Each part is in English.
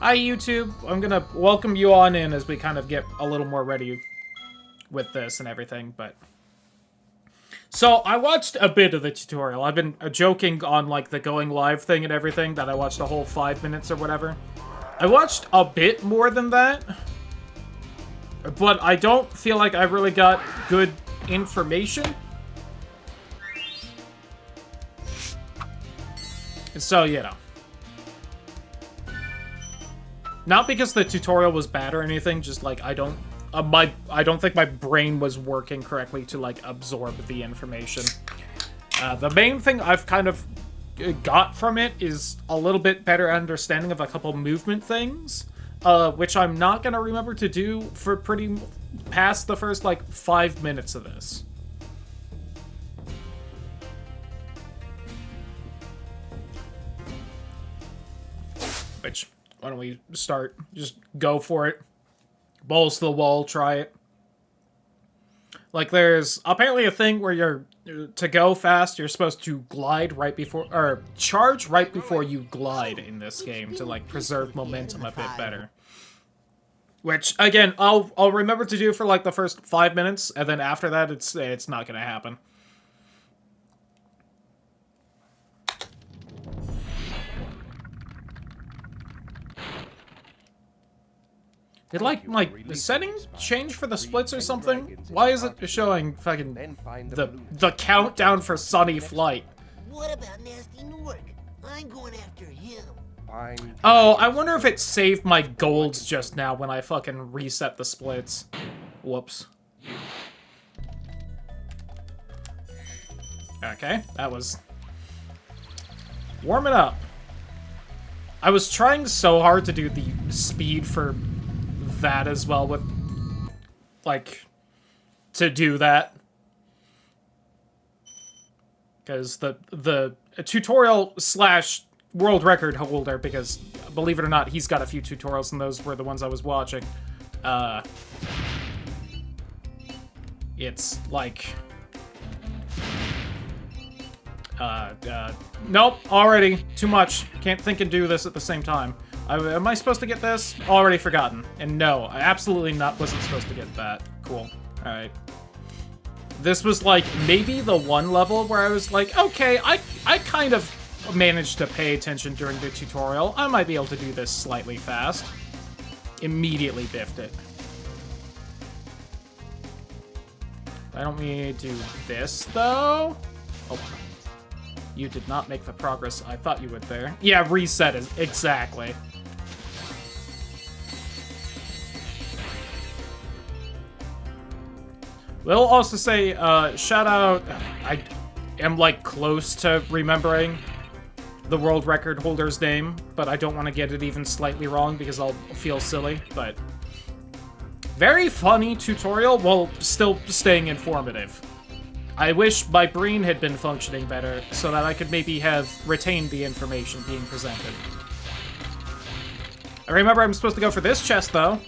Hi, YouTube. I'm gonna welcome you on in as we kind of get a little more ready with this and everything, but... So, I watched a bit of the tutorial. I've been joking on, like, the going live thing and everything, that I watched a whole 5 minutes or whatever. I watched a bit more than that, but I don't feel like I really got good information. So, you know. Not because the tutorial was bad or anything, just like I don't think my brain was working correctly to like absorb the information. The main thing I've kind of got from it is a little bit better understanding of a couple movement things, which I'm not gonna remember to do for pretty past the first like 5 minutes of this. Which, why don't we start? Just go for it. Balls to the wall, try it. Like, there's apparently a thing where to go fast, you're supposed to glide right before, or charge right before you glide in this game to, like, preserve momentum a bit better. Which, again, I'll remember to do for, like, the first 5 minutes, and then after that, it's not gonna happen. Did, like, the settings change for the splits or something? Why is it showing fucking the countdown for Sunny Flight? What about Nasty Newark? I'm going after him. Oh, I wonder if it saved my golds just now when I fucking reset the splits. Whoops. Okay, that was... Warming up. I was trying so hard to do the speed for that as well with, like, to do that. Because the tutorial slash world record holder, because, believe it or not, he's got a few tutorials and those were the ones I was watching. It's like... nope, already. Too much. Can't think and do this at the same time. Am I supposed to get this? Already forgotten. And no, I absolutely wasn't supposed to get that. Cool. Alright. This was, like, maybe the one level where I was like, okay, I kind of managed to pay attention during the tutorial. I might be able to do this slightly fast. Immediately biffed it. I don't need to do this, though. Oh. You did not make the progress I thought you would there. Yeah, reset is exactly. We'll also say, shout out, I am, like, close to remembering the world record holder's name, but I don't want to get it even slightly wrong because I'll feel silly, but... Very funny tutorial while still staying informative. I wish my brain had been functioning better so that I could maybe have retained the information being presented. I remember I'm supposed to go for this chest, though.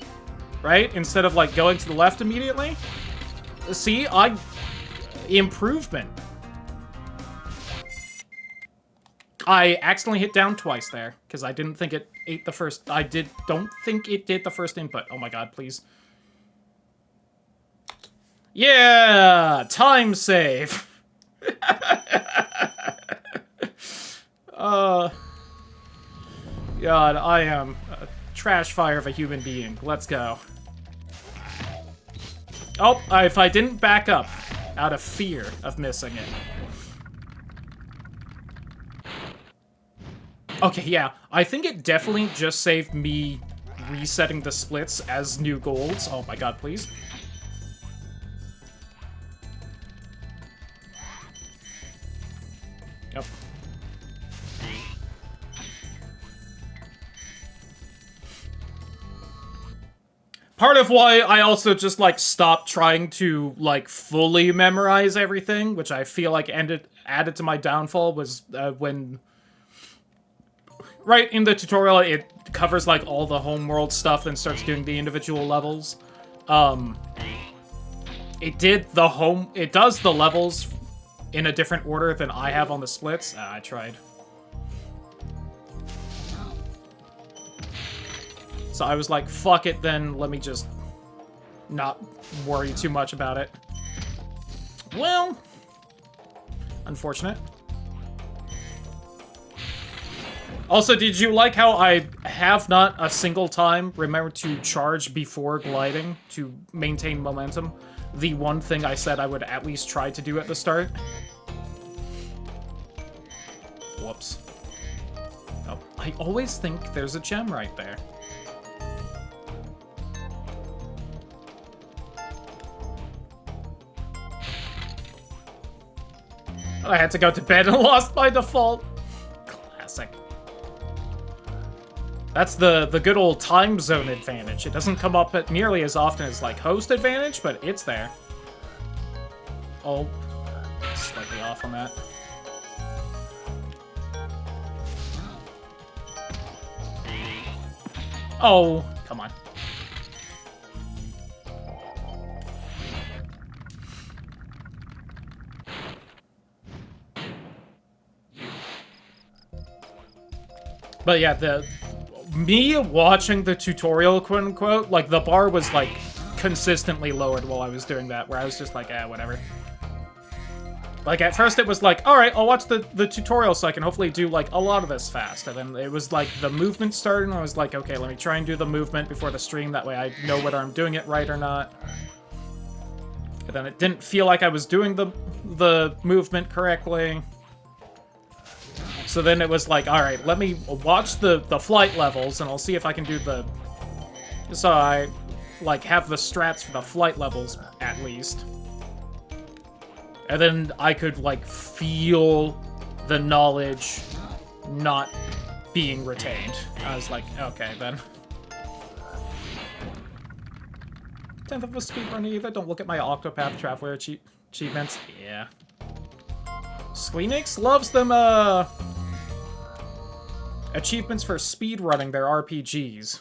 Right? Instead of, like, going to the left immediately. See? Improvement. I accidentally hit down twice there, because I didn't think it ate the first... don't think it did the first input. Oh my god, please. Yeah! Time save! God, I am a trash fire of a human being. Let's go. Oh, if I didn't back up out of fear of missing it. Okay, yeah. I think it definitely just saved me resetting the splits as new golds. Oh my god, please. Yep. Part of why I also just, like, stopped trying to, like, fully memorize everything, which I feel like added to my downfall, was when... Right in the tutorial, it covers, like, all the homeworld stuff and starts doing the individual levels. It does the levels in a different order than I have on the splits. I tried. So I was like, fuck it then, let me just not worry too much about it. Well, unfortunate. Also, did you like how I have not a single time remembered to charge before gliding to maintain momentum? The one thing I said I would at least try to do at the start. Whoops. Oh, I always think there's a gem right there. I had to go to bed and lost by default. Classic. That's the good old time zone advantage. It doesn't come up at nearly as often as, like, host advantage, but it's there. Oh, slightly off on that. Oh, come on. But yeah, me watching the tutorial, quote unquote, like the bar was like consistently lowered while I was doing that, where I was just like, whatever. Like at first it was like, alright, I'll watch the tutorial so I can hopefully do like a lot of this fast. And then it was like the movement started and I was like, okay, let me try and do the movement before the stream, that way I know whether I'm doing it right or not. And then it didn't feel like I was doing the movement correctly. So then it was like, alright, let me watch the flight levels and I'll see if I can do the... So I, like, have the strats for the flight levels, at least. And then I could, like, feel the knowledge not being retained. I was like, okay, then. 10th of a speedrun either. Don't look at my Octopath Traveler achievements. Yeah. Squeenix loves them, achievements for speedrunning their RPGs.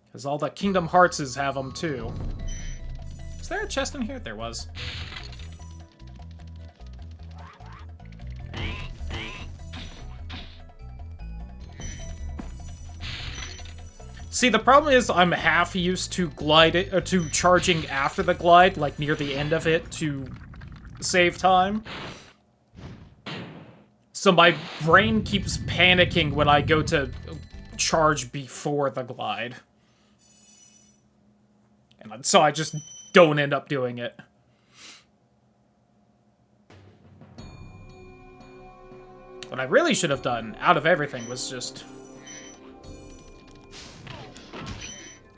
Because all the Kingdom Heartses have them, too. Is there a chest in here? There was. See, the problem is I'm half used to to charging after the glide, like near the end of it, to save time. So my brain keeps panicking when I go to charge before the glide. And so I just don't end up doing it. What I really should have done, out of everything, was just...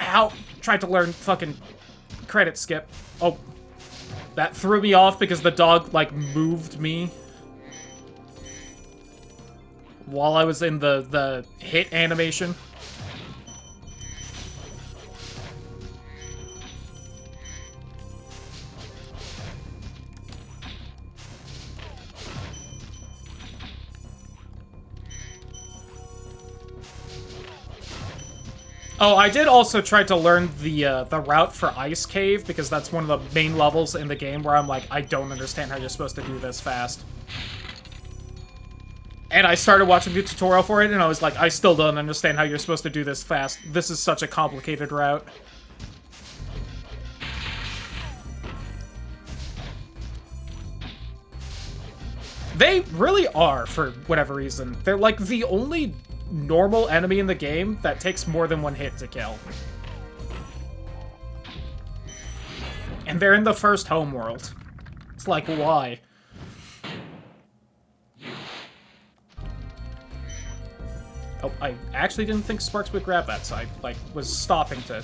Ow! Tried to learn fucking credit skip. Oh. That threw me off because the dog, like, moved me while I was in the hit animation. Oh, I did also try to learn the route for Ice Cave, because that's one of the main levels in the game where I'm like, I don't understand how you're supposed to do this fast. And I started watching the tutorial for it, and I was like, I still don't understand how you're supposed to do this fast. This is such a complicated route. They really are, for whatever reason. They're like the only normal enemy in the game that takes more than one hit to kill. And they're in the first homeworld. It's like, why? Oh, I actually didn't think Sparks would grab that, so I, like, was stopping to...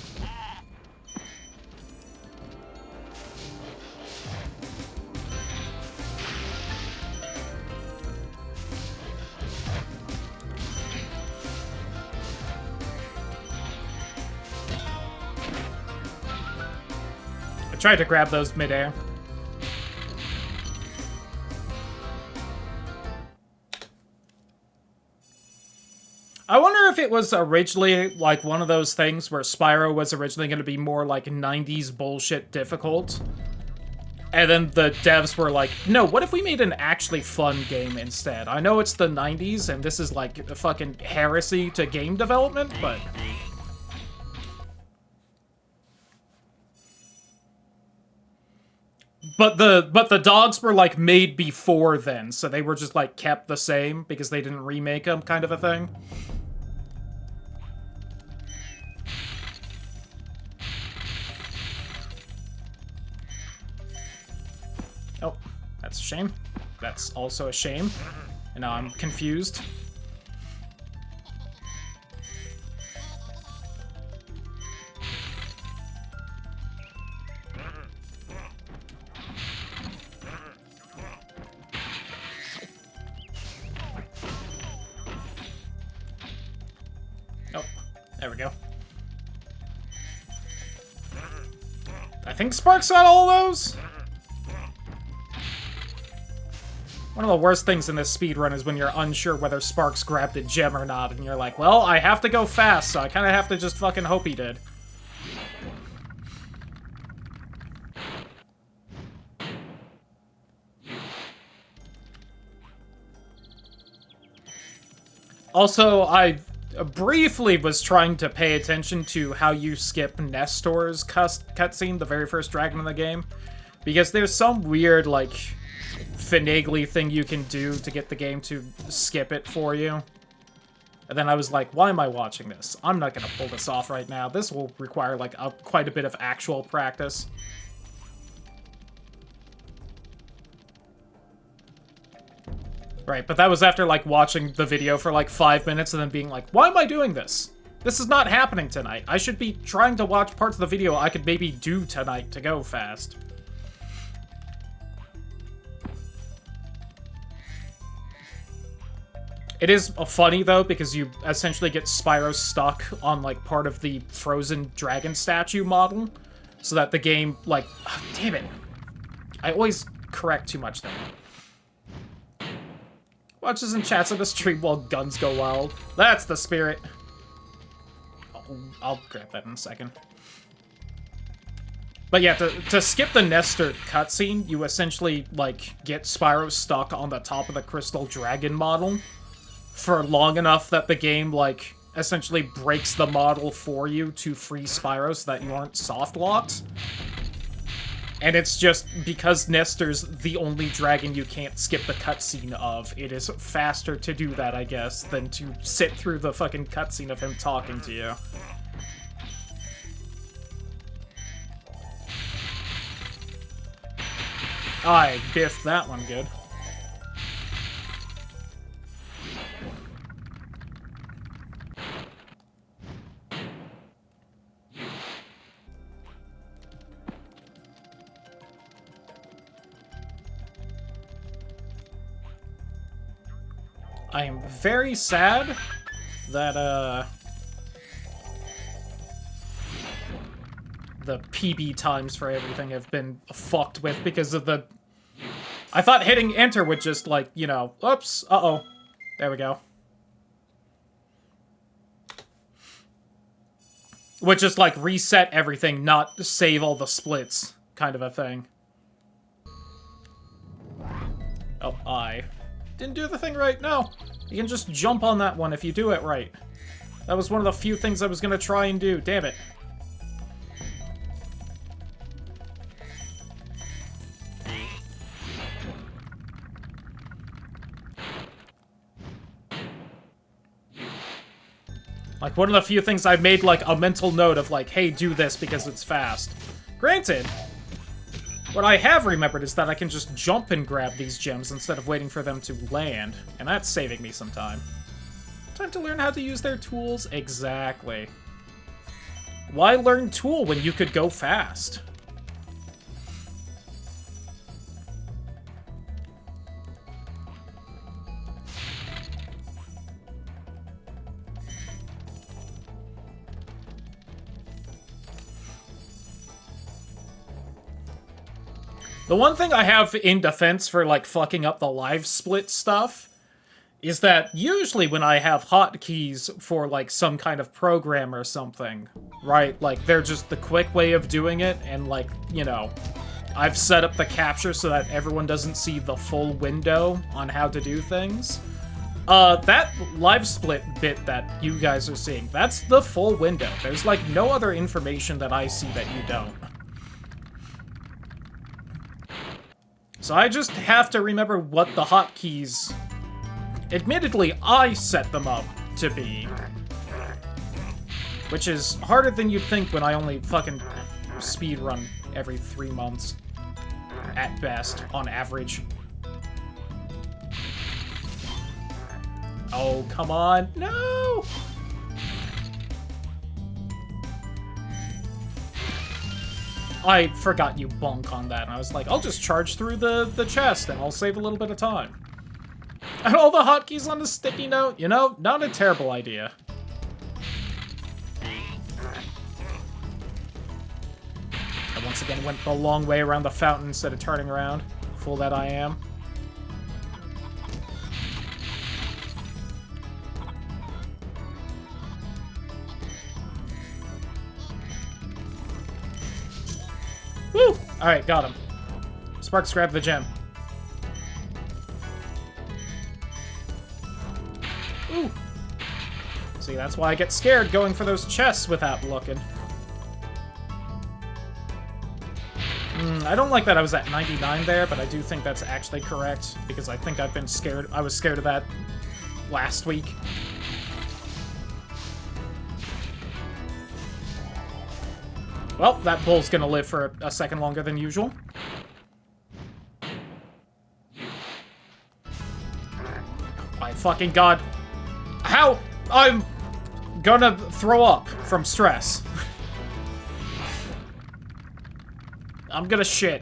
I tried to grab those midair. I wonder if it was originally, like, one of those things where Spyro was originally going to be more, like, 90s bullshit difficult. And then the devs were like, no, what if we made an actually fun game instead? I know it's the 90s, and this is like a fucking heresy to game development, but... But the dogs were, like, made before then, so they were just, like, kept the same because they didn't remake them, kind of a thing. Oh, that's a shame. That's also a shame. And now I'm confused. Oh, there we go. I think Sparks got all those? One of the worst things in this speedrun is when you're unsure whether Sparks grabbed a gem or not, and you're like, well, I have to go fast, so I kind of have to just fucking hope he did. Also, I briefly was trying to pay attention to how you skip Nestor's cutscene, the very first dragon in the game, because there's some weird, like, finagly thing you can do to get the game to skip it for you. And then I was like, why am I watching this? I'm not gonna pull this off right now. This will require, like, quite a bit of actual practice. Right, but that was after, like, watching the video for, like, 5 minutes and then being like, why am I doing this? This is not happening tonight. I should be trying to watch parts of the video I could maybe do tonight to go fast. It is funny, though, because you essentially get Spyro stuck on, like, part of the frozen dragon statue model, so that the game, like... Oh, damn it. I always correct too much there. Watches and chats on the stream while guns go wild. That's the spirit. I'll grab that in a second. But yeah, to skip the Nestor cutscene, you essentially, like, get Spyro stuck on the top of the crystal dragon model for long enough that the game, like, essentially breaks the model for you to free Spyro so that you aren't soft-locked. And it's just because Nestor's the only dragon you can't skip the cutscene of, it is faster to do that, I guess, than to sit through the fucking cutscene of him talking to you. I biffed that one good. I am very sad that, the PB times for everything have been fucked with because of the... I thought hitting enter would just, like, you know, oops, uh-oh. There we go. Would just, like, reset everything, not save all the splits, kind of a thing. Oh, I didn't do the thing right, no. You can just jump on that one if you do it right. That was one of the few things I was gonna try and do, damn it. Like, one of the few things I made, like, a mental note of, like, hey, do this because it's fast. Granted, what I have remembered is that I can just jump and grab these gems instead of waiting for them to land, and that's saving me some time. Time to learn how to use their tools? Exactly. Why learn tool when you could go fast? The one thing I have in defense for, like, fucking up the live split stuff is that usually when I have hotkeys for, like, some kind of program or something, right, like, they're just the quick way of doing it, and, like, you know, I've set up the capture so that everyone doesn't see the full window on how to do things. That live split bit that you guys are seeing, that's the full window. There's, like, no other information that I see that you don't. So I just have to remember what the hotkeys... Admittedly, I set them up to be. Which is harder than you'd think when I only fucking speedrun every 3 months. At best, on average. Oh, come on. No! I forgot you bonk on that, and I was like, I'll just charge through the chest, and I'll save a little bit of time. And all the hotkeys on the sticky note, you know, not a terrible idea. I once again went the long way around the fountain instead of turning around. Fool that I am. Woo! Alright, got him. Sparks grabbed the gem. Ooh. See, that's why I get scared going for those chests without looking. I don't like that I was at 99 there, but I do think that's actually correct, because I think I've been scared. I was scared of that last week. Well, that bull's gonna live for a second longer than usual. My fucking god. How? I'm gonna throw up from stress. I'm gonna shit.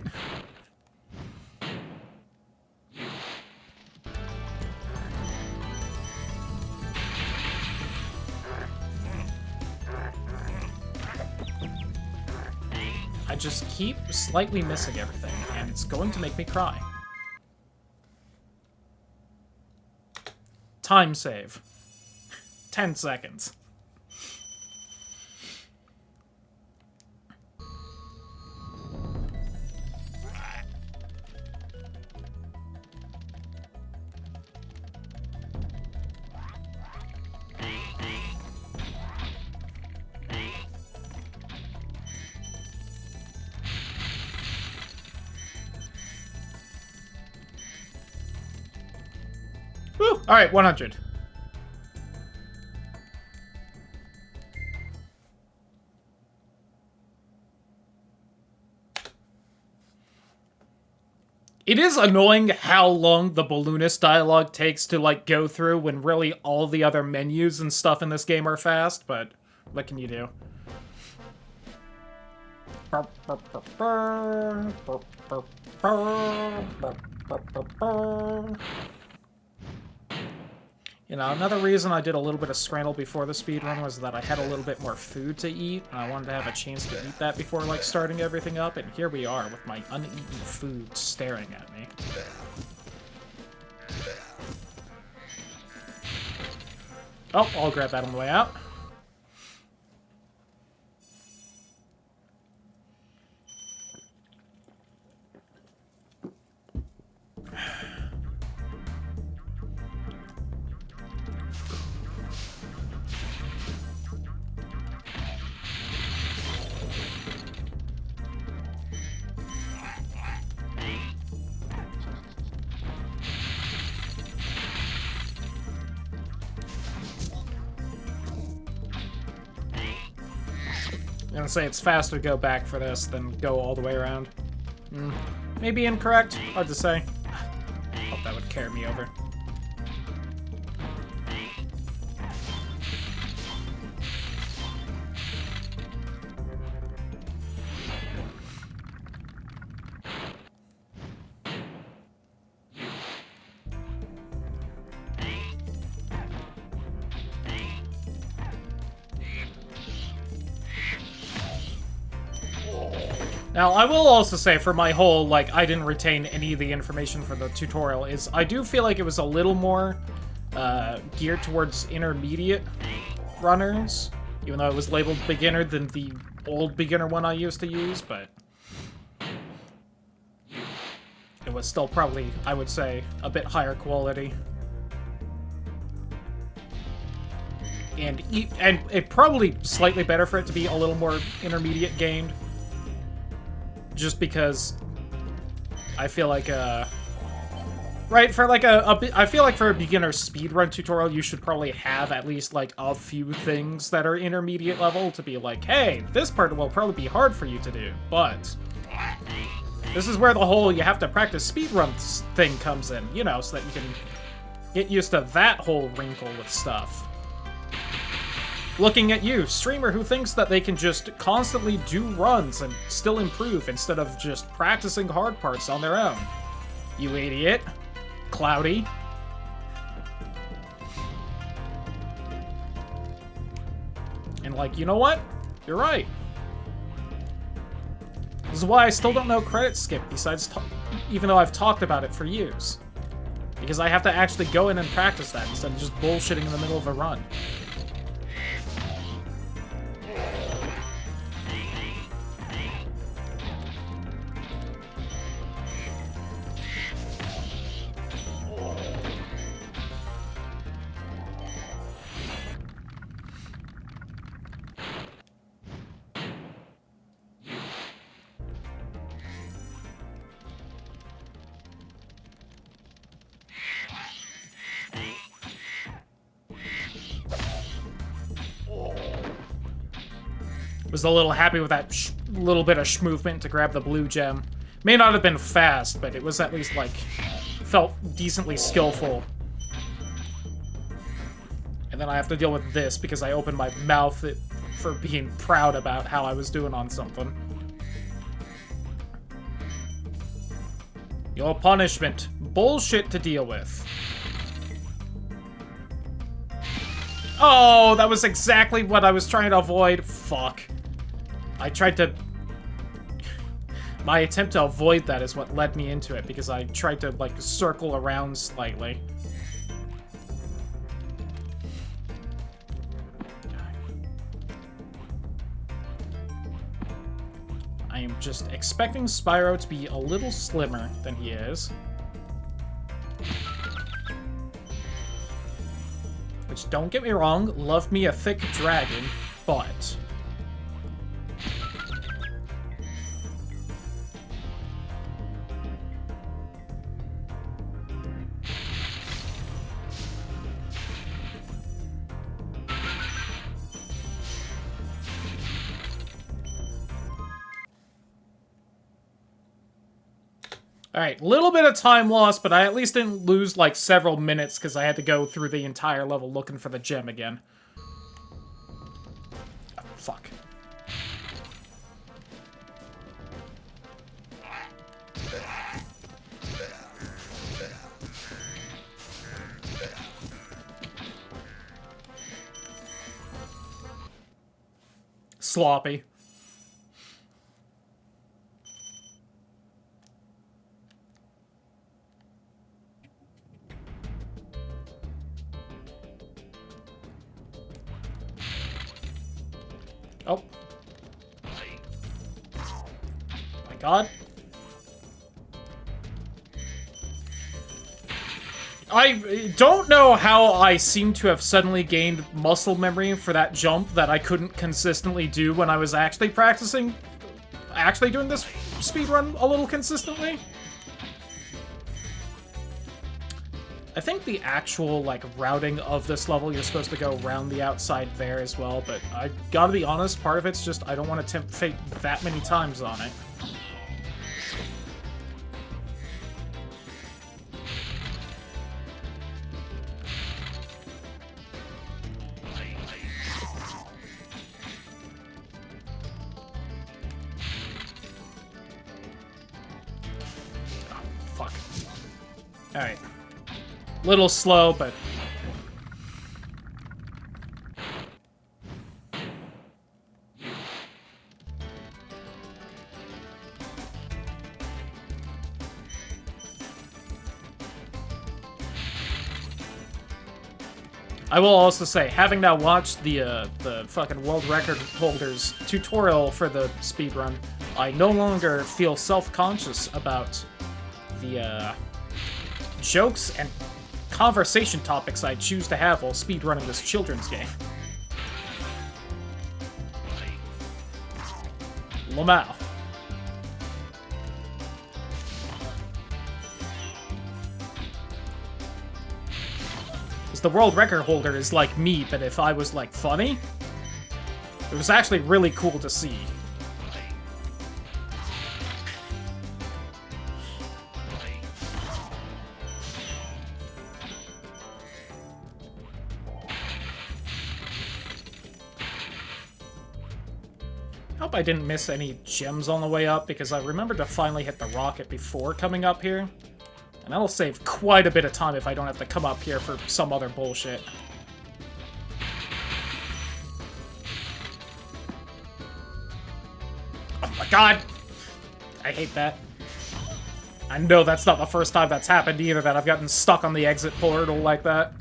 I just keep slightly missing everything, and it's going to make me cry. Time save. 10 seconds. Woo! Alright, 100. It is annoying how long the balloonist dialogue takes to, like, go through when really all the other menus and stuff in this game are fast, but what can you do? You know, another reason I did a little bit of Scramble before the speedrun was that I had a little bit more food to eat, and I wanted to have a chance to eat that before, like, starting everything up, and here we are with my uneaten food staring at me. Oh, I'll grab that on the way out. I'm gonna say it's faster to go back for this than go all the way around. Maybe incorrect? Hard to say. Hope that would carry me over. Now, I will also say, for my whole, like, I didn't retain any of the information for the tutorial, is I do feel like it was a little more geared towards intermediate runners, even though it was labeled beginner than the old beginner one I used to use, but it was still probably, I would say, a bit higher quality. And it probably slightly better for it to be a little more intermediate gamed. Just because I feel like, right, for like I feel like for a beginner speedrun tutorial, you should probably have at least like a few things that are intermediate level to be like, hey, this part will probably be hard for you to do, but this is where the whole you have to practice speedruns thing comes in, you know, so that you can get used to that whole wrinkle with stuff. Looking at you, streamer who thinks that they can just constantly do runs and still improve instead of just practicing hard parts on their own. You idiot. Cloudy. And like, you know what? You're right. This is why I still don't know credit skip, besides even though I've talked about it for years. Because I have to actually go in and practice that instead of just bullshitting in the middle of a run. Was a little happy with that little bit of movement to grab the blue gem. May not have been fast, but it was at least, like, felt decently skillful. And then I have to deal with this because I opened my mouth for being proud about how I was doing on something. Your punishment. Bullshit to deal with. Oh, that was exactly what I was trying to avoid. Fuck. I tried to... My attempt to avoid that is what led me into it, because I tried to, like, circle around slightly. I am just expecting Spyro to be a little slimmer than he is. Which, don't get me wrong, love me a thick dragon, but... Alright, little bit of time lost, but I at least didn't lose, like, several minutes because I had to go through the entire level looking for the gem again. Oh, fuck. Sloppy. Oh. My God. I don't know how I seem to have suddenly gained muscle memory for that jump that I couldn't consistently do when I was actually practicing, doing this speedrun a little consistently. I think the actual, like, routing of this level, you're supposed to go around the outside there as well, but I gotta be honest, part of it's just I don't want to tempt fate that many times on it. Oh, fuck. Alright. Little slow, but... I will also say, having now watched the fucking world record holder's tutorial for the speedrun, I no longer feel self-conscious about the jokes and conversation topics I choose to have while speedrunning this children's game. Lamau. Because the world record holder is like me, but if I was, like, funny, it was actually really cool to see. I hope I didn't miss any gems on the way up, because I remember to finally hit the rocket before coming up here. And that'll save quite a bit of time if I don't have to come up here for some other bullshit. Oh my god! I hate that. I know that's not the first time that's happened either, that I've gotten stuck on the exit portal like that.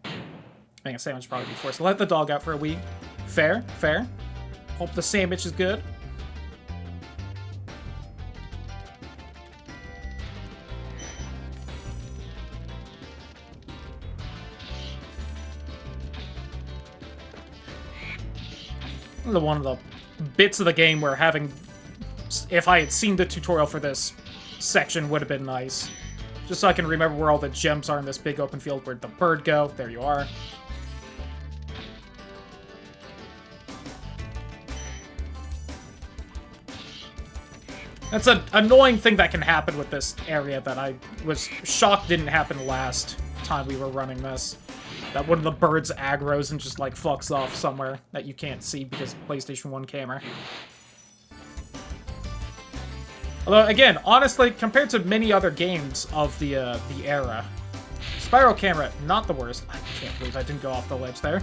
I think a sandwich probably before, so let the dog out for a wee. Fair, fair. Hope the sandwich is good. One of the bits of the game where having... If I had seen the tutorial for this section would have been nice. Just so I can remember where all the gems are in this big open field. Where'd the bird go? There you are. That's an annoying thing that can happen with this area that I was shocked didn't happen last time we were running this. That one of the birds aggroes and just, like, fucks off somewhere that you can't see because PlayStation 1 camera. Although, again, honestly, compared to many other games of the era, Spyro camera, not the worst. I can't believe I didn't go off the ledge there.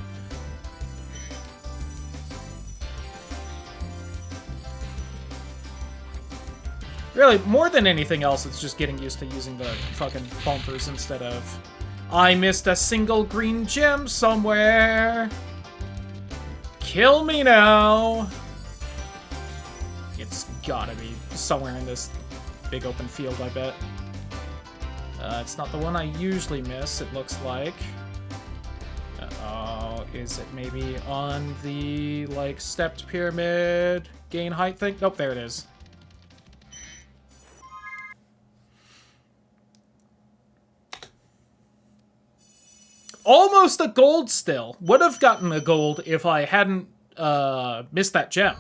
Really, more than anything else, it's just getting used to using the fucking bumpers instead of... I missed a single green gem somewhere. Kill me now. It's gotta be somewhere in this big open field, I bet. It's not the one I usually miss, it looks like. Uh-oh, is it maybe on the, like, stepped pyramid gain height thing? Nope, there it is. Almost a gold still. Would have gotten a gold if I hadn't missed that gem.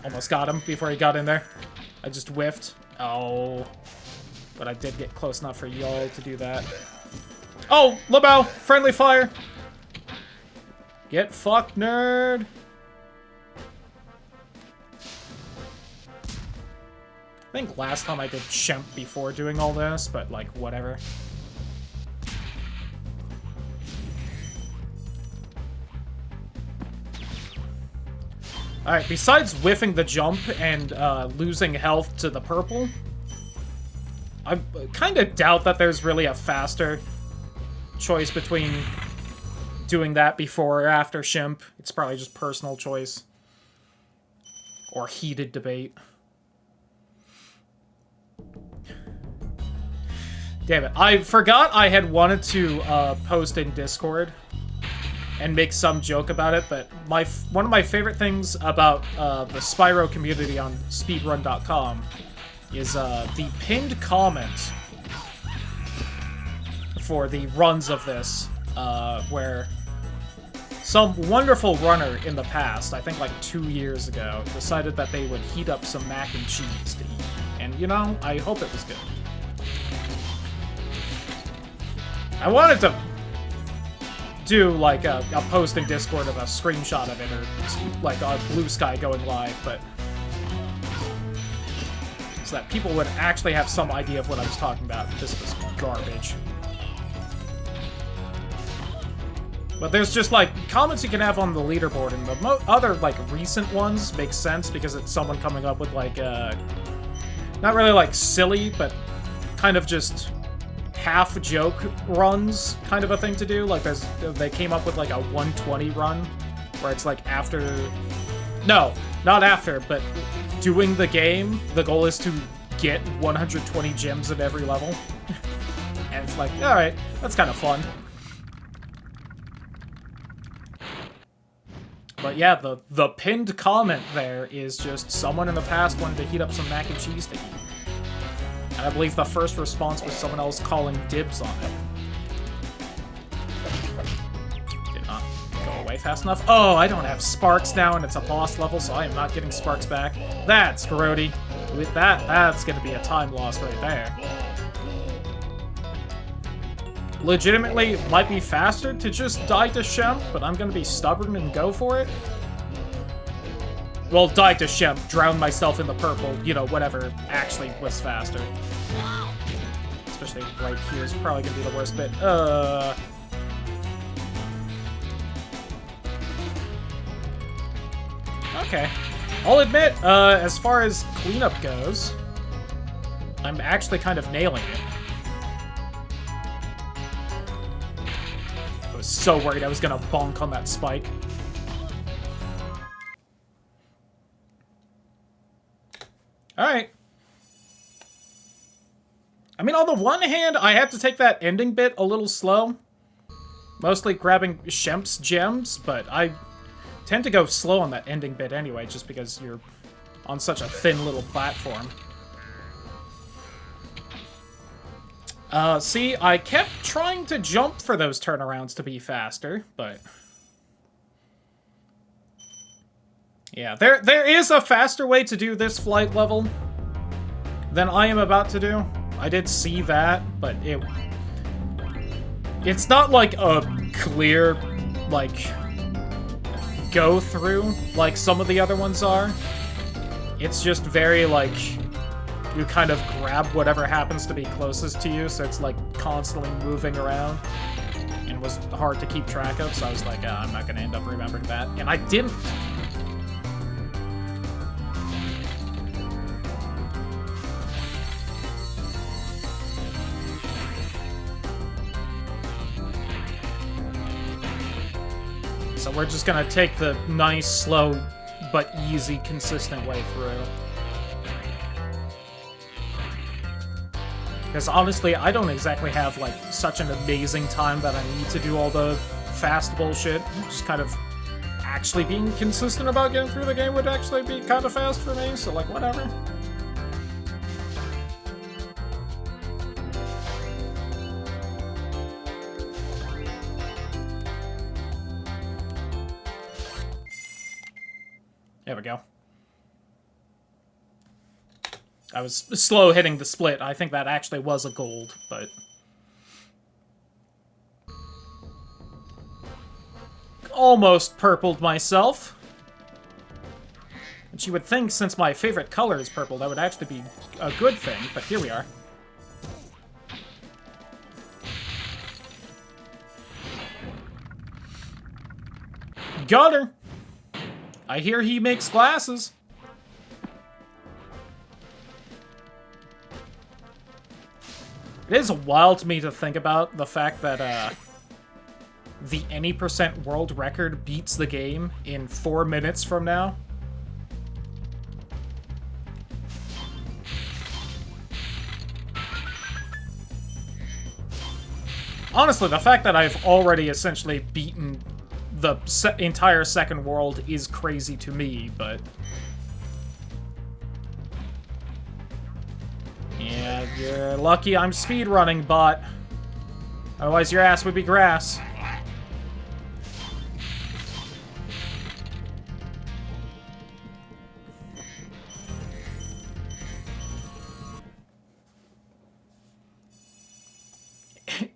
Almost got him before he got in there. I just whiffed. Oh. But I did get close enough for y'all to do that. Oh, Lamau! Friendly fire! Get fucked, nerd! I think last time I did Chimp before doing all this, but, like, whatever. Alright, besides whiffing the jump and losing health to the purple, I kind of doubt that there's really a faster choice between doing that before or after Chimp. It's probably just personal choice. Or heated debate. Damn it. I forgot I had wanted to post in Discord and make some joke about it, but one of my favorite things about the Spyro community on speedrun.com is the pinned comment for the runs of this, where some wonderful runner in the past, I think like 2 years ago, decided that they would heat up some mac and cheese to eat. And, you know, I hope it was good. I wanted to do, like, a post in Discord of a screenshot of it, or, like, a blue sky going live, but... so that people would actually have some idea of what I was talking about. This was garbage. But there's just, like, comments you can have on the leaderboard, and the other, like, recent ones make sense because it's someone coming up with, like, not really, like, silly, but kind of just half-joke runs kind of a thing to do. Like, they came up with, like, a 120 run where it's like after... No, not after, but doing the game, the goal is to get 120 gems at every level. And it's like, alright, that's kind of fun. But yeah, the pinned comment there is just someone in the past wanted to heat up some mac and cheese to eat. And I believe the first response was someone else calling dibs on it. Did not go away fast enough. Oh, I don't have sparks now, and it's a boss level, so I am not getting sparks back. That's grody. With that's gonna be a time loss right there. Legitimately, might be faster to just die to Shemp, but I'm gonna be stubborn and go for it. Well, die to Shemp, drown myself in the purple, you know, whatever actually was faster. Especially right here is probably gonna be the worst bit. Okay. I'll admit, as far as cleanup goes, I'm actually kind of nailing it. I was so worried I was gonna bonk on that spike. Alright. I mean, on the one hand, I have to take that ending bit a little slow. Mostly grabbing Shemp's gems, but I tend to go slow on that ending bit anyway, just because you're on such a thin little platform. See, I kept trying to jump for those turnarounds to be faster, but... Yeah, there is a faster way to do this flight level than I am about to do. I did see that, but it's not like a clear, like, go-through like some of the other ones are. It's just very, like, you kind of grab whatever happens to be closest to you, so it's, like, constantly moving around. And it was hard to keep track of, so I was like, I'm not gonna end up remembering that. And I didn't. So we're just gonna take the nice, slow, but easy, consistent way through. Because honestly, I don't exactly have, like, such an amazing time that I need to do all the fast bullshit. Just kind of actually being consistent about getting through the game would actually be kind of fast for me, so, like, whatever. There we go. I was slow hitting the split. I think that actually was a gold, but... Almost purpled myself. And you would think, since my favorite color is purple, that would actually be a good thing, but here we are. Got her! I hear he makes glasses. It is wild to me to think about the fact that, the any % world record beats the game in 4 minutes from now. Honestly, the fact that I've already essentially beaten the entire second world is crazy to me, but... Yeah, you're lucky I'm speedrunning, bot. Otherwise your ass would be grass.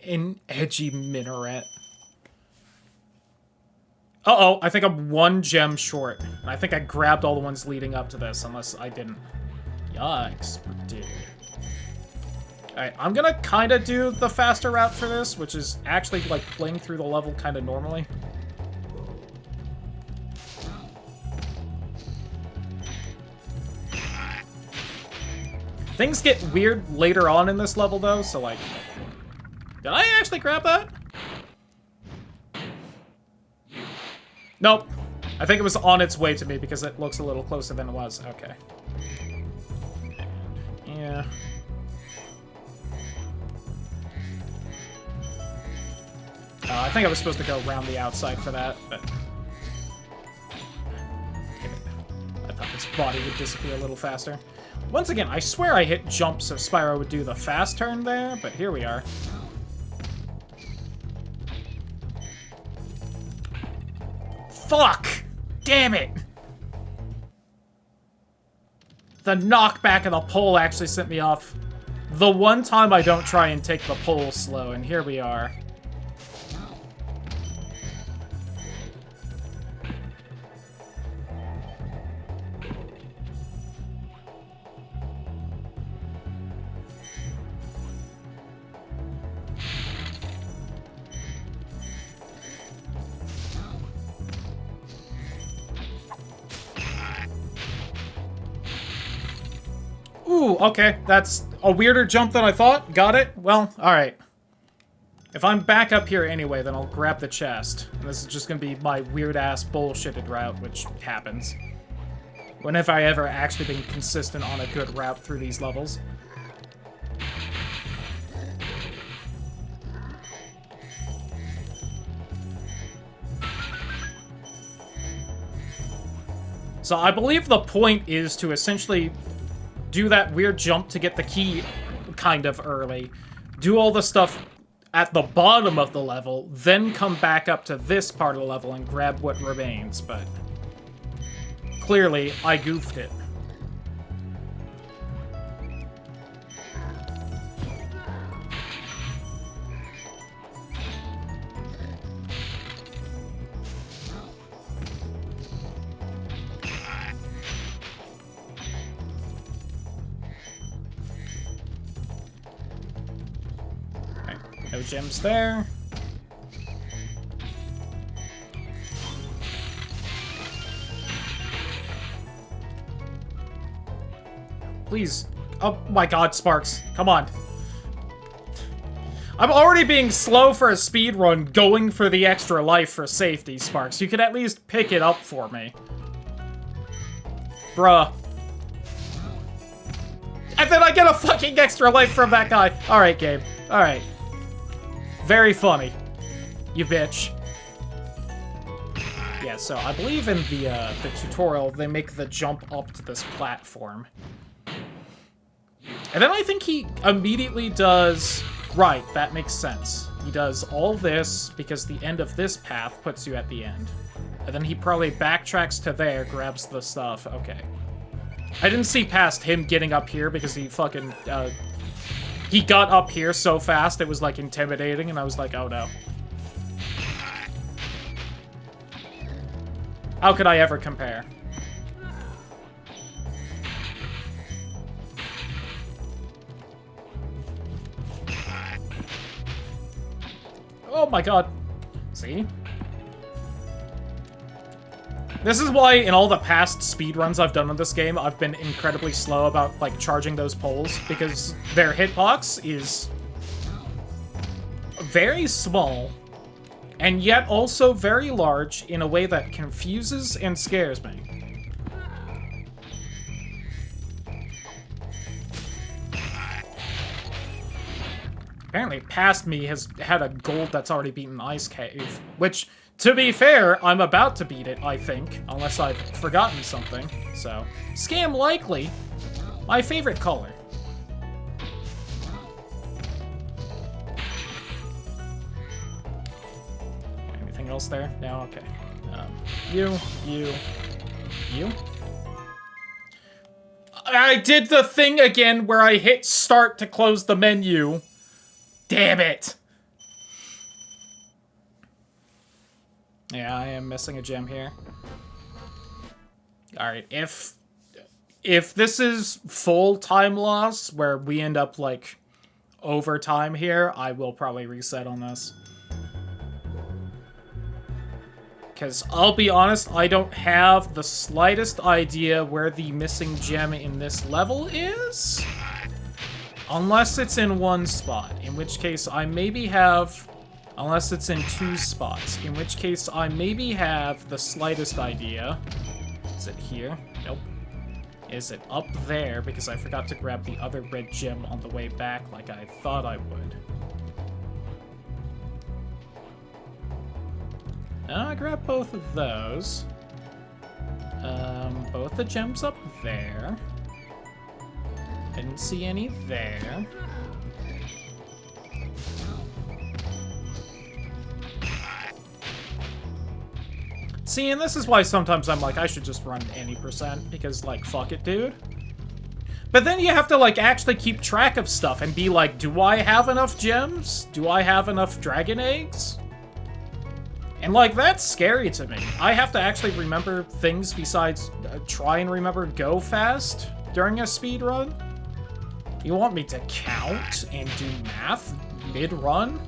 An edgy minaret. Uh-oh, I think I'm 1 gem short. I think I grabbed all the ones leading up to this, unless I didn't. Yikes, dude. Alright, I'm gonna kinda do the faster route for this, which is actually, like, playing through the level kinda normally. Things get weird later on in this level, though, so, like... Did I actually grab that? Nope. I think it was on its way to me because it looks a little closer than it was. Okay. Yeah. I think I was supposed to go around the outside for that, but... I thought this body would disappear a little faster. Once again, I swear I hit jump so Spyro would do the fast turn there, but here we are. Fuck! Damn it! The knockback of the pole actually sent me off. The one time I don't try and take the pole slow, and here we are. Ooh, okay, that's a weirder jump than I thought. Got it? Well, alright. If I'm back up here anyway, then I'll grab the chest. And this is just gonna be my weird-ass bullshitted route, which happens. When have I ever actually been consistent on a good route through these levels? So I believe the point is to essentially do that weird jump to get the key kind of early, do all the stuff at the bottom of the level, then come back up to this part of the level and grab what remains, but clearly I goofed it. No gems there. Please. Oh my god, Sparks. Come on. I'm already being slow for a speed run, going for the extra life for safety, Sparks. You could at least pick it up for me. Bruh. And then I get a fucking extra life from that guy. Alright, Gabe. Alright. Very funny. You bitch. Yeah, so I believe in the tutorial, they make the jump up to this platform. And then I think he immediately does... Right, that makes sense. He does all this because the end of this path puts you at the end. And then he probably backtracks to there, grabs the stuff. Okay. I didn't see past him getting up here because he fucking... He got up here so fast, it was, like, intimidating, and I was like, oh, no. How could I ever compare? Oh, my God. See? This is why in all the past speedruns I've done on this game, I've been incredibly slow about, like, charging those poles, because their hitbox is very small, and yet also very large in a way that confuses and scares me. Apparently, past me has had a gold that's already beaten Ice Cave, which... To be fair, I'm about to beat it, I think, unless I've forgotten something. So, scam likely. My favorite color. Anything else there? No? Okay. You. I did the thing again where I hit start to close the menu. Damn it! Yeah, I am missing a gem here. Alright, if this is full time loss, where we end up, like, over time here, I will probably reset on this. Because, I'll be honest, I don't have the slightest idea where the missing gem in this level is. Unless it's in one spot, in which case I maybe have Unless it's in 2 spots, in which case I maybe have the slightest idea. Is it here? Nope. Is it up there? Because I forgot to grab the other red gem on the way back like I thought I would. I grabbed both of those. Both the gems up there. Didn't see any there. See, and this is why sometimes I'm like, I should just run any percent, because, like, fuck it, dude. But then you have to, like, actually keep track of stuff and be like, do I have enough gems? Do I have enough dragon eggs? And, like, that's scary to me. I have to actually remember things besides try and remember go fast during a speed run. You want me to count and do math mid-run?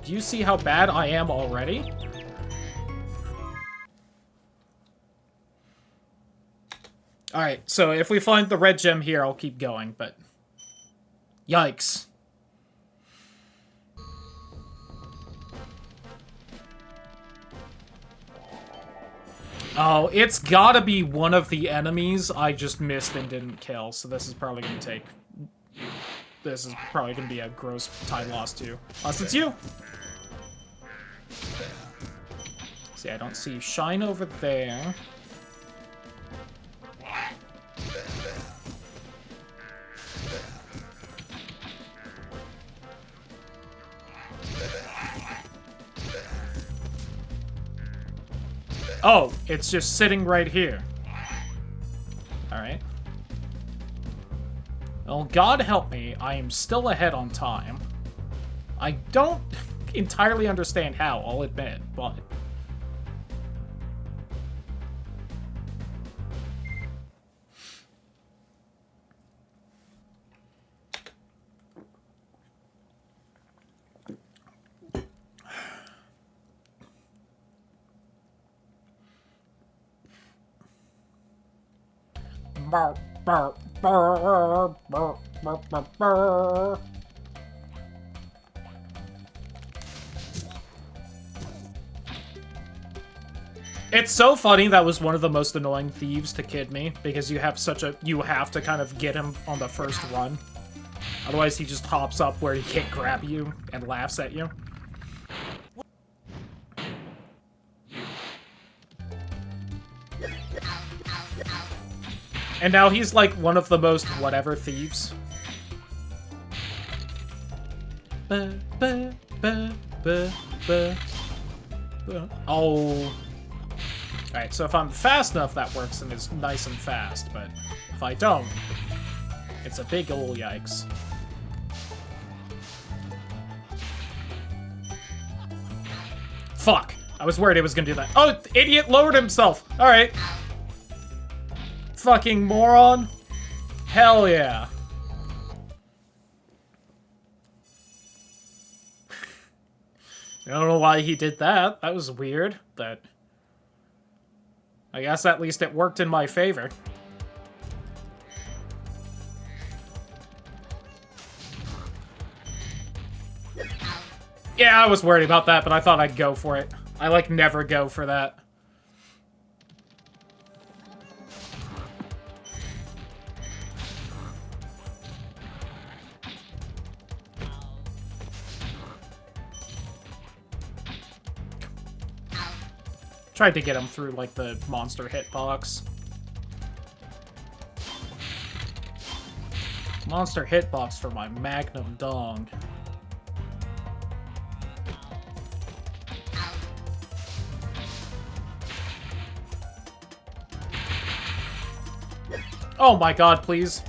Do you see how bad I am already? Alright, so if we find the red gem here, I'll keep going, but... Yikes. Oh, it's gotta be one of the enemies I just missed and didn't kill, so this is probably gonna take... This is probably gonna be a gross time loss, too. Unless it's you! See, I don't see shine over there. Oh, it's just sitting right here. Alright. Well, God help me, I am still ahead on time. I don't entirely understand how, I'll admit, but... It's so funny that was one of the most annoying thieves to kid me, because you have to kind of get him on the first run. Otherwise he just hops up where he can't grab you and laughs at you. And now he's like one of the most whatever thieves. Oh. Alright, so if I'm fast enough, that works and is nice and fast, but if I don't, it's a big ol' yikes. Fuck! I was worried it was gonna do that. Oh, idiot lowered himself! Alright. Fucking moron. Hell yeah. I don't know why he did that. That was weird, but... I guess at least it worked in my favor. Yeah, I was worried about that, but I thought I'd go for it. I, like, never go for that. Tried to get him through, like, the monster hitbox. Monster hitbox for my magnum dong. Oh my god, please.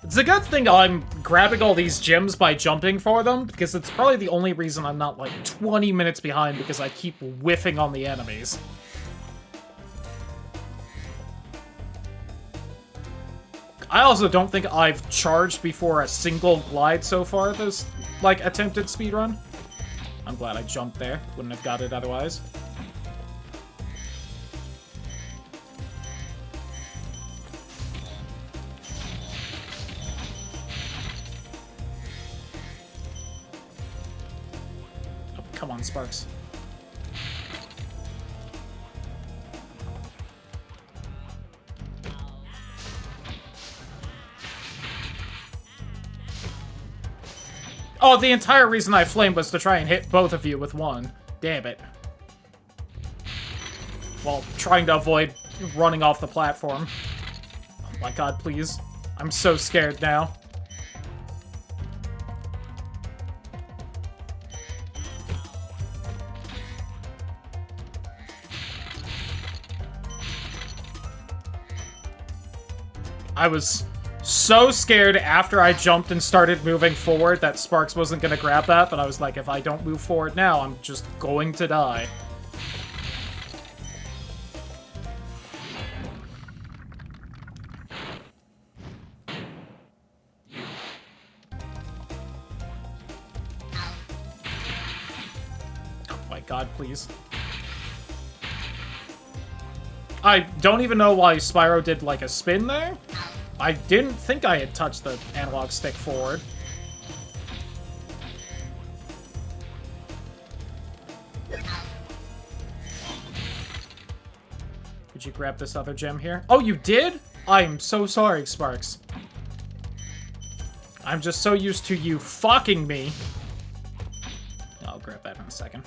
It's a good thing I'm grabbing all these gems by jumping for them, because it's probably the only reason I'm not, like, 20 minutes behind, because I keep whiffing on the enemies. I also don't think I've charged before a single glide so far this, like, attempted speedrun. I'm glad I jumped there. Wouldn't have got it otherwise. Come on, Sparks. Oh, the entire reason I flamed was to try and hit both of you with one. Damn it. While trying to avoid running off the platform. Oh my god, please. I'm so scared now. I was so scared after I jumped and started moving forward that Sparks wasn't gonna grab that, but I was like, if I don't move forward now, I'm just going to die. Oh my god, please. I don't even know why Spyro did, like, a spin there. I didn't think I had touched the analog stick forward. Did you grab this other gem here? Oh, you did? I'm so sorry, Sparks. I'm just so used to you fucking me. I'll grab that in a second.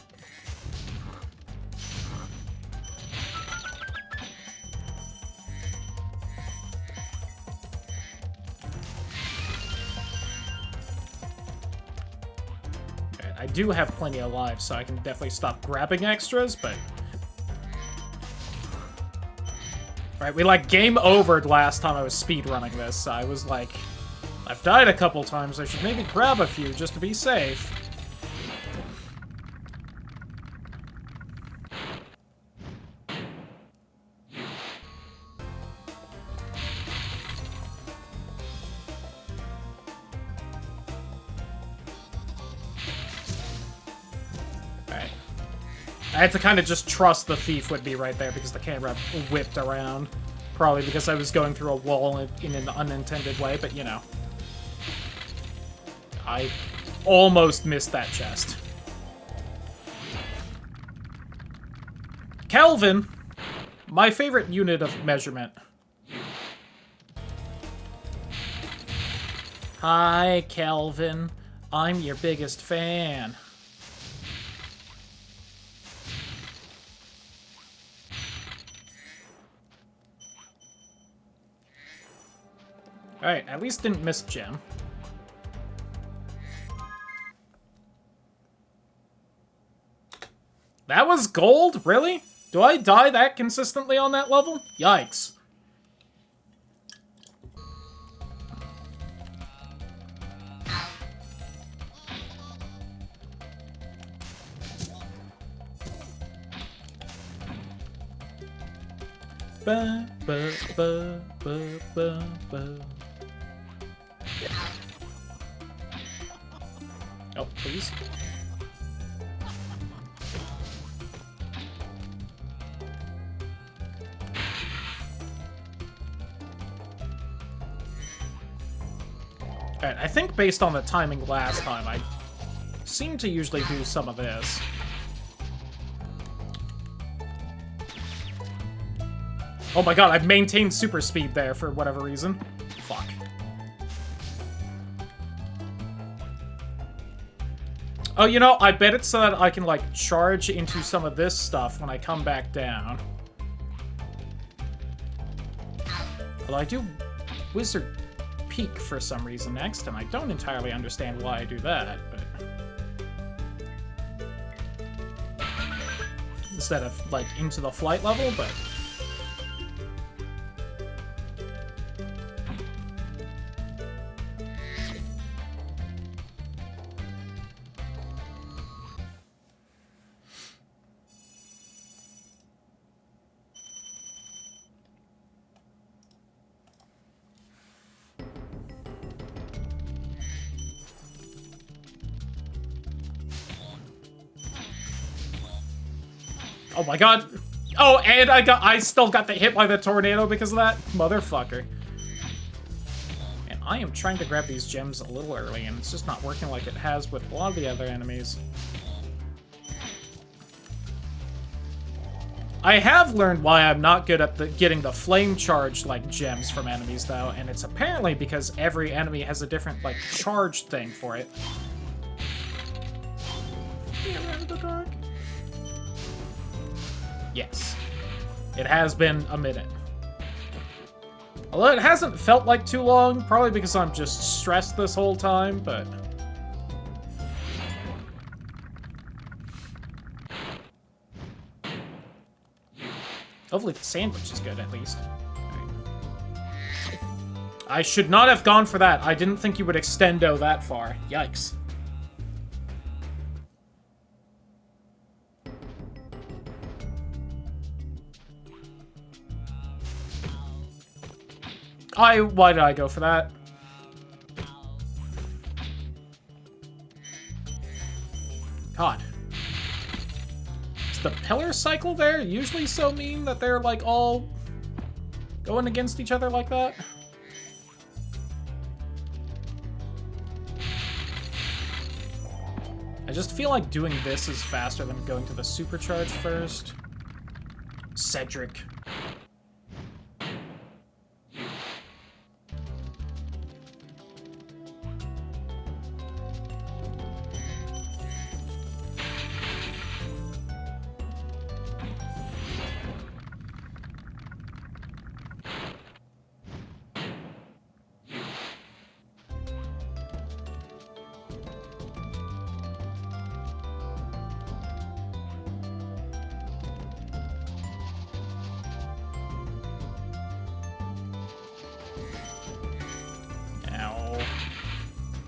I do have plenty of lives, so I can definitely stop grabbing extras, but... Right, we, like, game overed last time I was speedrunning this, so I was like... I've died a couple times, I should maybe grab a few just to be safe. I had to kind of just trust the thief would be right there because the camera whipped around. Probably because I was going through a wall in an unintended way, but you know. I almost missed that chest. Kelvin! My favorite unit of measurement. Hi, Kelvin. I'm your biggest fan. Alright, at least didn't miss gem. That was gold? Really? Do I die that consistently on that level? Yikes. Ba, ba, ba, ba, ba, ba. Oh, please. Alright, I think based on the timing last time, I seem to usually do some of this. Oh my god, I've maintained super speed there for whatever reason. Fuck. Oh, you know, I bet it's so that I can, like, charge into some of this stuff when I come back down. Although I do Wizard Peak for some reason next, and I don't entirely understand why I do that, but... Instead of, like, into the flight level, but... Oh my god. Oh, and I still got hit by the tornado because of that? Motherfucker. And I am trying to grab these gems a little early, and it's just not working like it has with a lot of the other enemies. I have learned why I'm not good at getting the flame charge, like, gems from enemies, though, and it's apparently because every enemy has a different, like, charge thing for it. Around in the dark? Yes. It has been a minute. Although it hasn't felt like too long, probably because I'm just stressed this whole time, but... Hopefully the sandwich is good, at least. Right. I should not have gone for that. I didn't think you would extendo that far. Yikes. Why did I go for that? God. Is the pillar cycle there usually so mean that they're, like, all going against each other like that? I just feel like doing this is faster than going to the supercharge first. Cedric.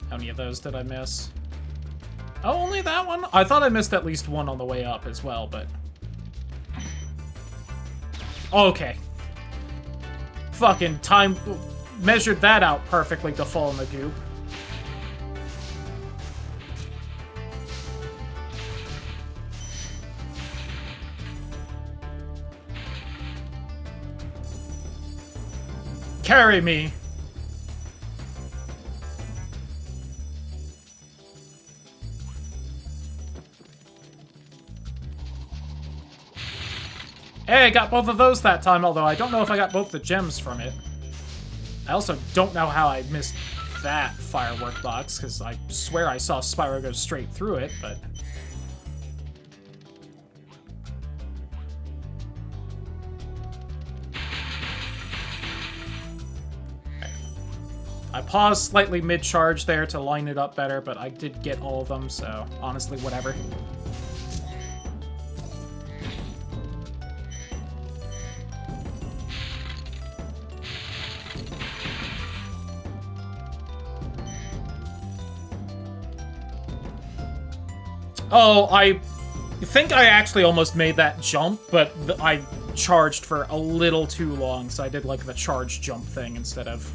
How many of those did I miss? Oh, only that one? I thought I missed at least one on the way up as well, but... Okay. Fucking time... measured that out perfectly to fall in the goop. Carry me! Hey, I got both of those that time, although I don't know if I got both the gems from it. I also don't know how I missed that firework box, because I swear I saw Spyro go straight through it, but... I paused slightly mid-charge there to line it up better, but I did get all of them, so honestly, whatever. Oh, I think I actually almost made that jump, but I charged for a little too long, so I did, like, the charge jump thing instead of...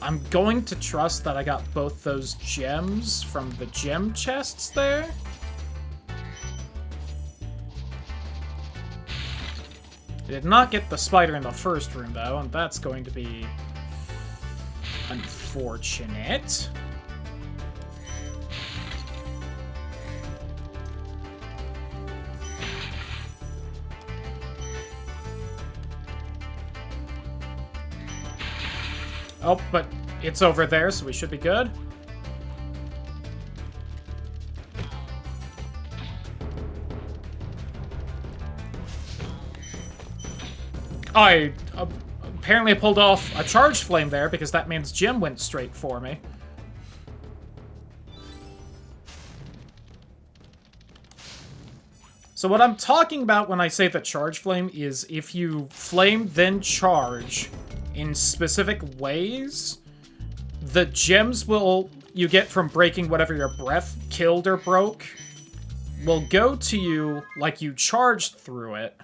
I'm going to trust that I got both those gems from the gem chests there. I did not get the spider in the first room, though, and that's going to be unfortunate. Oh, but it's over there, so we should be good. I apparently pulled off a charge flame there, because that means Jim went straight for me. So what I'm talking about when I say the charge flame is if you flame, then charge in specific ways, the gems you get from breaking whatever your breath killed or broke will go to you like you charged through it.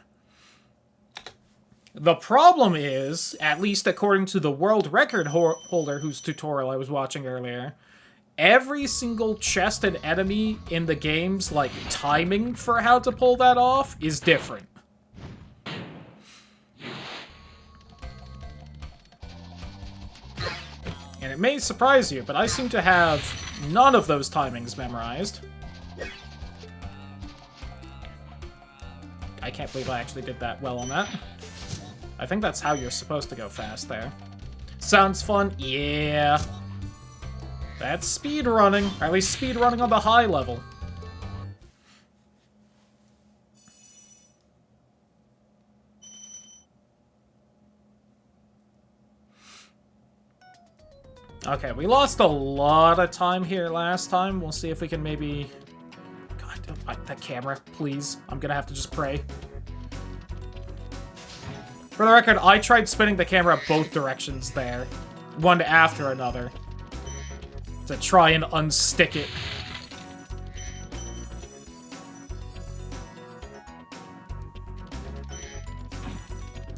The problem is, at least according to the world record holder whose tutorial I was watching earlier, every single chest and enemy in the game's, like, timing for how to pull that off is different. And it may surprise you, but I seem to have none of those timings memorized. I can't believe I actually did that well on that. I think that's how you're supposed to go fast there. Sounds fun? Yeah. That's speed running. Or at least speed running on the high level. Okay, we lost a lot of time here last time. We'll see if we can maybe... God, that camera, please. I'm gonna have to just pray. For the record, I tried spinning the camera both directions there. One after another. To try and unstick it.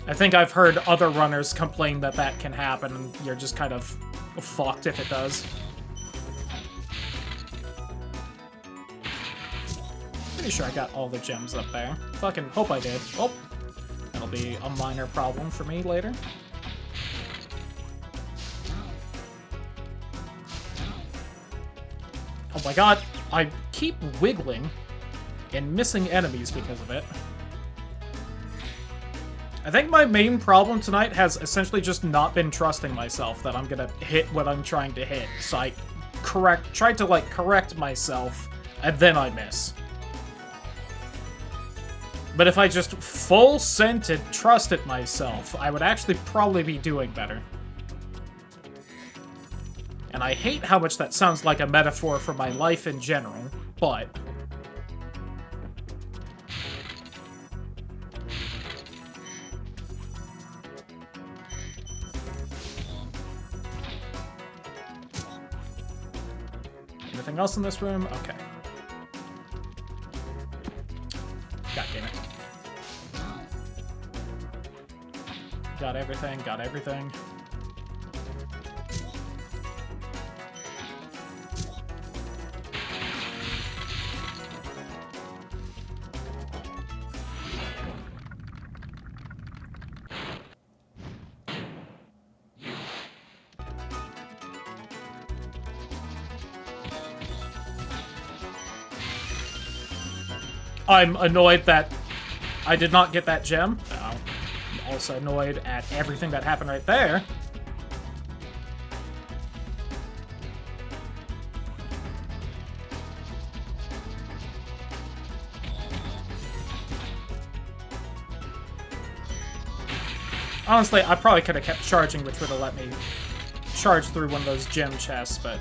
I think I've heard other runners complain that that can happen, and you're just kind of fucked if it does. Pretty sure I got all the gems up there. Fucking hope I did. Oh, that'll be a minor problem for me later. Oh my god, I keep wiggling and missing enemies because of it. I think my main problem tonight has essentially just not been trusting myself that I'm gonna hit what I'm trying to hit. So I tried to, like, correct myself, and then I miss. But if I just full-cented trusted myself, I would actually probably be doing better. And I hate how much that sounds like a metaphor for my life in general, but... Anything else in this room? Okay. God damn it. Got everything, got everything. I'm annoyed that I did not get that gem. I'm also annoyed at everything that happened right there. Honestly, I probably could have kept charging, which would have let me charge through one of those gem chests, but...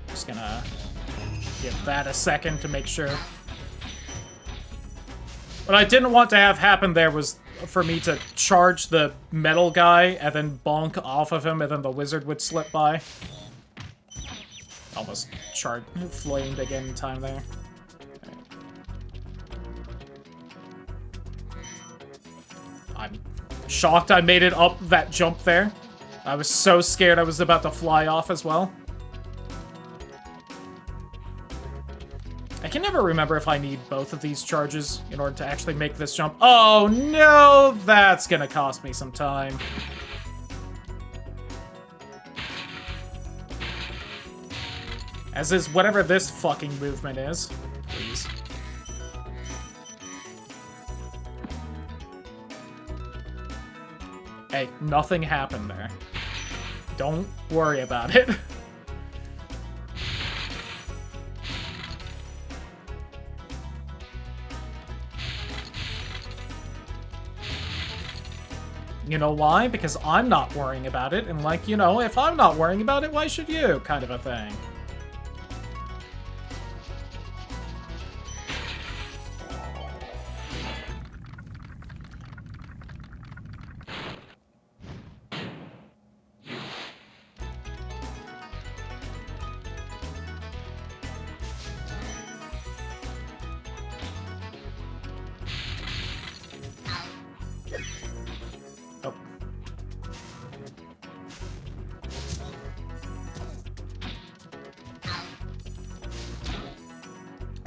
Just gonna give that a second to make sure. What I didn't want to have happen there was for me to charge the metal guy and then bonk off of him and then the wizard would slip by. Almost flamed again in time there. Right. I'm shocked I made it up that jump there. I was so scared I was about to fly off as well. I can never remember if I need both of these charges in order to actually make this jump. Oh no, that's gonna cost me some time. As is whatever this fucking movement is. Please. Hey, nothing happened there. Don't worry about it. You know why? Because I'm not worrying about it, and like, you know, if I'm not worrying about it, why should you? Kind of a thing.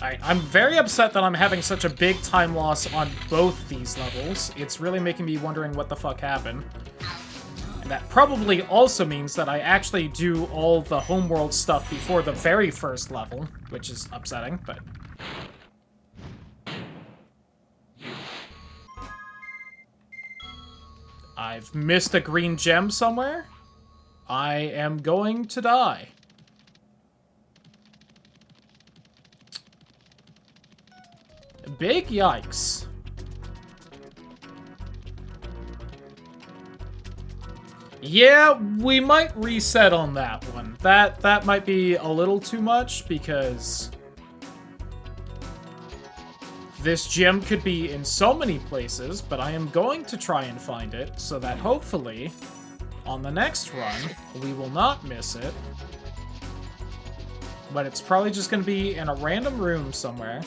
I'm very upset that I'm having such a big time loss on both these levels. It's really making me wondering what the fuck happened. And that probably also means that I actually do all the homeworld stuff before the very first level, which is upsetting, but... I've missed a green gem somewhere. I am going to die. Big yikes. Yeah, we might reset on that one. That might be a little too much because this gem could be in so many places, but I am going to try and find it so that hopefully on the next run we will not miss it. But it's probably just going to be in a random room somewhere.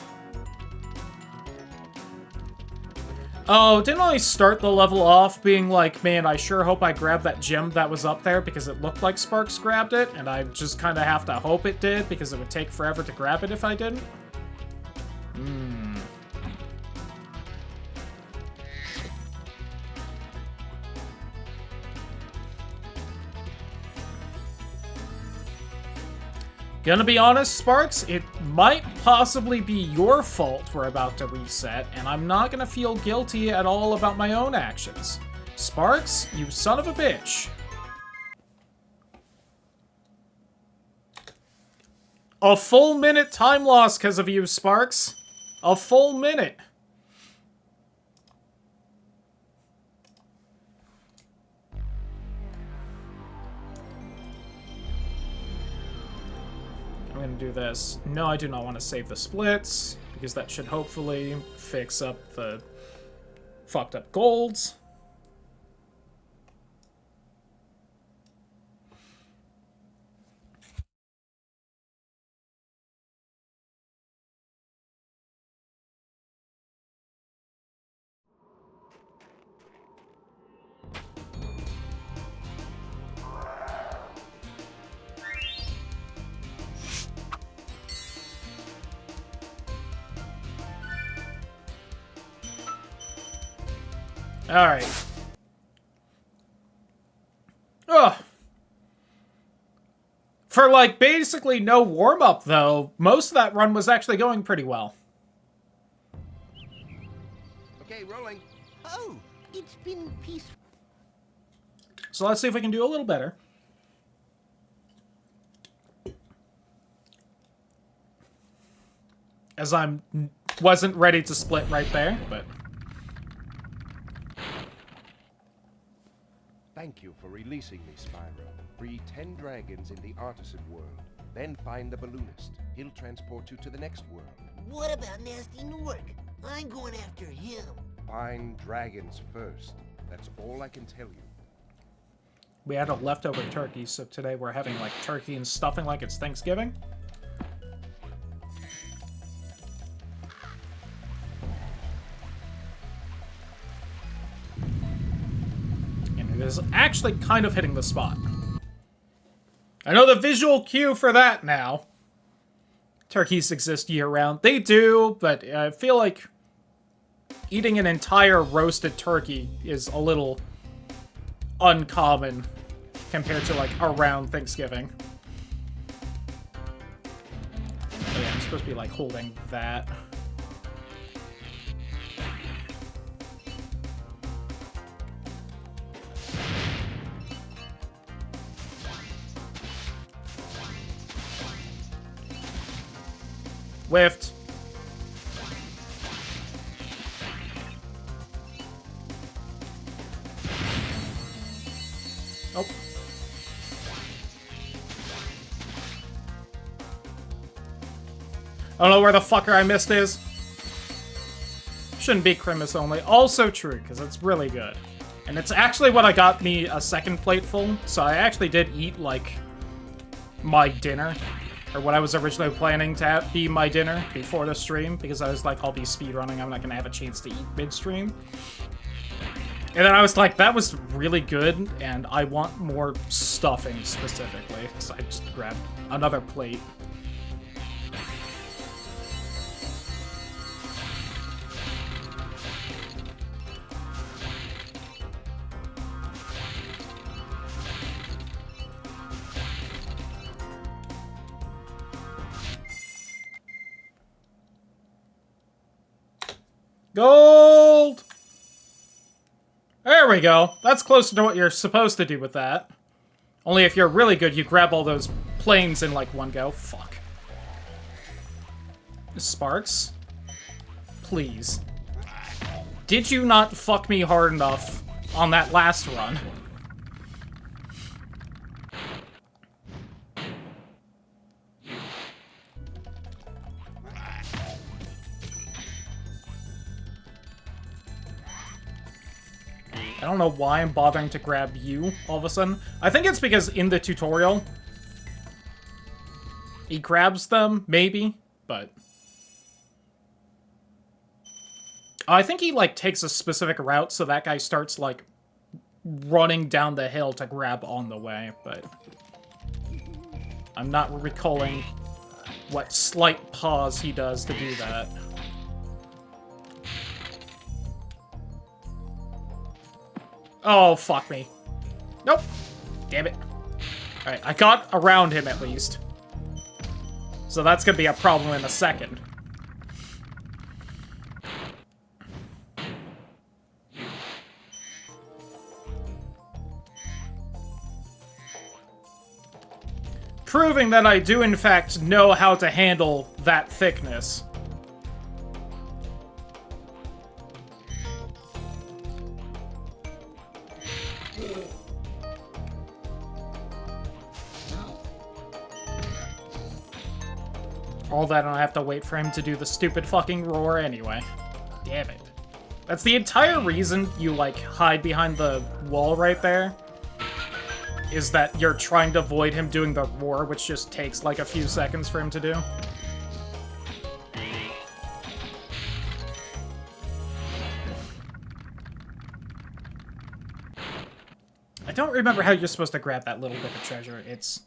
Oh, didn't I start the level off being like, man, I sure hope I grabbed that gem that was up there because it looked like Sparks grabbed it, and I just kind of have to hope it did because it would take forever to grab it if I didn't? Gonna be honest, Sparks, it might possibly be your fault we're about to reset, and I'm not gonna feel guilty at all about my own actions. Sparks, you son of a bitch. A full minute time loss because of you, Sparks. A full minute. I'm gonna do this. No, I do not want to save the splits, because that should hopefully fix up the fucked up golds. Alright. Ugh. For, like, basically no warm-up, though, most of that run was actually going pretty well. Okay, rolling. Oh, it's been peaceful. So let's see if we can do a little better. As wasn't ready to split right there, but... Thank you for releasing me, Spyro. Free 10 dragons in the artisan world. Then find the balloonist. He'll transport you to the next world. What about Nasty Newark? I'm going after him. Find dragons first. That's all I can tell you. We had a leftover turkey, so today we're having, like, turkey and stuffing like it's Thanksgiving. Is actually kind of hitting the spot. I know the visual cue for that now. Turkeys exist year-round. They do, but I feel like eating an entire roasted turkey is a little uncommon compared to, like, around Thanksgiving. Oh yeah, I'm supposed to be, like, holding that. Whiffed. Oh. I don't know where the fucker I missed is. Shouldn't be Grimace only. Also true, because it's really good. And it's actually what I got me a second plateful, so I actually did eat, like, my dinner. Or what I was originally planning to be my dinner before the stream, because I was like, I'll be speedrunning, I'm not gonna have a chance to eat mid-stream. And then I was like, that was really good, and I want more stuffing specifically, so I just grabbed another plate. Gold! There we go. That's closer to what you're supposed to do with that. Only if you're really good, you grab all those planes in, like, one go. Fuck. Sparks? Please. Did you not fuck me hard enough on that last run? I don't know why I'm bothering to grab you all of a sudden. I think it's because in the tutorial, he grabs them, maybe, but... I think he, like, takes a specific route, so that guy starts, like, running down the hill to grab on the way, but... I'm not recalling what slight pause he does to do that. Oh, fuck me. Nope. Damn it. Alright, I got around him at least. So that's gonna be a problem in a second. Proving that I do in fact know how to handle that thickness. All that, and I have to wait for him to do the stupid fucking roar anyway. Damn it. That's the entire reason you, like, hide behind the wall right there. Is that you're trying to avoid him doing the roar, which just takes, like, a few seconds for him to do. I don't remember how you're supposed to grab that little bit of treasure. It's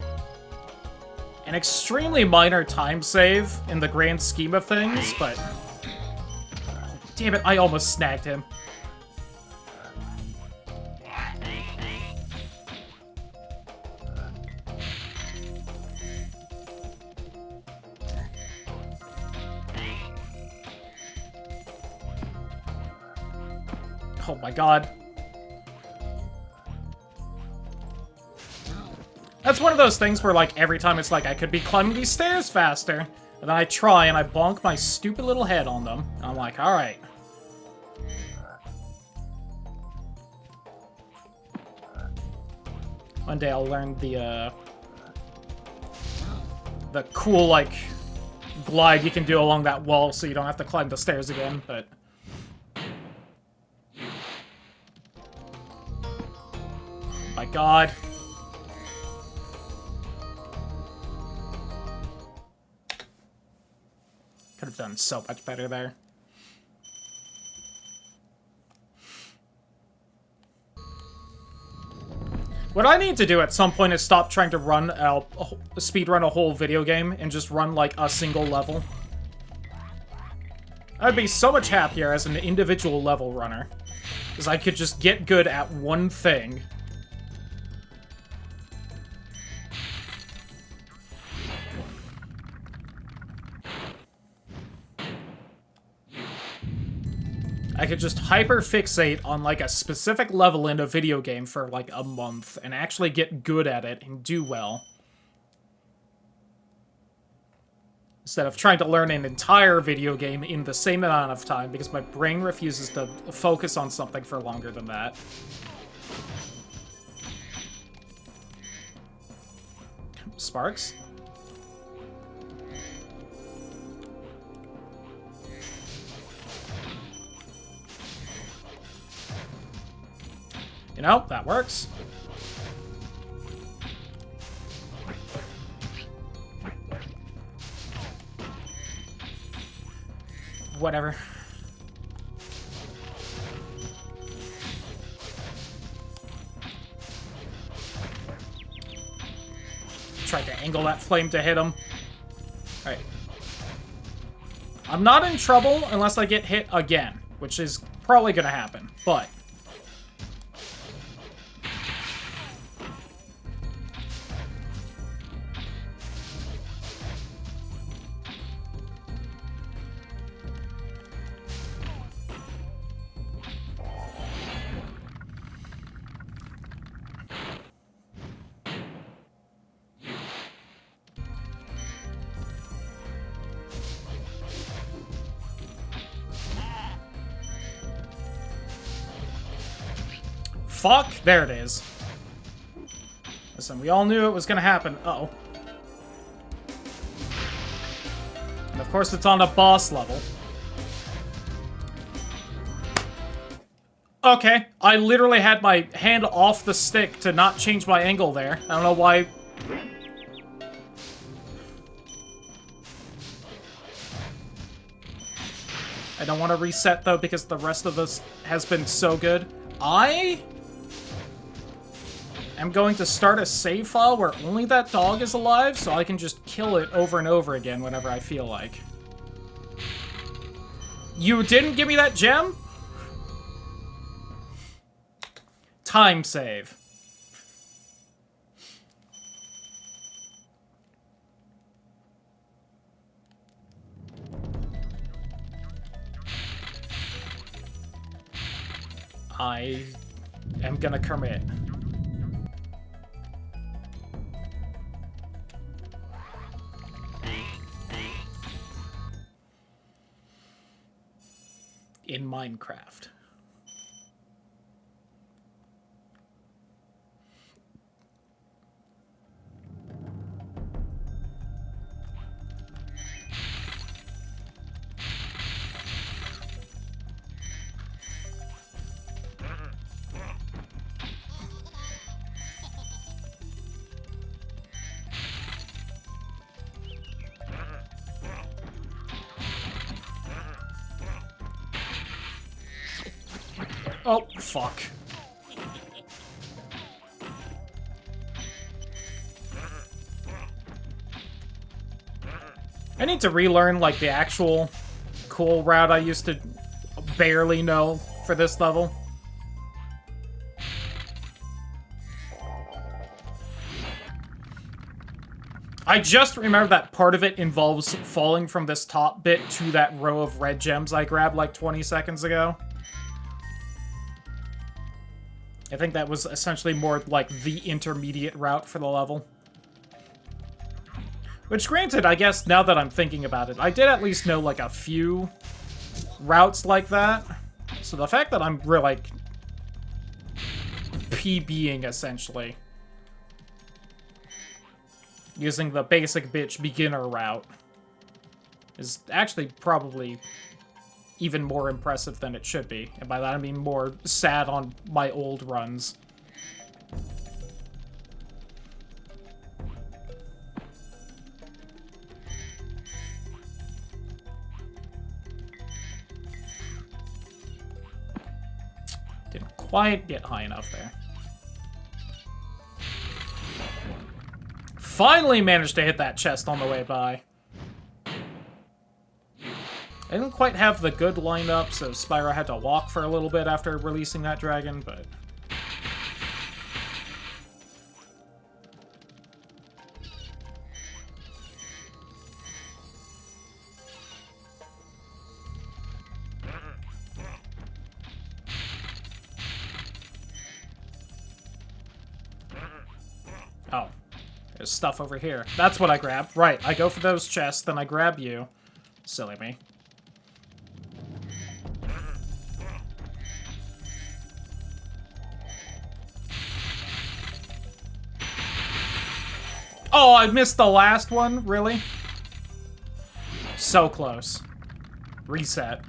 an extremely minor time save in the grand scheme of things, but... Oh, damn it, I almost snagged him. Oh my god. That's one of those things where, like, every time it's like, I could be climbing these stairs faster. And then I try and I bonk my stupid little head on them. And I'm like, alright. One day I'll learn the cool, like, glide you can do along that wall so you don't have to climb the stairs again, but... Oh my god. Could have done so much better there. What I need to do at some point is stop trying to run speedrun a whole video game and just run, like, a single level. I'd be so much happier as an individual level runner, because I could just get good at one thing. I could just hyper-fixate on, like, a specific level in a video game for, like, a month and actually get good at it and do well. Instead of trying to learn an entire video game in the same amount of time, because my brain refuses to focus on something for longer than that. Sparks? You know, that works. Whatever. Tried to angle that flame to hit him. Alright. I'm not in trouble unless I get hit again, which is probably gonna happen, but... fuck? There it is. Listen, we all knew it was gonna happen. Uh-oh. And of course it's on a boss level. Okay, I literally had my hand off the stick to not change my angle there. I don't know why. I don't want to reset, though, because the rest of this has been so good. I am going to start a save file where only that dog is alive, so I can just kill it over and over again whenever I feel like. You didn't give me that gem? Time save. I am gonna commit. In Minecraft. Oh, fuck. I need to relearn, like, the actual cool route I used to barely know for this level. I just remember that part of it involves falling from this top bit to that row of red gems I grabbed like 20 seconds ago. I think that was essentially more like the intermediate route for the level. Which, granted, I guess now that I'm thinking about it, I did at least know like a few routes like that. So the fact that I'm really like PBing essentially, using the basic bitch beginner route, is actually probably even more impressive than it should be. And by that I mean more sad on my old runs. Didn't quite get high enough there. Finally managed to hit that chest on the way by. I didn't quite have the good lineup, so Spyro had to walk for a little bit after releasing that dragon, but... Oh. There's stuff over here. That's what I grabbed. Right, I go for those chests, then I grab you. Silly me. Oh, I missed the last one? Really? So close. Reset.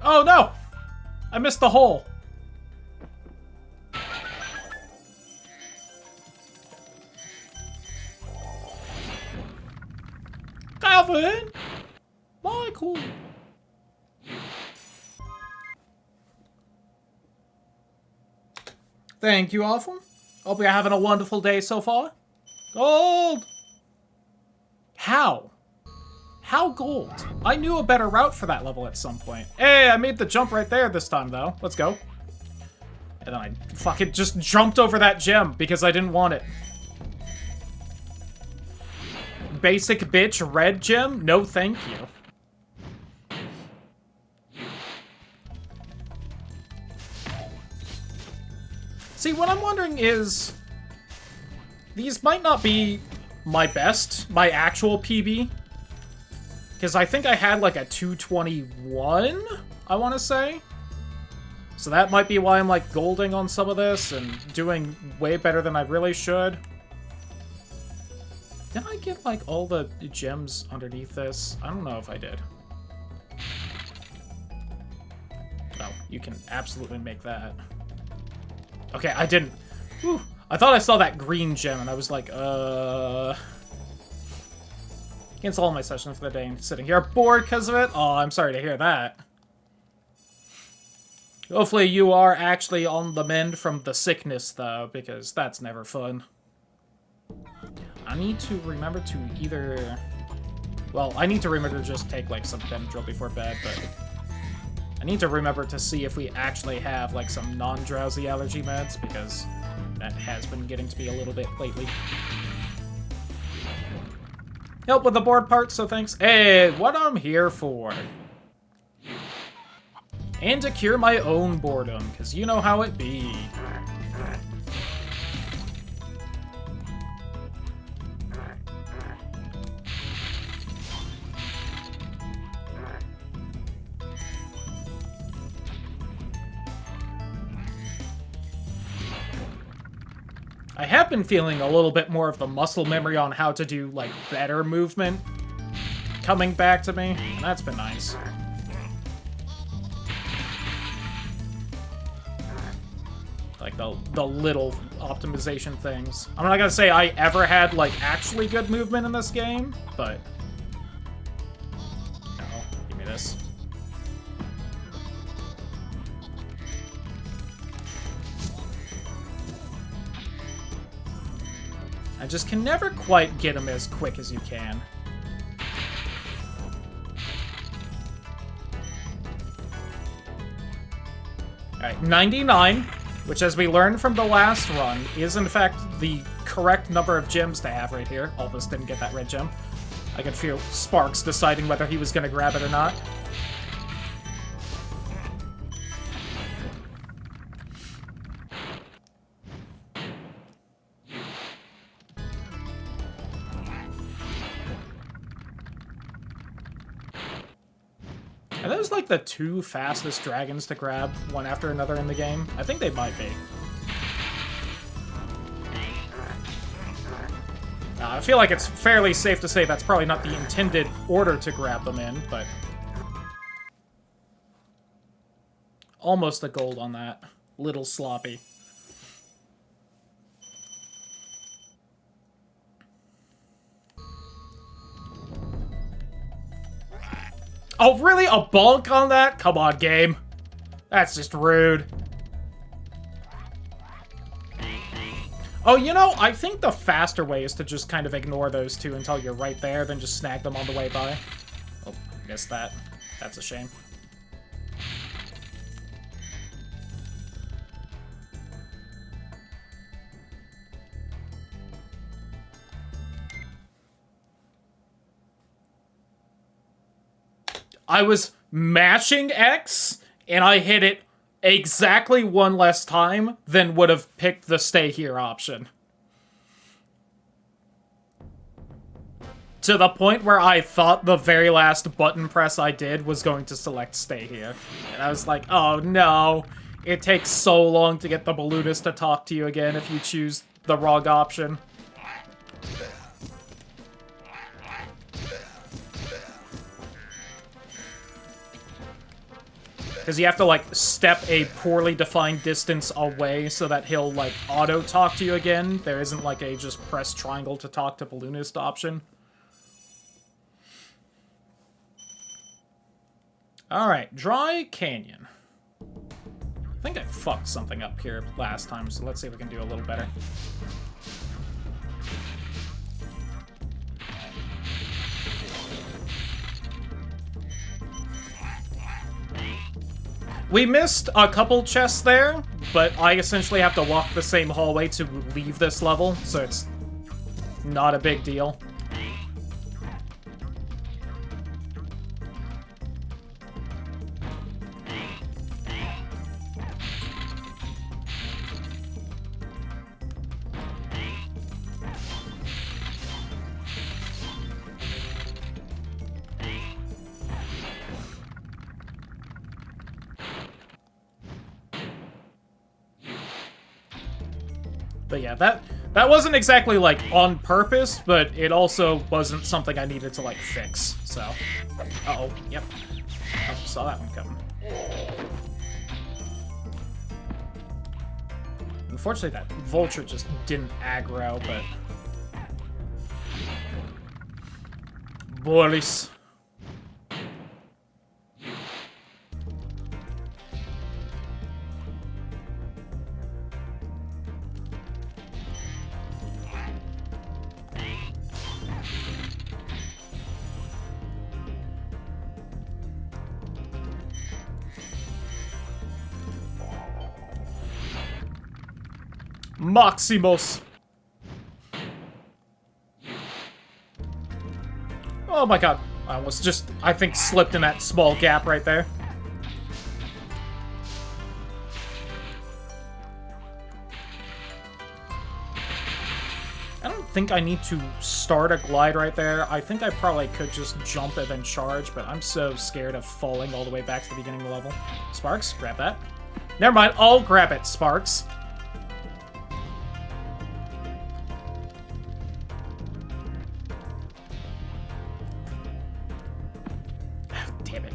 Oh no! I missed the hole. Calvin! Michael! Thank you, Awful. Hope you're having a wonderful day so far. Gold! How? How gold? I knew a better route for that level at some point. Hey, I made the jump right there this time, though. Let's go. And then I fucking just jumped over that gem because I didn't want it. Basic bitch red gem? No thank you. See, what I'm wondering is... These might not be my best, my actual PB. Because I think I had like a 221, I want to say. So that might be why I'm like golding on some of this and doing way better than I really should. Did I get like all the gems underneath this? I don't know if I did. Oh, you can absolutely make that. Okay, I didn't. Whew. I thought I saw that green gem and I was like, Cancel all my sessions for the day and sitting here bored because of it? Oh, I'm sorry to hear that. Hopefully you are actually on the mend from the sickness, though, because that's never fun. I need to remember to either... Well, I need to remember to just take, like, some Benadryl before bed, but... I need to remember to see if we actually have, like, some non-drowsy allergy meds, because that has been getting to be a little bit lately. Help with the board part, so thanks. Hey, what I'm here for. And to cure my own boredom, because you know how it be. I have been feeling a little bit more of the muscle memory on how to do, like, better movement coming back to me, and that's been nice. Like, the little optimization things. I'm not gonna say I ever had, like, actually good movement in this game, but... No, give me this. I just can never quite get them as quick as you can. Alright, 99, which as we learned from the last run, is in fact the correct number of gems to have right here. All this didn't get that red gem. I could feel Sparks deciding whether he was going to grab it or not. Are those like the two fastest dragons to grab one after another in the game? I think they might be. I feel like it's fairly safe to say that's probably not the intended order to grab them in, but... Almost a gold on that. Little sloppy. Oh, really? A bonk on that? Come on, game. That's just rude. Oh, you know, I think the faster way is to just kind of ignore those two until you're right there, then just snag them on the way by. Oh, missed that. That's a shame. I was mashing X, and I hit it exactly one less time than would have picked the stay here option. To the point where I thought the very last button press I did was going to select stay here. And I was like, oh no, it takes so long to get the balloonist to talk to you again if you choose the wrong option. Because you have to, like, step a poorly defined distance away so that he'll, like, auto-talk to you again. There isn't, like, a just press triangle to talk to balloonist option. Alright, Dry Canyon. I think I fucked something up here last time, so let's see if we can do a little better. We missed a couple chests there, but I essentially have to walk the same hallway to leave this level, so it's not a big deal. But yeah, that wasn't exactly, like, on purpose, but it also wasn't something I needed to, like, fix, so. Uh-oh, yep. Oh, saw that one coming. Unfortunately, that vulture just didn't aggro, but... Boris. Maximus. Oh my god. I almost just, I think, slipped in that small gap right there. I don't think I need to start a glide right there. I think I probably could just jump and then charge, but I'm so scared of falling all the way back to the beginning of the level. Sparks, grab that. Never mind, I'll grab it, Sparks. Damn it.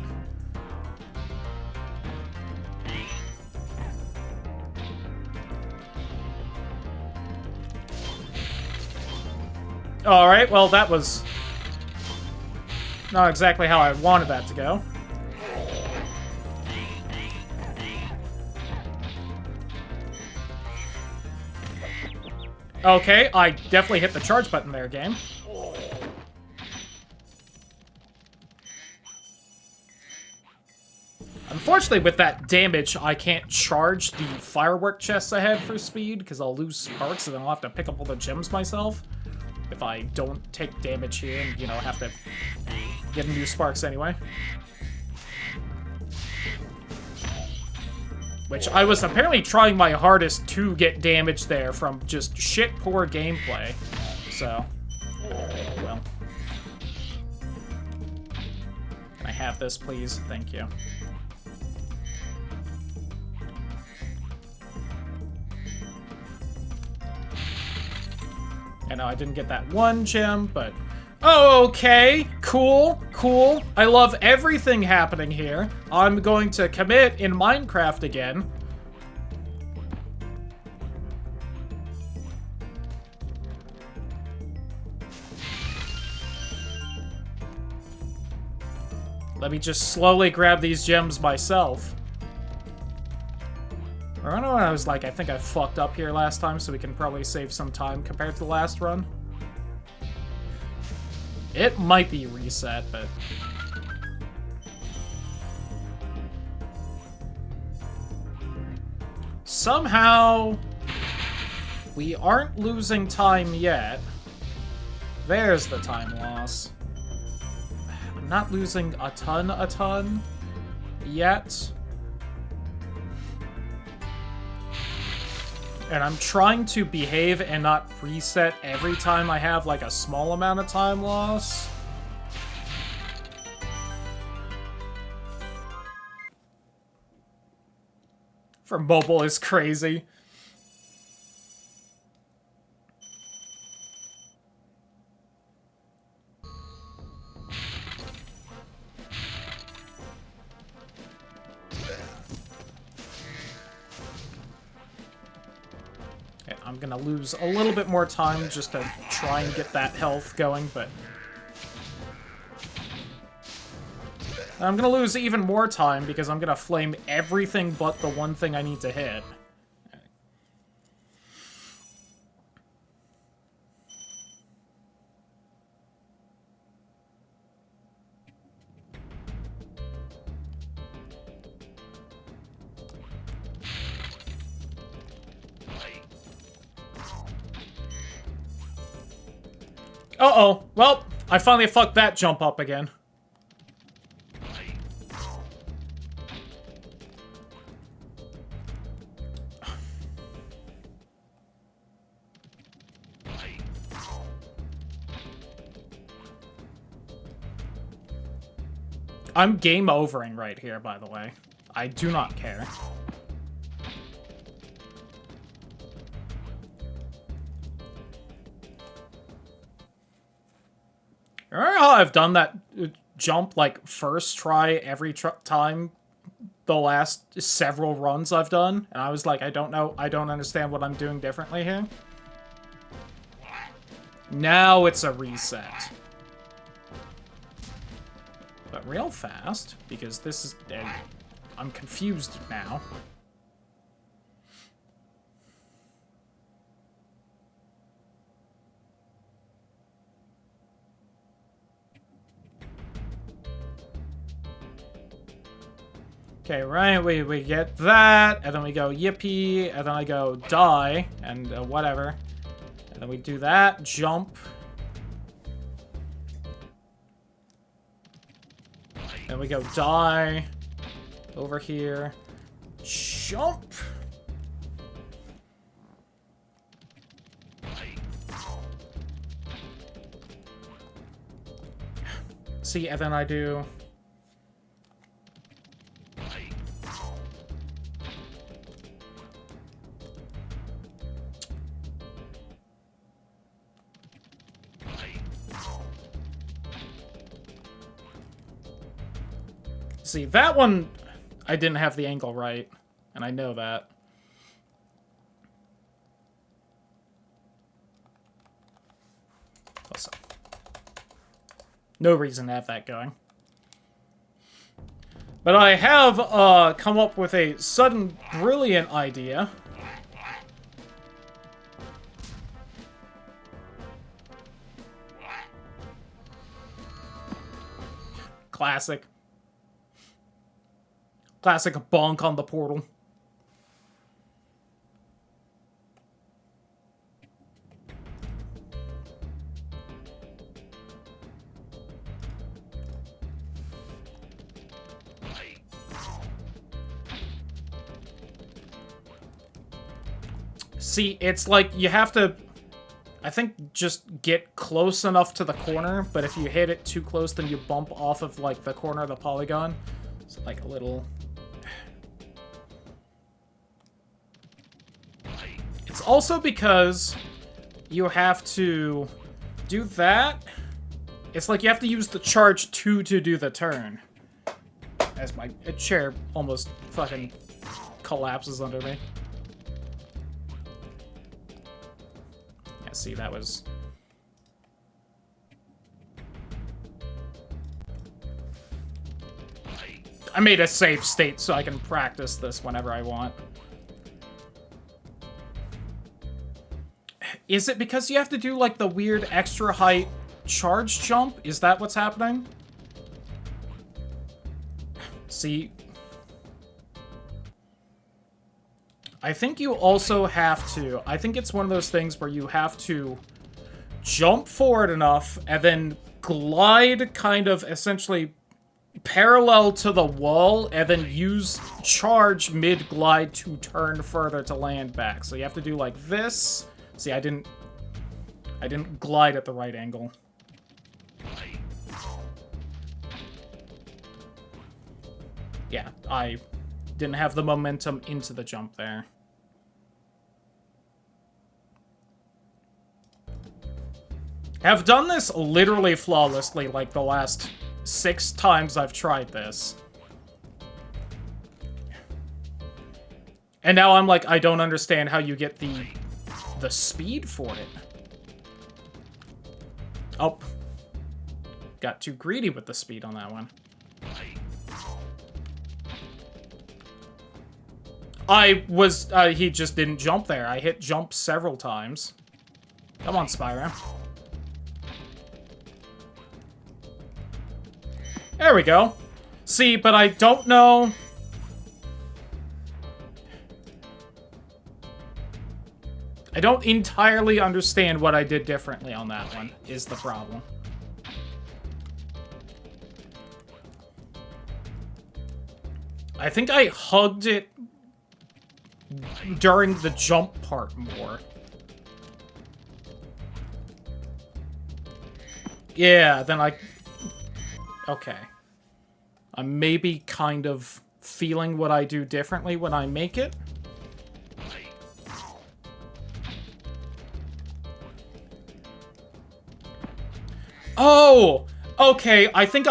Alright, well, that was not exactly how I wanted that to go. Okay, I definitely hit the charge button there, game. Unfortunately, with that damage, I can't charge the firework chests I had for speed, because I'll lose sparks and then I'll have to pick up all the gems myself. If I don't take damage here and, you know, have to get new sparks anyway. Which I was apparently trying my hardest to get damage there from just shit poor gameplay. So, well. Can I have this, please? Thank you. I know I didn't get that one gem, but... Oh, okay. Cool. Cool. I love everything happening here. I'm going to commit in Minecraft again. Let me just slowly grab these gems myself. I don't know what I was like. I think I fucked up here last time, so we can probably save some time compared to the last run. It might be reset, but... Somehow... we aren't losing time yet. There's the time loss. I'm not losing a ton yet. And I'm trying to behave and not reset every time I have, like, a small amount of time loss. For mobile is crazy. I'm gonna lose a little bit more time just to try and get that health going, but... I'm gonna lose even more time because I'm gonna flame everything but the one thing I need to hit. Uh-oh. Well, I finally fucked that jump up again. I'm game overing right here, by the way. I do not care. Remember how I've done that jump, like, first try every time the last several runs I've done? And I was like, I don't know, I don't understand what I'm doing differently here. Now it's a reset. But real fast, because this is... I'm confused now. Okay, right, we get that, and then we go yippee, and then I go die, and whatever. And then we do that, jump. Then we go die, over here, jump. See, and then I do... See, that one, I didn't have the angle right, and I know that. Also, no reason to have that going. But I have come up with a sudden brilliant idea. Classic. Classic bonk on the portal. See, it's like you have to, I think, just get close enough to the corner, but if you hit it too close, then you bump off of, like, the corner of the polygon. It's like a little... It's also because you have to do that. It's like you have to use the charge 2 to do the turn. As my chair almost fucking collapses under me. Yeah, see, that was... I made a safe state so I can practice this whenever I want. Is it because you have to do, like, the weird extra height charge jump? Is that what's happening? See? I think you also have to... I think it's one of those things where you have to jump forward enough and then glide kind of essentially parallel to the wall and then use charge mid-glide to turn further to land back. So you have to do like this... See, I didn't glide at the right angle. Yeah, I didn't have the momentum into the jump there. Have done this literally flawlessly, like, the last 6 times I've tried this. And now I'm like, I don't understand how you get the speed for it. Oh. Got too greedy with the speed on that one. He just didn't jump there. I hit jump several times. Come on, Spyro. There we go. See, but I don't know... I don't entirely understand what I did differently on that one, is the problem. I think I hugged it during the jump part more. Yeah, then I... Okay. I'm maybe kind of feeling what I do differently when I make it. Oh! Okay, I think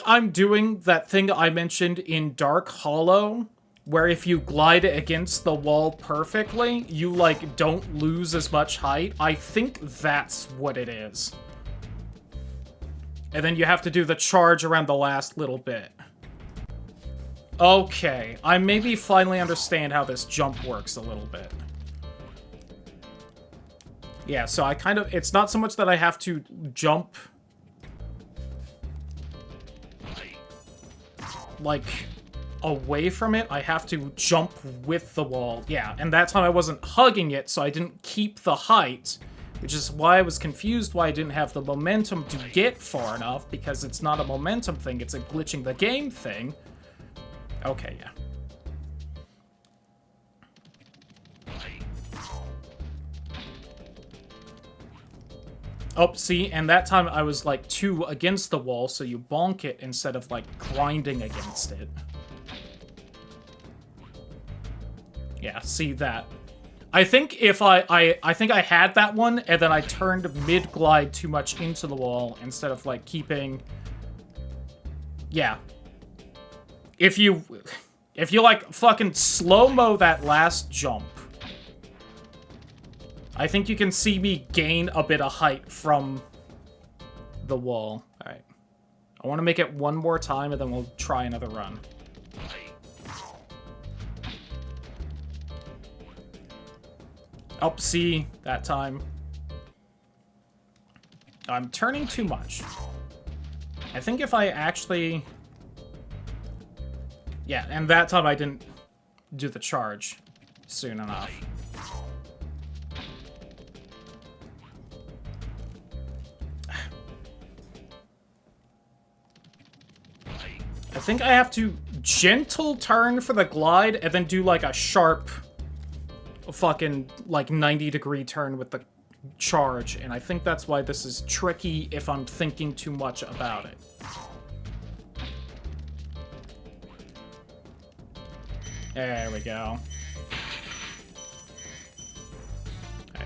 I'm doing that thing I mentioned in Dark Hollow, where if you glide against the wall perfectly, you, like, don't lose as much height. I think that's what it is. And then you have to do the charge around the last little bit. Okay, I maybe finally understand how this jump works a little bit. Yeah, so I kind of... It's not so much that I have to jump... like, away from it. I have to jump with the wall. Yeah, and that time I wasn't hugging it, so I didn't keep the height, which is why I was confused why I didn't have the momentum to get far enough, because it's not a momentum thing, it's a glitching the game thing. Okay, yeah. Oh, see, and that time I was, like, 2 against the wall, so you bonk it instead of, like, grinding against it. Yeah, see that. I think if I think I had that one, and then I turned mid-glide too much into the wall instead of, like, keeping... Yeah. If you, like, fucking slow-mo that last jump, I think you can see me gain a bit of height from the wall. Alright. I want to make it one more time, and then we'll try another run. Oh, see, that time. I'm turning too much. I think if I actually... Yeah, and that time I didn't do the charge soon enough. I think I have to gentle turn for the glide and then do like a sharp fucking like 90-degree turn with the charge, and I think that's why this is tricky if I'm thinking too much about it. There we go. Okay.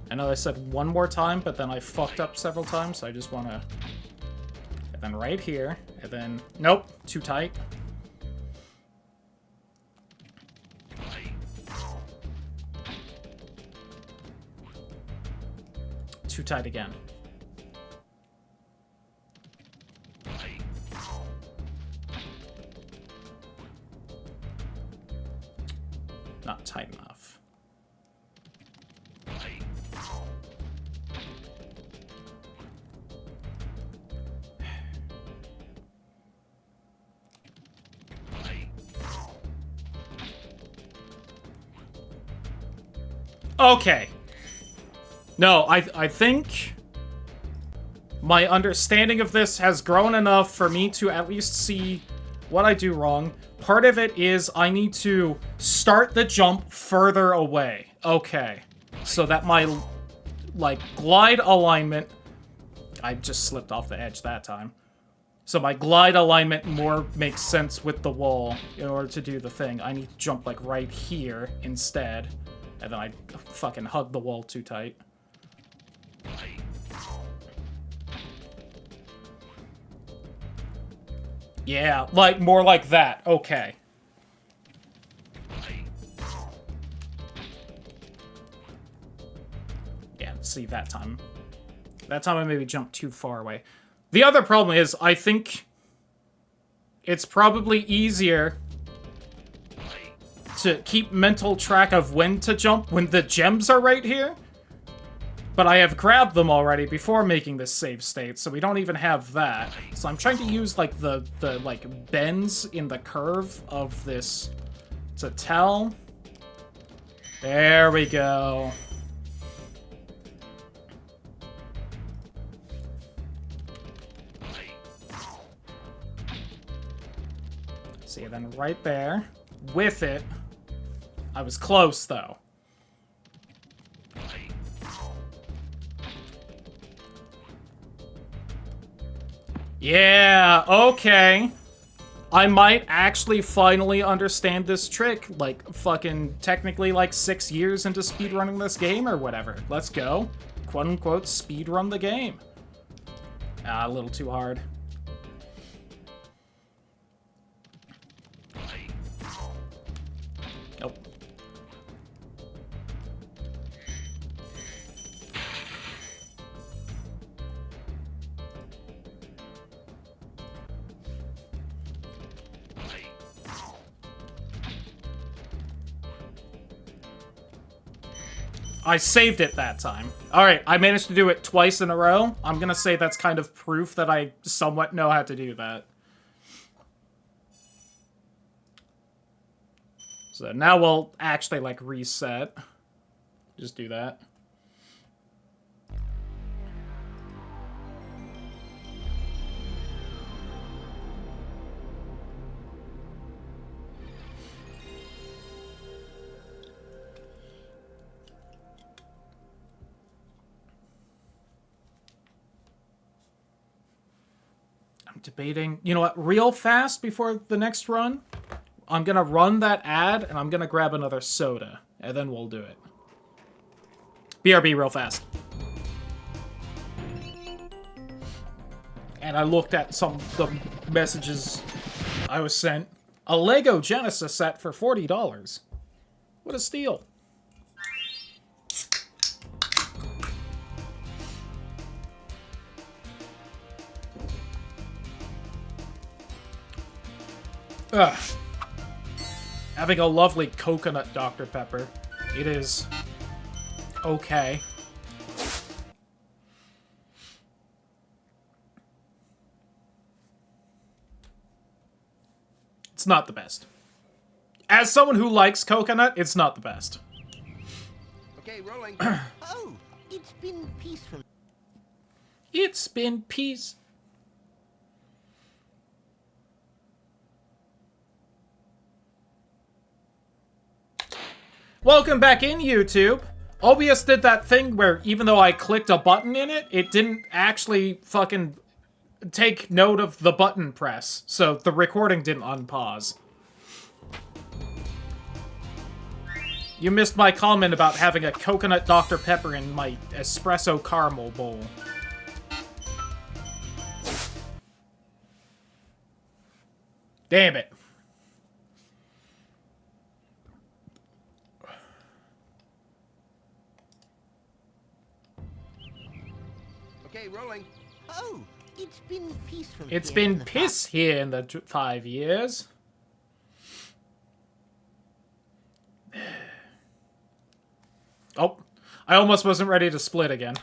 I know I said one more time, but then I fucked up several times, so I just want to... And then right here, and then... Nope, too tight. Too tight again. Not tight enough. Okay. No, I think my understanding of this has grown enough for me to at least see what I do wrong. Part of it is I need to start the jump further away. Okay. So that my, like, glide alignment... I just slipped off the edge that time. So my glide alignment more makes sense with the wall in order to do the thing. I need to jump, like, right here instead. And then I fucking hug the wall too tight. Yeah, like, more like that. Okay. Yeah, see, that time. That time I maybe jumped too far away. The other problem is, I think it's probably easier to keep mental track of when to jump when the gems are right here. But I have grabbed them already before making this save state, so we don't even have that. So I'm trying to use, like, the like, bends in the curve of this to tell. There we go. See, then right there, with it. I was close, though. Yeah, okay. I might actually finally understand this trick, like, fucking technically, like, 6 years into speedrunning this game or whatever. Let's go. quote-unquote speedrun the game. Ah, a little too hard. Nope. I saved it that time. Alright, I managed to do it twice in a row. I'm gonna say that's kind of proof that I somewhat know how to do that. So now we'll actually, like, reset. Just do that. I'm debating, you know what, real fast before the next run, I'm gonna run that ad, and I'm gonna grab another soda, and then we'll do it. BRB real fast. And I looked at some of the messages I was sent. A Lego Genesis set for $40. What a steal. Ugh. Having a lovely coconut Dr. Pepper. It is okay. It's not the best. As someone who likes coconut, it's not the best. Okay, rolling. Oh, it's been peaceful. It's been peace. Welcome back in, YouTube. OBS did that thing where even though I clicked a button in it, it didn't actually fucking take note of the button press, so the recording didn't unpause. You missed my comment about having a coconut Dr. Pepper in my espresso caramel bowl. Damn it. Okay, rolling. Oh, it's been peaceful. It's here in been the piss here in the 5 years. Oh, I almost wasn't ready to split again.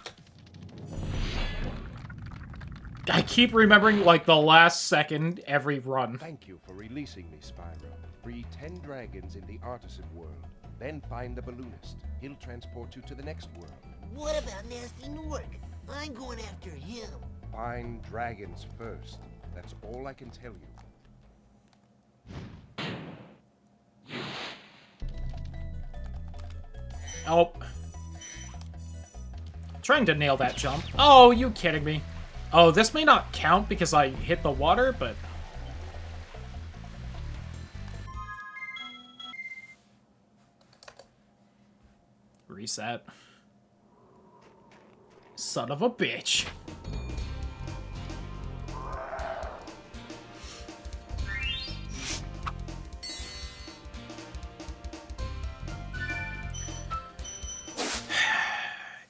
I keep remembering, like, the last second every run. Thank you for releasing me, Spyro. Free 10 dragons in the artisan world. Then find the balloonist. He'll transport you to the next world. What about Nasty Newark? I'm going after him. Find dragons first. That's all I can tell you. Oh. Trying to nail that jump. Oh, you kidding me? Oh, this may not count because I hit the water, but... Reset. Son of a bitch.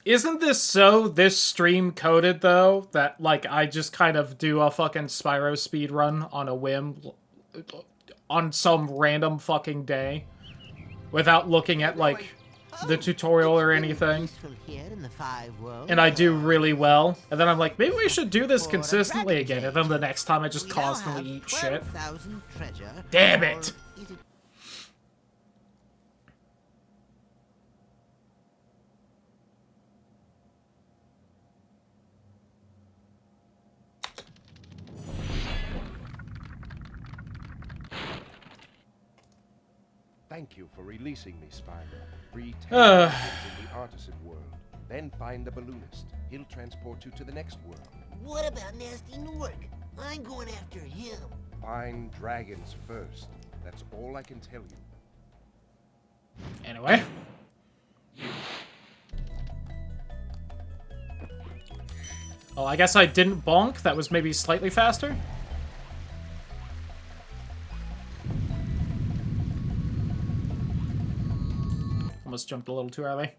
Isn't this this stream coded, though? That, like, I just kind of do a fucking Spyro speedrun on a whim on some random fucking day without looking at, like, the tutorial or anything. And I do really well. And then I'm like, maybe we should do this consistently again. And then the next time I just constantly eat shit. Damn it! Thank you for releasing me, Spyro. Free 10 dragons in the artisan world. Then find the balloonist. He'll transport you to the next world. What about Nasty Newark? I'm going after him. Find dragons first. That's all I can tell you. Anyway. Oh, I guess I didn't bonk. That was maybe slightly faster. Almost jumped a little too early.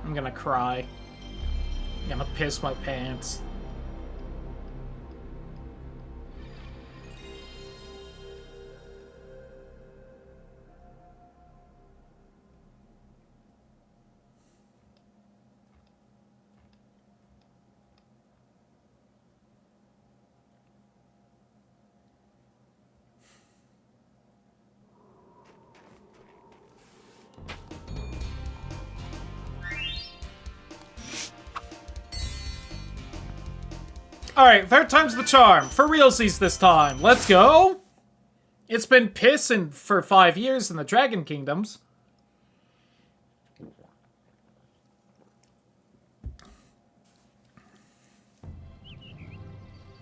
I'm gonna cry. I'm gonna piss my pants. Alright, third time's the charm. For realsies this time. Let's go! It's been pissing for 5 years in the Dragon Kingdoms.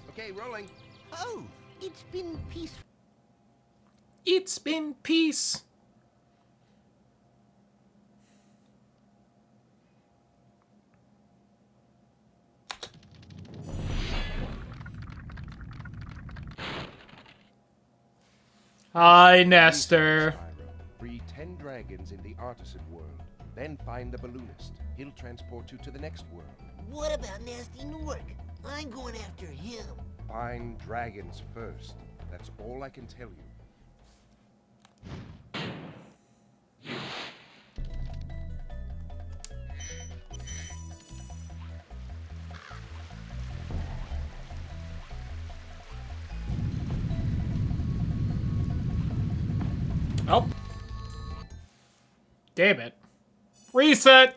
Okay, rolling. Oh, it's been peaceful. It's been peace. Hi, Nestor. Spyro. Free 10 dragons in the artisan world. Then find the balloonist. He'll transport you to the next world. What about Nasty Newark? I'm going after him. Find dragons first. That's all I can tell you. Oh. Damn it. Reset!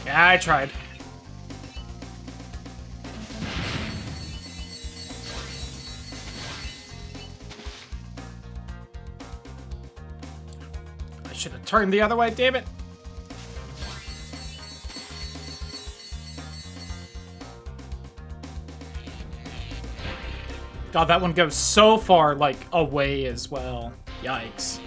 Yeah, I tried. I should have turned the other way, damn it. God, that one goes so far, like, away as well. Yikes.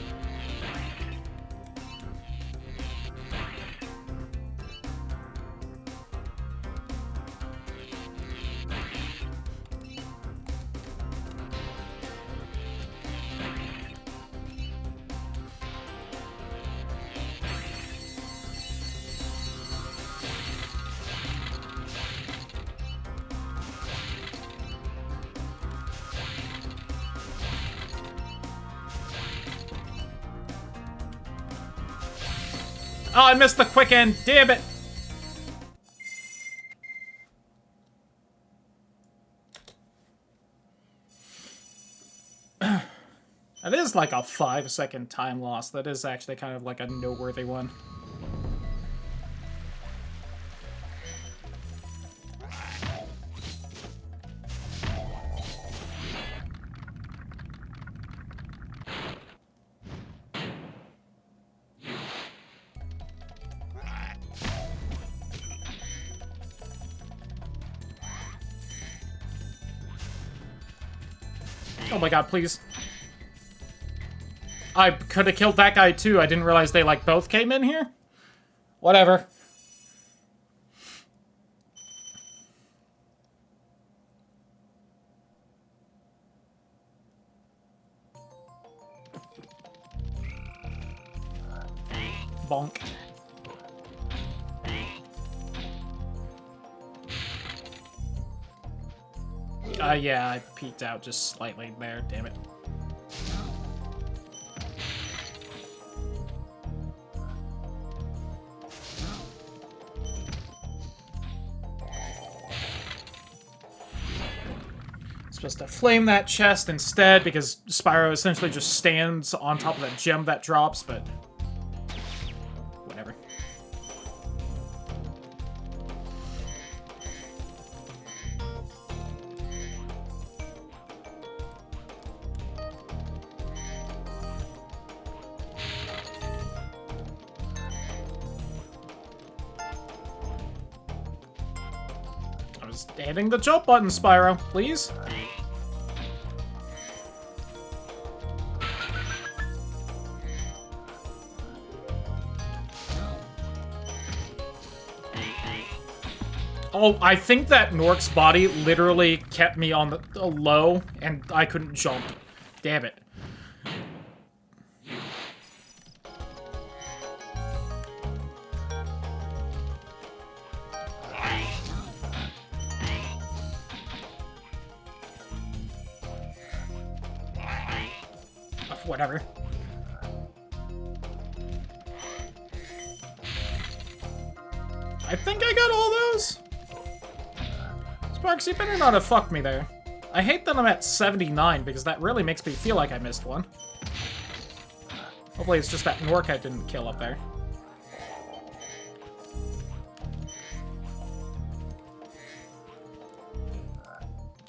Oh, I missed the quick end. Damn it. That is like a 5-second time loss. That is actually kind of like a noteworthy one. Oh my god, please. I could have killed that guy too. I didn't realize they like both came in here. Whatever. Bonk. Yeah, I peeked out just slightly there, damn it. Supposed to flame that chest instead, because Spyro essentially just stands on top of that gem that drops, but... whatever. I was hitting the jump button, Spyro, please. Oh, I think that Nork's body literally kept me on the low, and I couldn't jump. Damn it. Whatever. I think I got all those. Sparks, you better not have fucked me there. I hate that I'm at 79, because that really makes me feel like I missed one. Hopefully it's just that Nork I didn't kill up there.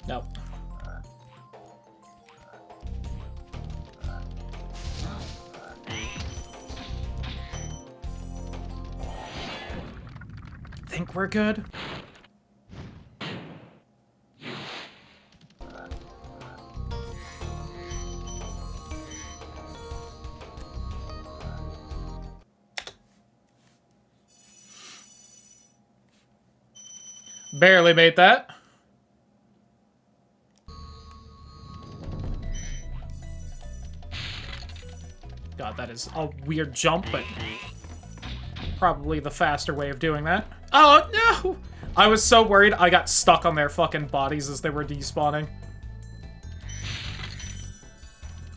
Nope. Think we're good? Barely made that. God, that is a weird jump, but probably the faster way of doing that. Oh, no! I was so worried I got stuck on their fucking bodies as they were despawning.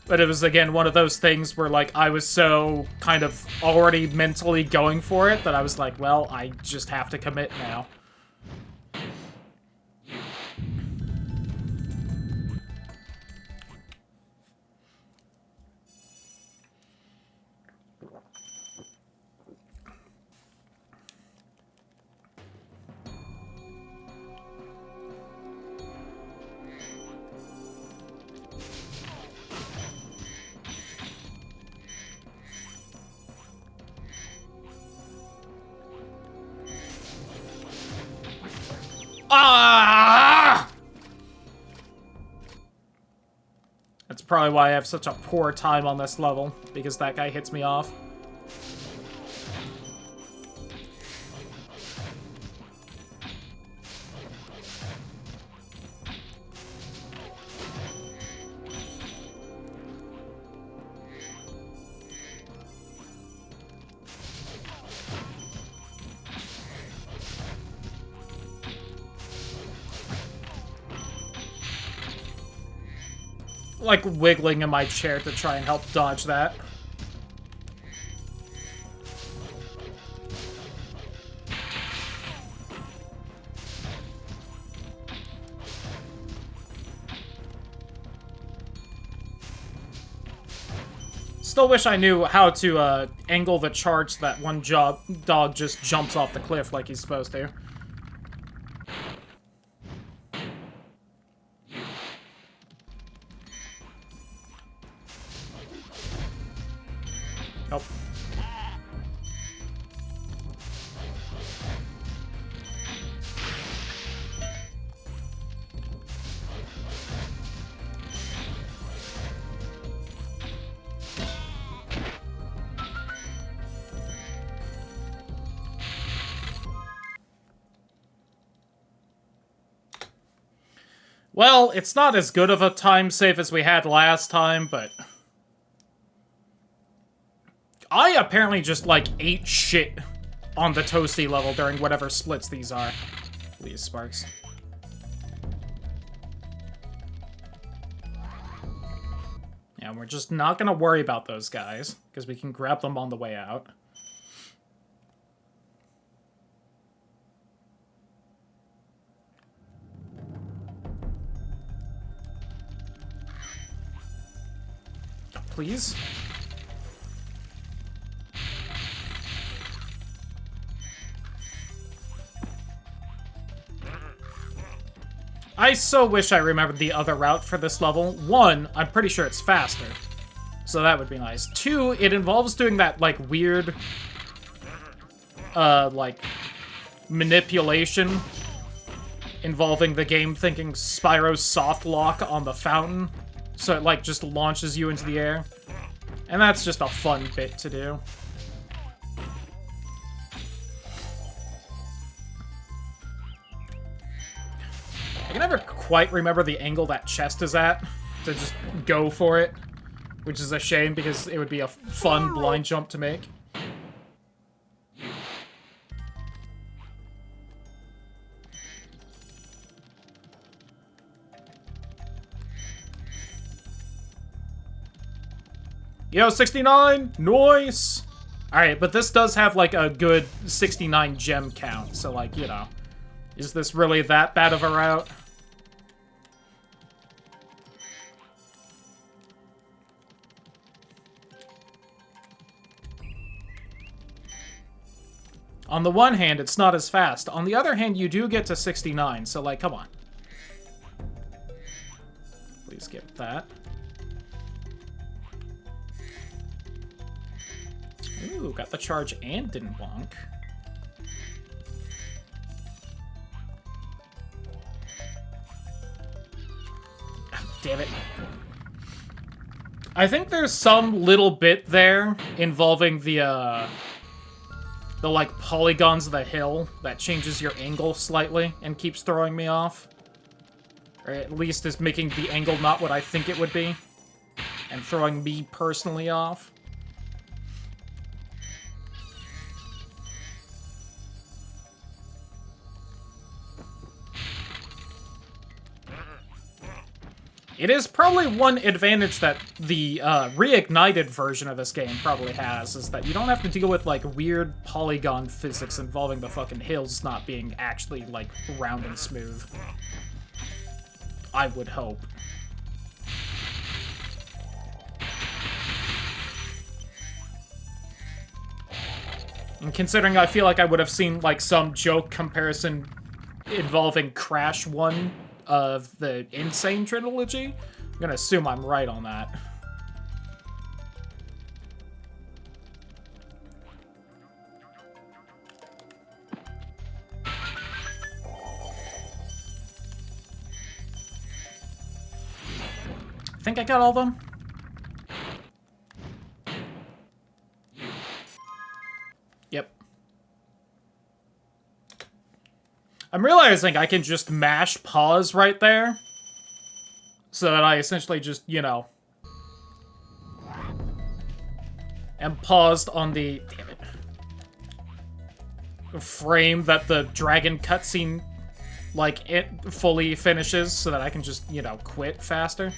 But it was, again, one of those things where, like, I was so kind of already mentally going for it that I was like, well, I just have to commit now. Ah! That's probably why I have such a poor time on this level, because that guy hits me off. Like, wiggling in my chair to try and help dodge that. Still wish I knew how to angle the charge so that one dog just jumps off the cliff like he's supposed to. Nope. Well, it's not as good of a time save as we had last time, but... I apparently just, like, ate shit on the Toasty level during whatever splits these are. Please, Sparks. And we're just not gonna worry about those guys, because we can grab them on the way out. Please? I so wish I remembered the other route for this level. One, I'm pretty sure it's faster, so that would be nice. Two, it involves doing that, like, weird, like, manipulation involving the game thinking Spyro's soft lock on the fountain, so it, like, just launches you into the air. And that's just a fun bit to do. I can never quite remember the angle that chest is at to just go for it, which is a shame because it would be a fun blind jump to make. Yo, 69! Nice! Alright, but this does have, like, a good 69 gem count, so, like, you know. Is this really that bad of a route? On the one hand, it's not as fast. On the other hand, you do get to 69, so, like, come on. Please get that. Ooh, got the charge and didn't bonk. Oh, damn it. I think there's some little bit there involving the like, polygons of the hill that changes your angle slightly and keeps throwing me off. Or at least is making the angle not what I think it would be. And throwing me personally off. It is probably one advantage that the reignited version of this game probably has, is that you don't have to deal with, like, weird polygon physics involving the fucking hills not being actually, like, round and smooth. I would hope. And considering I feel like I would have seen, like, some joke comparison involving Crash 1 of the Insane Trilogy, I'm gonna assume I'm right on that. I think I got all of them. Yep. I'm realizing I can just mash pause right there, so that I essentially just, you know, am paused on the, damn it, frame that the dragon cutscene, like, it fully finishes, so that I can just, you know, quit faster.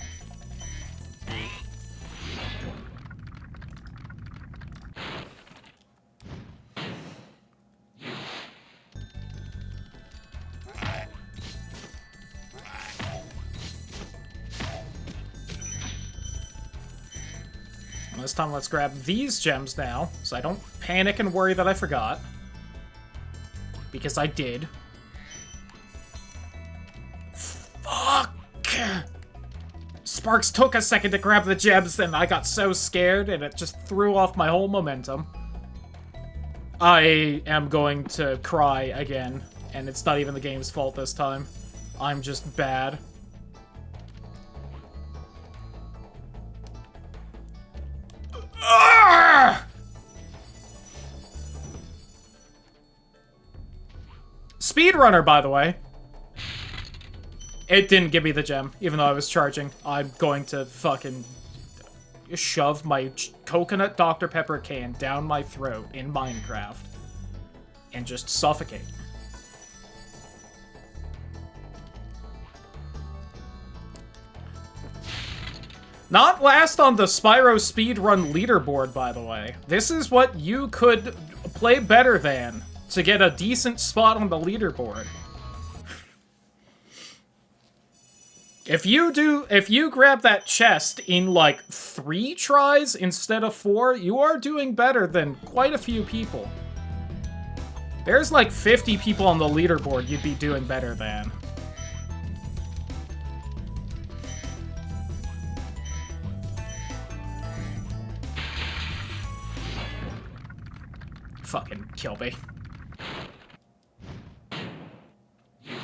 This time, let's grab these gems now, so I don't panic and worry that I forgot. Because I did. Fuck! Sparks took a second to grab the gems, and I got so scared, and it just threw off my whole momentum. I am going to cry again, and it's not even the game's fault this time. I'm just bad. Speedrunner, by the way. It didn't give me the gem, even though I was charging. I'm going to fucking shove my coconut Dr. Pepper can down my throat in Minecraft and just suffocate. Not last on the Spyro Speedrun leaderboard, by the way. This is what you could play better than to get a decent spot on the leaderboard. If you grab that chest in like 3 tries instead of 4, you are doing better than quite a few people. There's like 50 people on the leaderboard you'd be doing better than. Fucking kill me.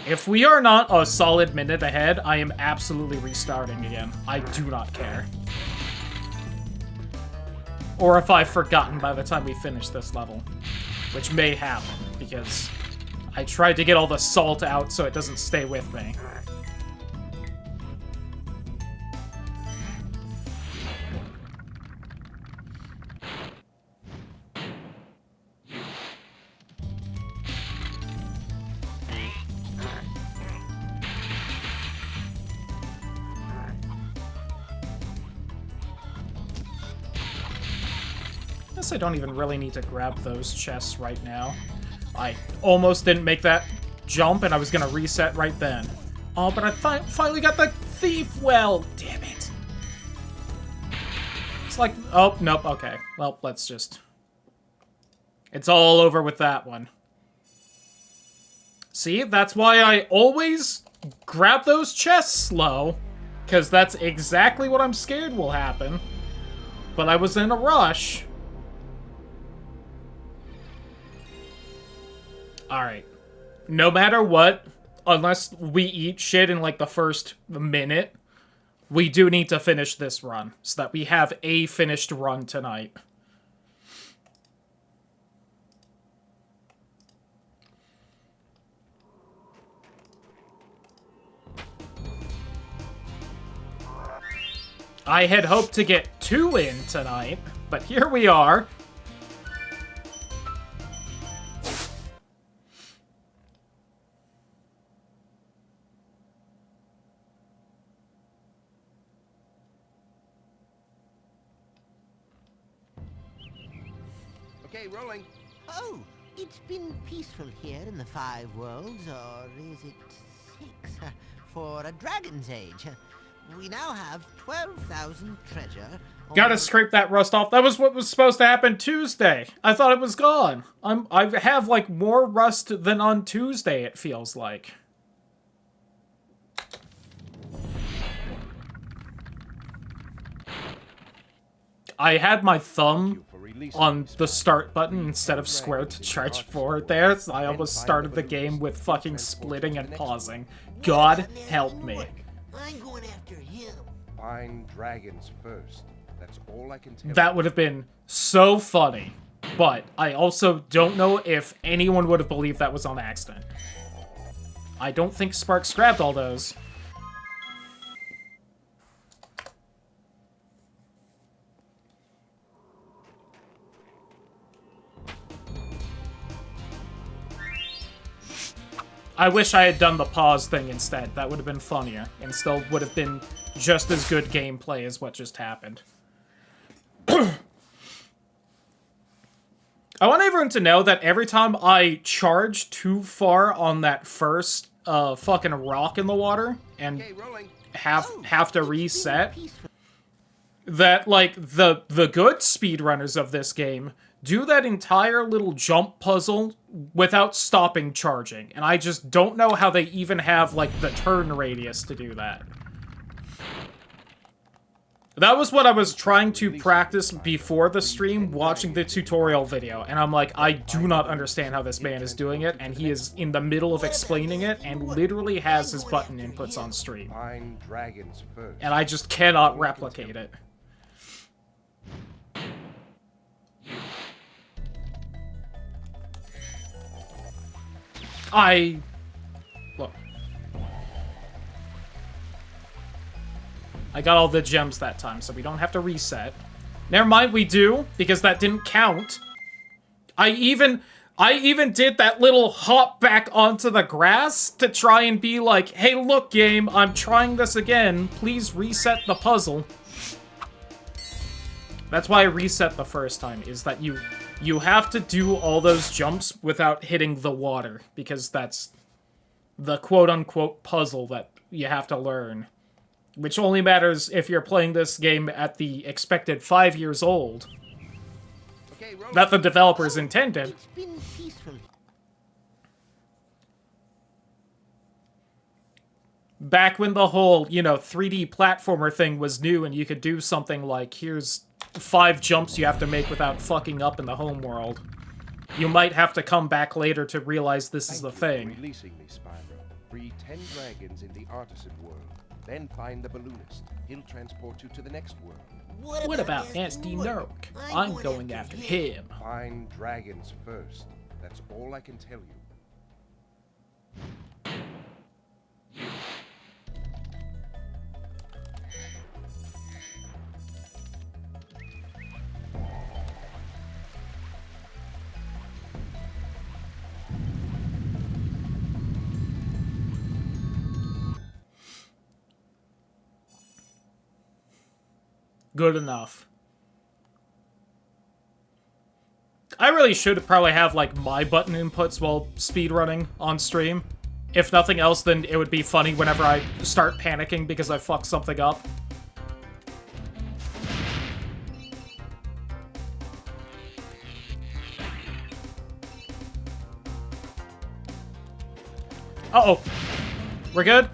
If we are not a solid minute ahead, I am absolutely restarting again. I do not care. Or if I've forgotten by the time we finish this level. Which may happen, because I tried to get all the salt out so it doesn't stay with me. I don't even really need to grab those chests right now. I almost didn't make that jump, and I was gonna reset right then. Oh, but I finally got the thief well! Damn it. It's like... Oh, nope, okay. Well, let's just... It's all over with that one. See, that's why I always grab those chests slow, because that's exactly what I'm scared will happen. But I was in a rush. Alright. No matter what, unless we eat shit in like the first minute, we do need to finish this run, so that we have a finished run tonight. I had hoped to get 2 in tonight, but here we are. Okay, rolling. Oh, it's been peaceful here in the 5 worlds, or is it 6? For a dragon's age. We now have 12,000 treasure. Gotta scrape that rust off. That was what was supposed to happen Tuesday. I thought it was gone. I have like more rust than on Tuesday, it feels like. I had my thumb on the start button instead of square to charge forward there, so I almost started the game with fucking splitting and pausing. God help me. I'm going after him. Find dragons first. That's all I can tell you. That would have been so funny, but I also don't know if anyone would have believed that was on accident. I don't think Sparks grabbed all those. I wish I had done the pause thing instead. That would have been funnier, and still would have been just as good gameplay as what just happened. I want everyone to know that every time I charge too far on that first fucking rock in the water and have to reset, that like the good speedrunners of this game do that entire little jump puzzle without stopping charging, and I just don't know how they even have like the turn radius to do that. That was what I was trying to practice before the stream, watching the tutorial video, and I'm like, I do not understand how this man is doing it, and he is in the middle of explaining it, and literally has his button inputs on stream. And I just cannot replicate it. Look. I got all the gems that time, so we don't have to reset. Never mind, we do, because that didn't count. I even... I even did that little hop back onto the grass to try and be like, hey, look, game, I'm trying this again. Please reset the puzzle. That's why I reset the first time, is that you have to do all those jumps without hitting the water, because that's the quote-unquote puzzle that you have to learn. Which only matters if you're playing this game at the expected 5 years old. That the developers intended. It's been peaceful. Back when the whole, 3D platformer thing was new and you could do something like, here's 5 jumps you have to make without fucking up in the home world. You might have to come back later to realize this is the thing. For releasing me, Spyro. Free 10 dragons in the artisan world. Then find the balloonist. He'll transport you to the next world. What about Nasty Nerk? I'm going after him. Find dragons first. That's all I can tell you. Good enough. I really should probably have, like, my button inputs while speedrunning on stream. If nothing else, then it would be funny whenever I start panicking because I fucked something up. Uh-oh. We're good?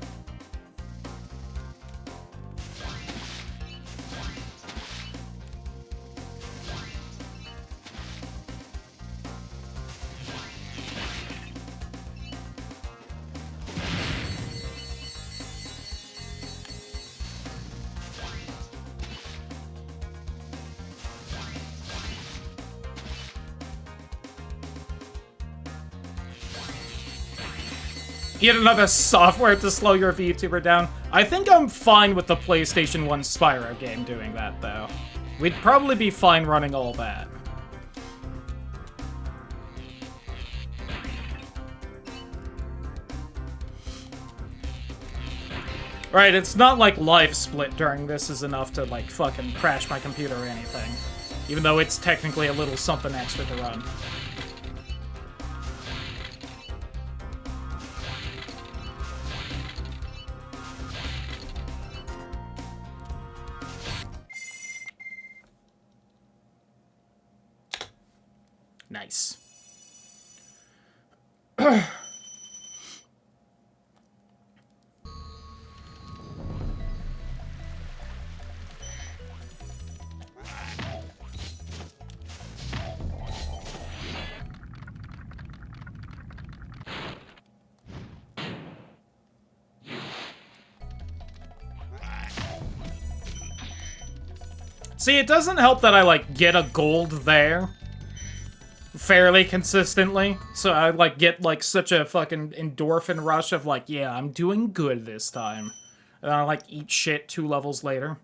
Yet another software to slow your VTuber down. I think I'm fine with the PlayStation 1 Spyro game doing that, though. We'd probably be fine running all that. Right, it's not like live split during this is enough to, like, fucking crash my computer or anything. Even though it's technically a little something extra to run. Nice. See, it doesn't help that I, like, get a gold there fairly consistently, so I, like, get, like, such a fucking endorphin rush of, like, yeah, I'm doing good this time. And I, like, eat shit 2 levels later.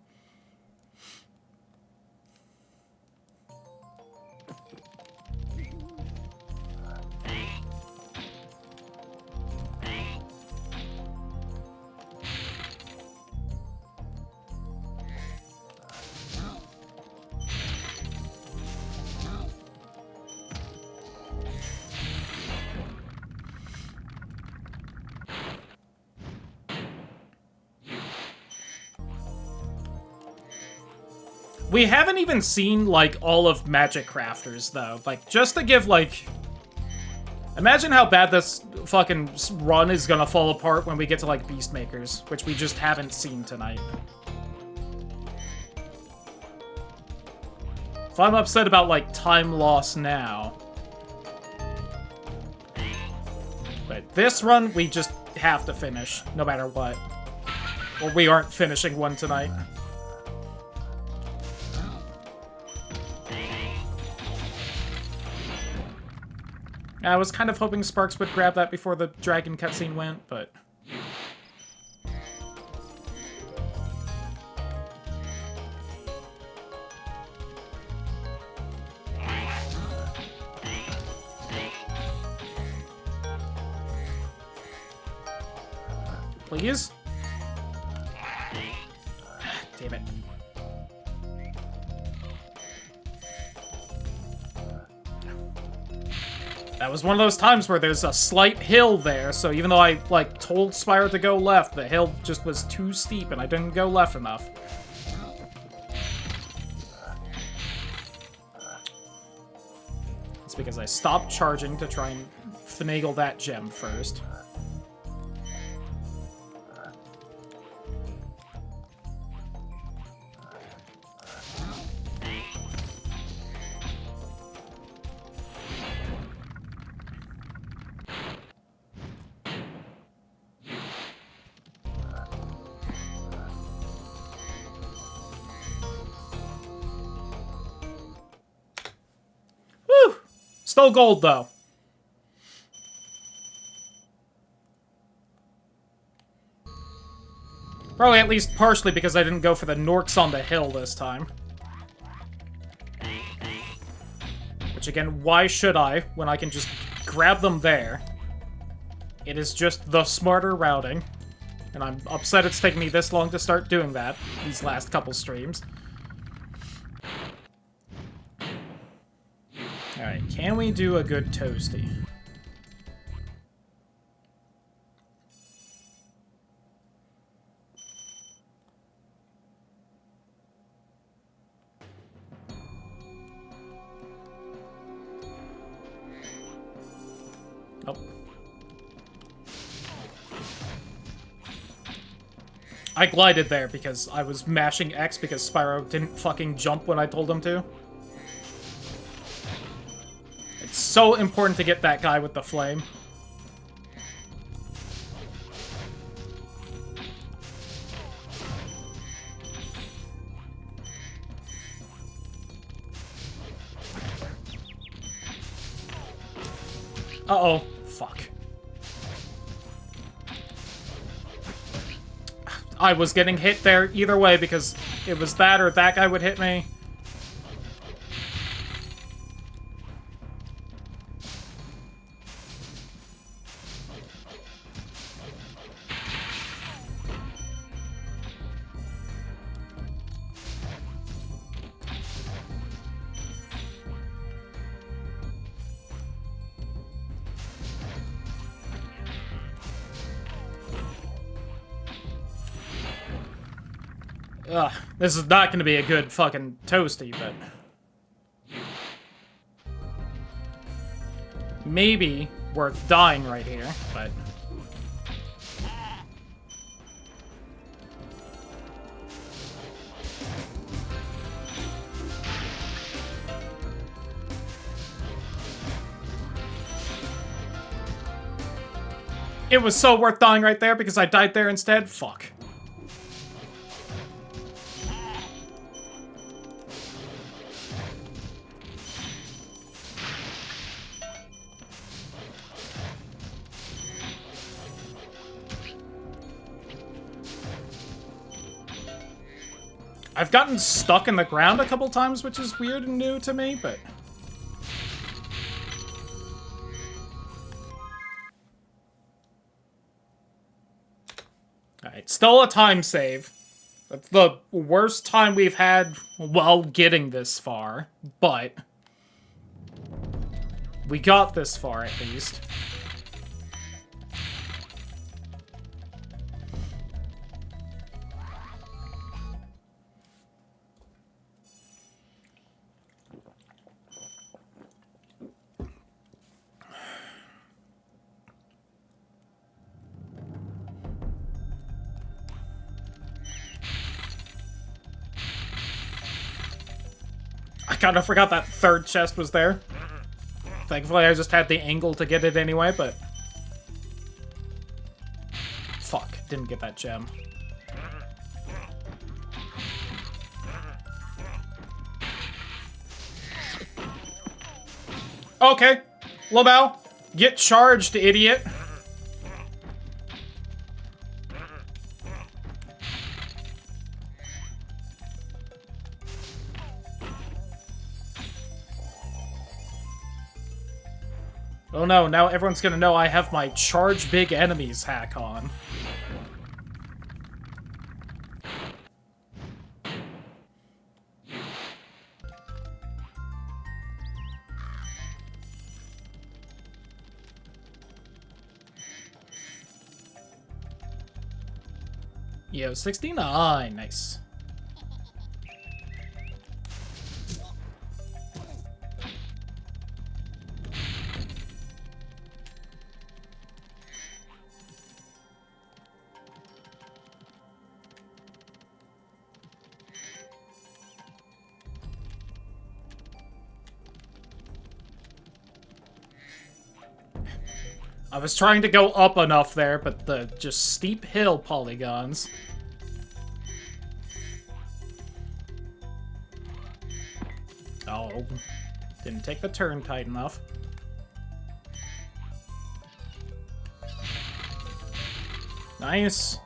We haven't even seen, like, all of Magic Crafters, though. Like, just to give, like... Imagine how bad this fucking run is gonna fall apart when we get to, like, Beastmakers, which we just haven't seen tonight. If I'm upset about, like, time loss now... But this run, we just have to finish, no matter what. Or we aren't finishing one tonight. I was kind of hoping Sparks would grab that before the dragon cutscene went, but... Please? Damn it. That was one of those times where there's a slight hill there, so even though I, like, told Spyro to go left, the hill just was too steep and I didn't go left enough. It's because I stopped charging to try and finagle that gem first. Whew! Still gold, though. Probably at least partially because I didn't go for the Norks on the hill this time. Which again, why should I when I can just grab them there? It is just the smarter routing. And I'm upset it's taking me this long to start doing that, these last couple streams. Alright, can we do a good toasty? Nope. I glided there because I was mashing X because Spyro didn't fucking jump when I told him to. It's so important to get that guy with the flame. Uh-oh. Fuck. I was getting hit there either way because it was that or that guy would hit me. Ugh, this is not gonna be a good fucking toasty, but... maybe worth dying right here, but... it was so worth dying right there because I died there instead? Fuck. I've gotten stuck in the ground a couple times, which is weird and new to me, but... alright, still a time save. That's the worst time we've had while getting this far, but... we got this far, at least. I kinda forgot that third chest was there. Thankfully, I just had the angle to get it anyway, but... fuck, didn't get that gem. Okay, Lamau, get charged, idiot. Oh no, now everyone's gonna know I have my charge big enemies hack on. Yo, 69. Nice. I was trying to go up enough there, but the just steep hill polygons. Oh, didn't take the turn tight enough. Nice.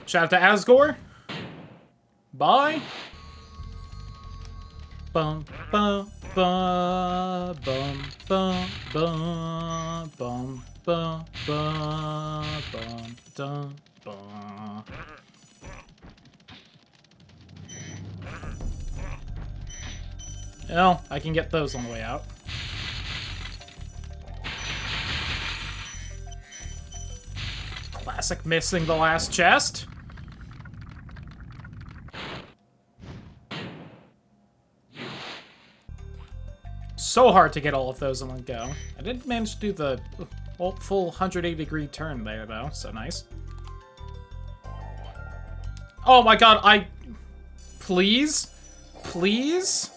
Shout out to Asgore. Bye. Bum bum bum bum bum bum bum bum bum bum dum bum. Well, I can get those on the way out. Classic missing the last chest. So hard to get all of those in one go. I did manage to do the full 180-degree turn there, though, so nice. Oh my god, Please? Please?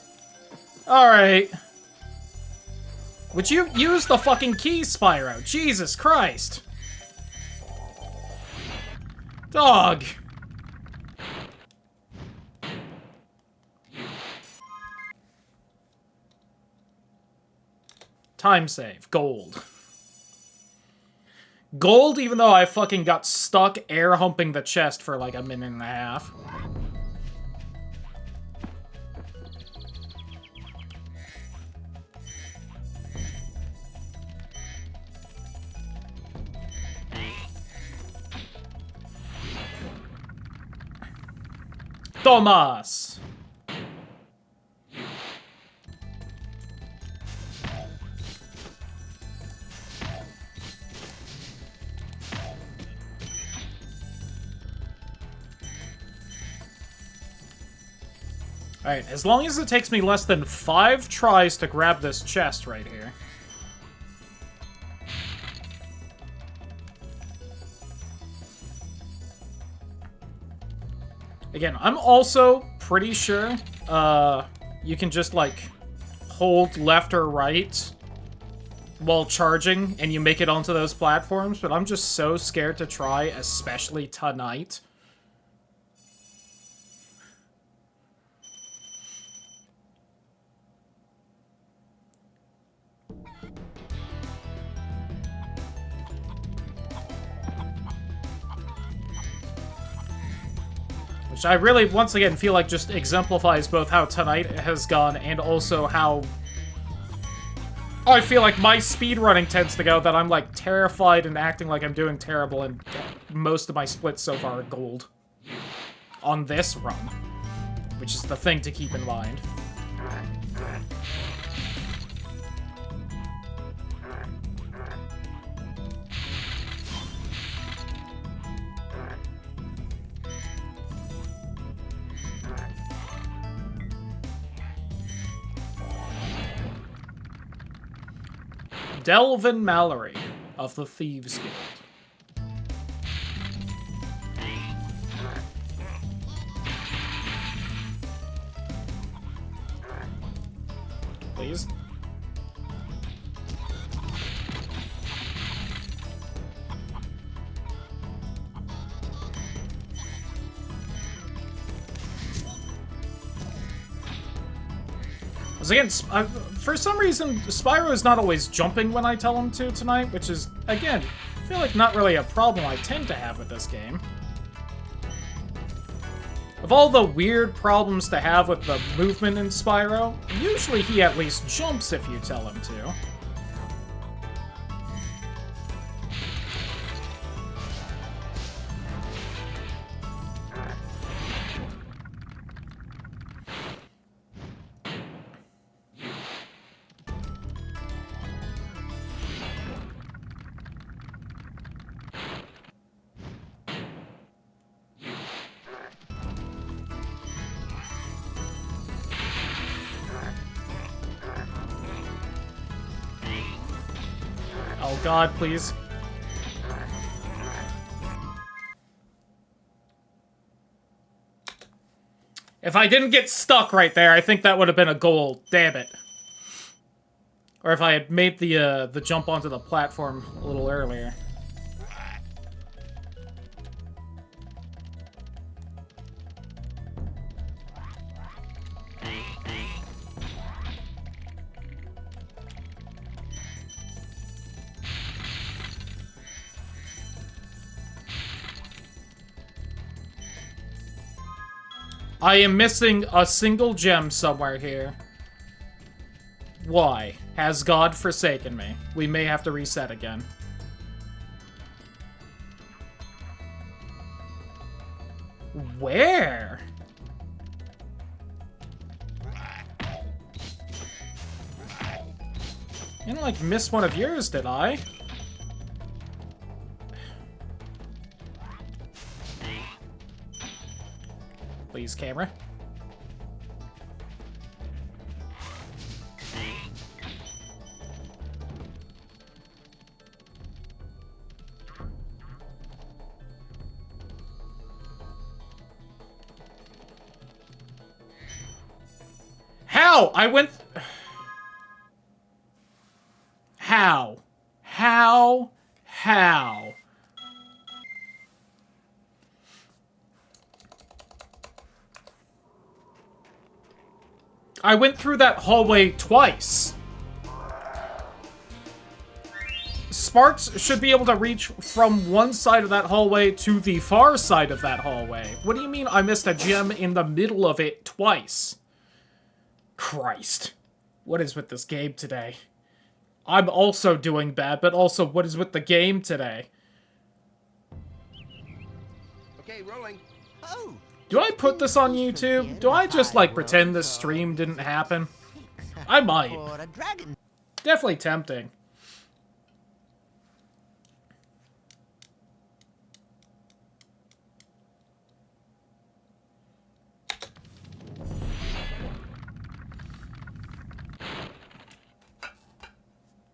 Alright. Would you use the fucking key, Spyro? Jesus Christ. Dog. Time save. Gold. Gold, even though I fucking got stuck air humping the chest for like a minute and a half. Thomas! Alright, as long as it takes me less than 5 tries to grab this chest right here. Again, I'm also pretty sure you can just, like, hold left or right while charging and you make it onto those platforms, but I'm just so scared to try, especially tonight. Which I really, once again, feel like just exemplifies both how tonight has gone and also how I feel like my speedrunning tends to go, that I'm, like, terrified and acting like I'm doing terrible, and most of my splits so far are gold. On this run. Which is the thing to keep in mind. Delvin Mallory of the Thieves Guild. Please. Again, for some reason, Spyro is not always jumping when I tell him to tonight, which is, again, I feel like not really a problem I tend to have with this game. Of all the weird problems to have with the movement in Spyro, usually he at least jumps if you tell him to. Oh god, please. If I didn't get stuck right there, I think that would have been a goal. Damn it. Or if I had made the jump onto the platform a little earlier. I am missing a single gem somewhere here. Why? Has God forsaken me? We may have to reset again. Where? I didn't, like, miss one of yours, did I? Please, camera. How? I went... How? How? How? I went through that hallway twice. Sparks should be able to reach from one side of that hallway to the far side of that hallway. What do you mean I missed a gem in the middle of it twice? Christ. What is with this game today? I'm also doing bad, but also what is with the game today? Okay, rolling. Oh, Do I put this on YouTube? Do I just, like, pretend this stream didn't happen? I might. for a dragon. Definitely tempting.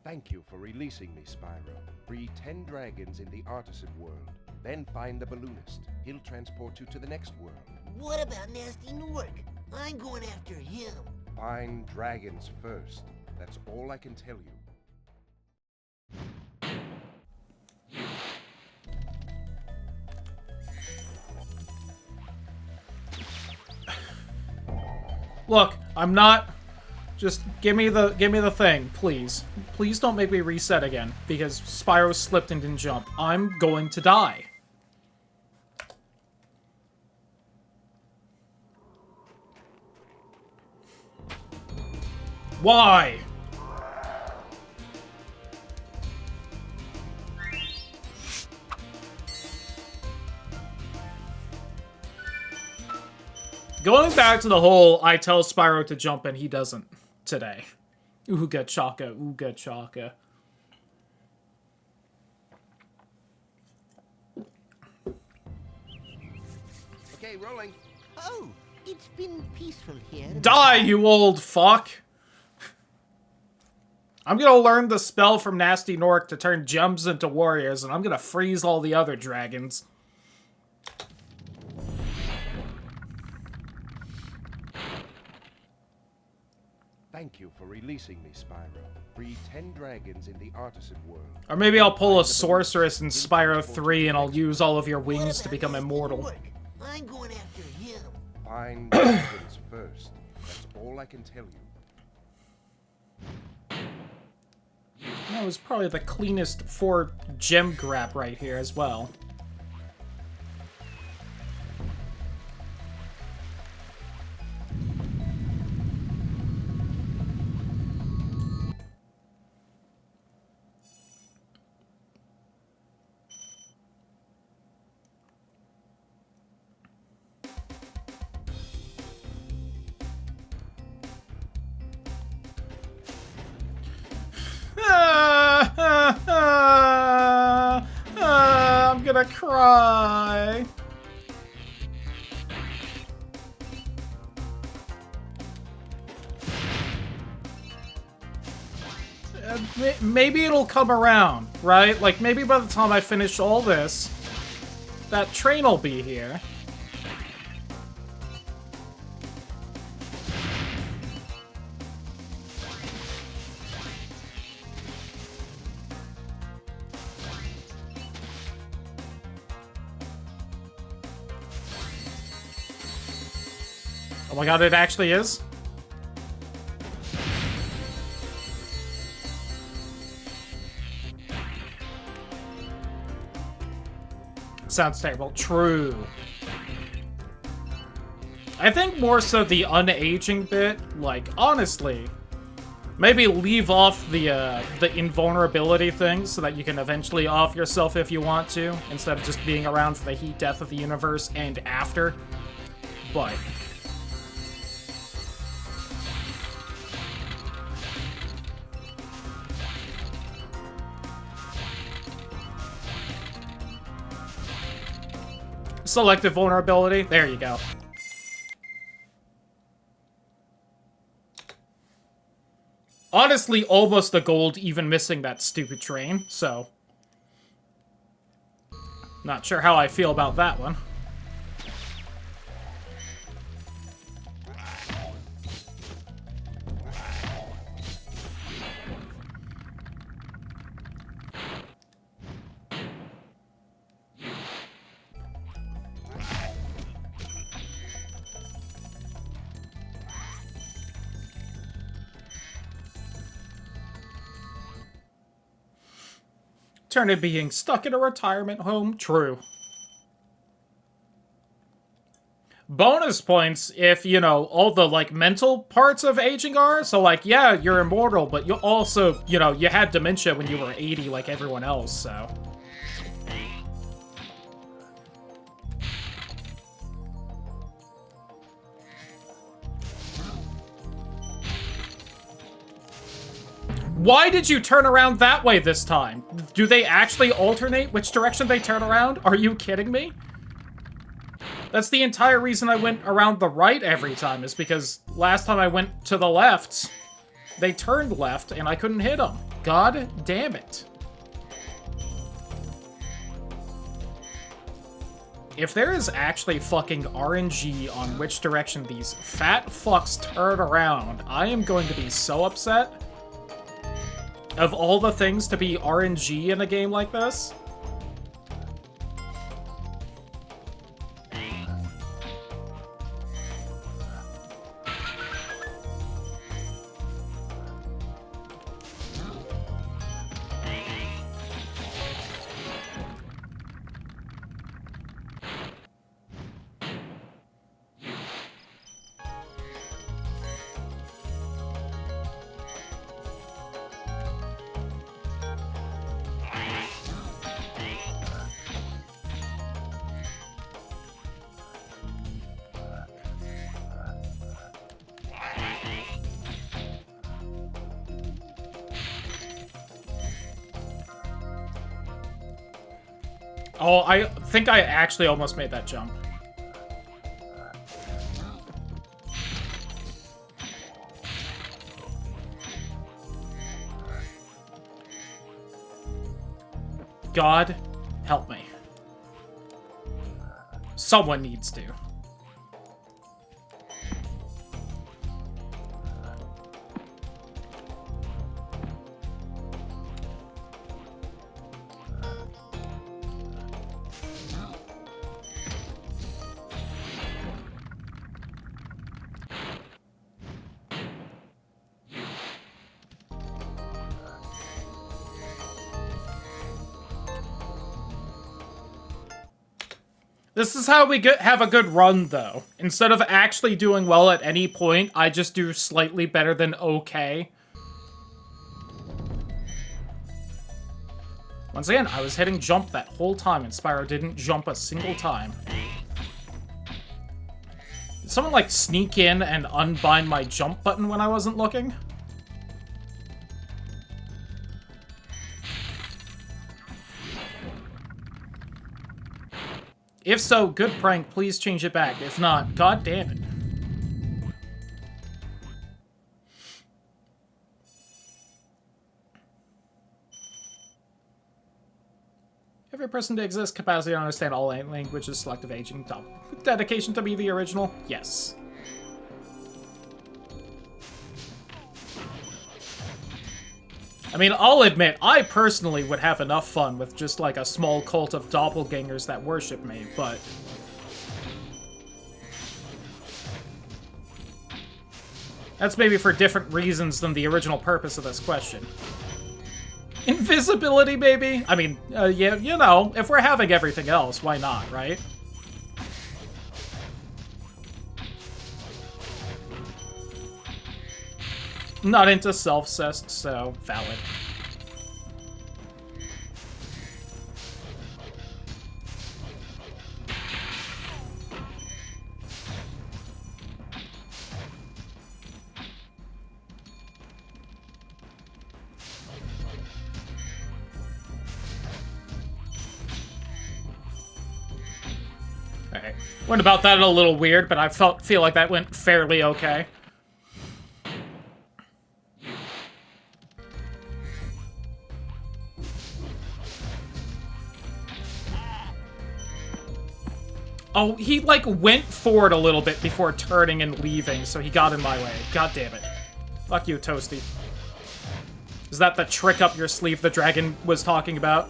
Thank you for releasing me, Spyro. Free 10 dragons in the artisan world. Then find the balloonist. He'll transport you to the next world. What about Nasty Nork? I'm going after him. Find dragons first. That's all I can tell you. Look, I'm not... Just give me the thing, please. Please don't make me reset again, because Spyro slipped and didn't jump. I'm going to die. Why? Going back to the whole I tell Spyro to jump and he doesn't today. Ooga chaka, ooga chaka. Okay, rolling. Oh, it's been peaceful here. Die, you old fuck! I'm gonna learn the spell from Nasty Nork to turn gems into warriors, and I'm gonna freeze all the other dragons. Thank you for releasing me, Spyro. Free 10 dragons in the artisan world. Or maybe I'll pull a sorceress in Spyro 3 and I'll use all of your wings to become immortal. I'm going after him. Find dragons first. That's all I can tell you. That was probably the cleanest 4 gem grab right here as well. I'm gonna cry. maybe it'll come around, right? Like, maybe by the time I finish all this, that train will be here. Oh my god, it actually is? Sounds terrible. True. I think more so the unaging bit, like, honestly, maybe leave off the invulnerability thing so that you can eventually off yourself if you want to, instead of just being around for the heat death of the universe and after. But selective vulnerability. There you go. Honestly, almost a gold even missing that stupid train, so... Not sure how I feel about that one. Turn to being stuck in a retirement home. True. Bonus points if, you know, all the, like, mental parts of aging are. So, like, yeah, you're immortal, but you also, you know, you had dementia when you were 80 like everyone else, so... Why did you turn around that way this time? Do they actually alternate which direction they turn around? Are you kidding me? That's the entire reason I went around the right every time, is because last time I went to the left, they turned left and I couldn't hit them. God damn it. If there is actually fucking RNG on which direction these fat fucks turn around, I am going to be so upset. Of all the things to be RNG in a game like this. Oh, I think I actually almost made that jump. God, help me. Someone needs to. This is how we have a good run, though. Instead of actually doing well at any point, I just do slightly better than okay. Once again, I was hitting jump that whole time, and Spyro didn't jump a single time. Did someone, like, sneak in and unbind my jump button when I wasn't looking? If so, good prank, please change it back. If not, god damn it. Every person to exist, capacity to understand all languages, selective aging, dedication to be the original. Yes. I mean, I'll admit, I personally would have enough fun with just like a small cult of doppelgangers that worship me, but... that's maybe for different reasons than the original purpose of this question. Invisibility, maybe? I mean, yeah, you know, if we're having everything else, why not, right? Not into self-cest, so valid. Alright. Went about that a little weird, but I feel like that went fairly okay. Oh, he, like, went forward a little bit before turning and leaving, so he got in my way. God damn it. Fuck you, Toasty. Is that the trick up your sleeve the dragon was talking about?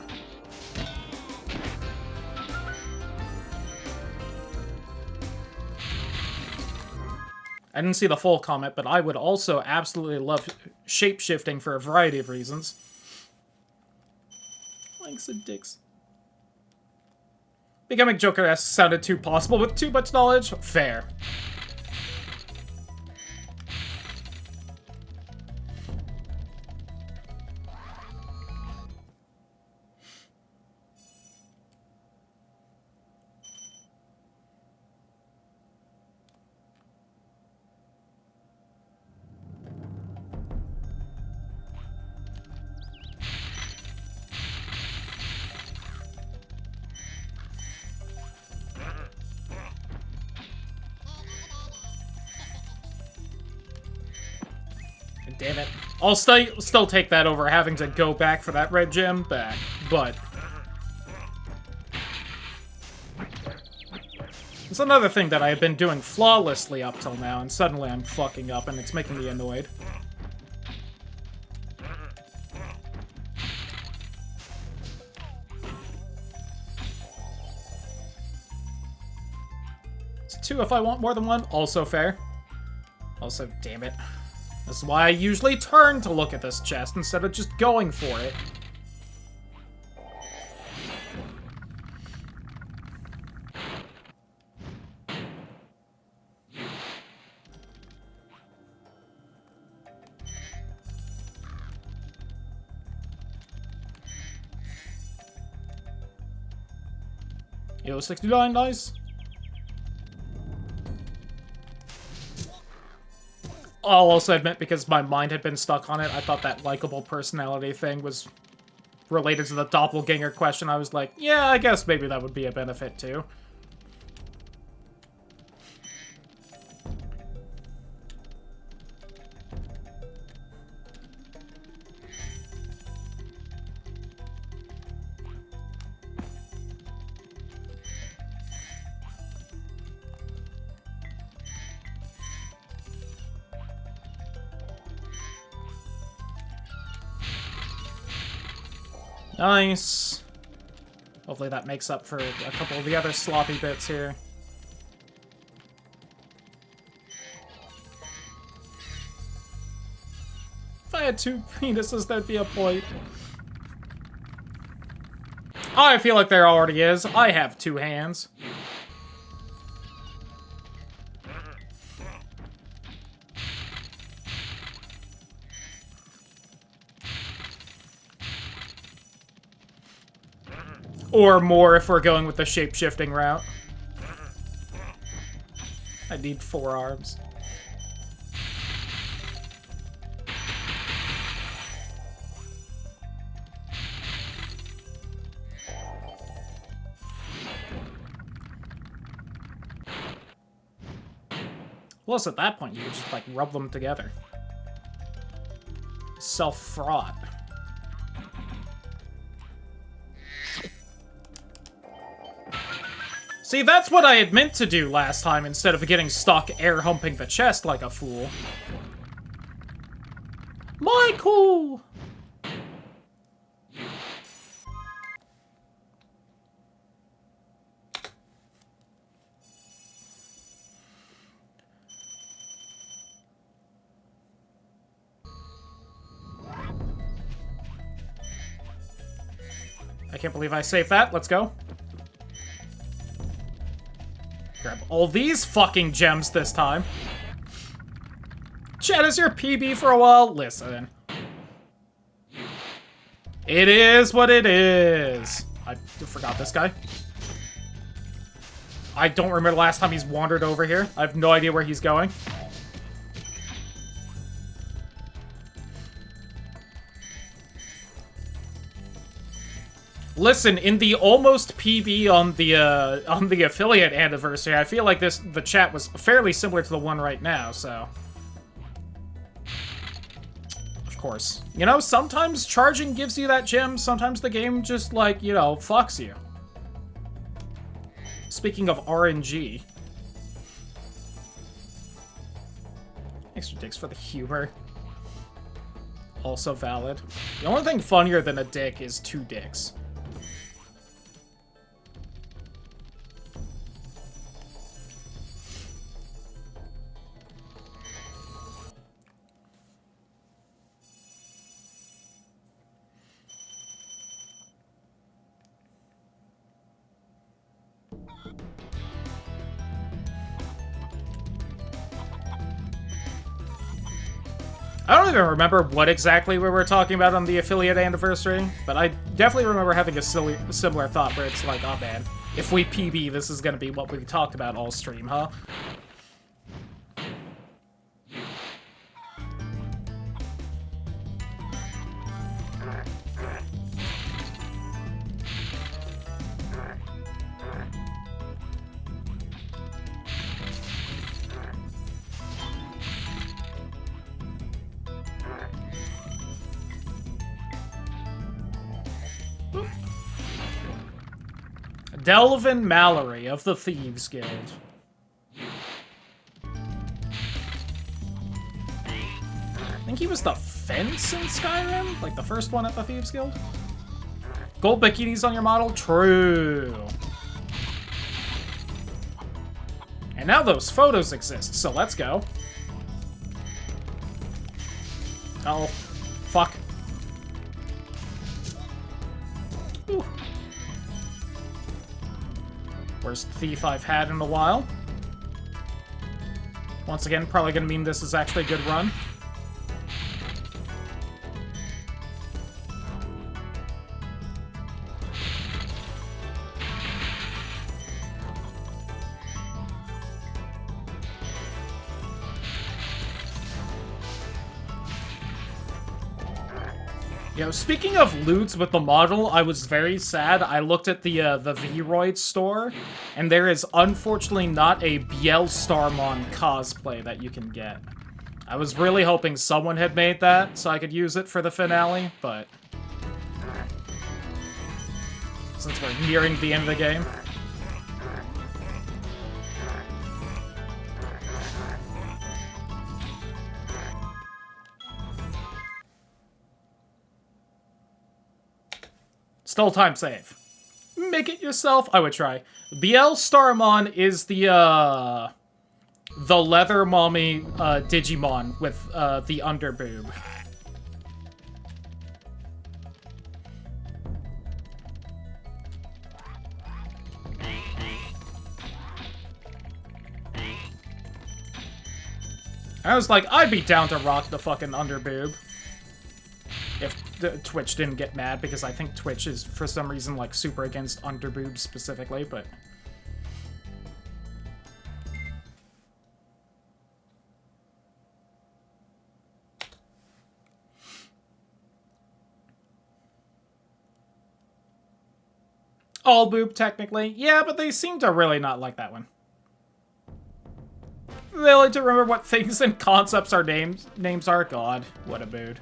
I didn't see the full comment, but I would also absolutely love shape-shifting for a variety of reasons. Thanks, dicks. Becoming Joker-esque sounded too possible with too much knowledge? Fair. Damn it. I'll still take that over having to go back for that red gem back, but... it's another thing that I have been doing flawlessly up till now, and suddenly I'm fucking up, and it's making me annoyed. It's 2 if I want more than 1, also fair. Also, damn it. This is why I usually turn to look at this chest instead of just going for it. Yo, 69, nice. I'll also admit, because my mind had been stuck on it, I thought that likable personality thing was related to the doppelganger question. I was like, yeah, I guess maybe that would be a benefit too. Nice. Hopefully that makes up for a couple of the other sloppy bits here. If I had 2 penises, there'd be a point. I feel like there already is. I have 2 hands. Or more if we're going with the shape-shifting route. I need 4 arms. Plus, at that point, you could just, like, rub them together. Self-fraud. See, that's what I had meant to do last time instead of getting stuck air humping the chest like a fool. Michael! I can't believe I saved that. Let's go. Grab all these fucking gems this time. Chat, is your PB for a while? Listen. It is what it is. I forgot this guy. I don't remember the last time he's wandered over here. I have no idea where he's going. Listen, in the almost PB on the affiliate anniversary, I feel like the chat was fairly similar to the one right now, so. Of course. You know, sometimes charging gives you that gem, sometimes the game just, like, you know, fucks you. Speaking of RNG. Extra dicks for the humor. Also valid. The only thing funnier than a dick is 2 dicks. I don't even remember what exactly we were talking about on the affiliate anniversary, but I definitely remember having a similar thought where it's like, oh man, if we PB, this is gonna be what we talked about all stream, huh? Delvin Mallory of the Thieves Guild. I think he was the fence in Skyrim? Like the first one at the Thieves Guild? Gold bikinis on your model? True. And now those photos exist, so let's go. Uh oh. Fuck. Ooh. Worst thief I've had in a while. Once again, probably gonna mean this is actually a good run. Yo, speaking of loots with the model, I was very sad. I looked at the V-Roid store, and there is unfortunately not a Biel Starmon cosplay that you can get. I was really hoping someone had made that so I could use it for the finale, but since we're nearing the end of the game. Still time save. Make it yourself? I would try. Biel Starmon is the leather mommy Digimon with the underboob. I was like, I'd be down to rock the fucking underboob. If Twitch didn't get mad, because I think Twitch is, for some reason, like, super against underboobs specifically, but... All boob, technically. Yeah, but they seem to really not like that one. They like to remember what things and concepts our names are. God, what a mood.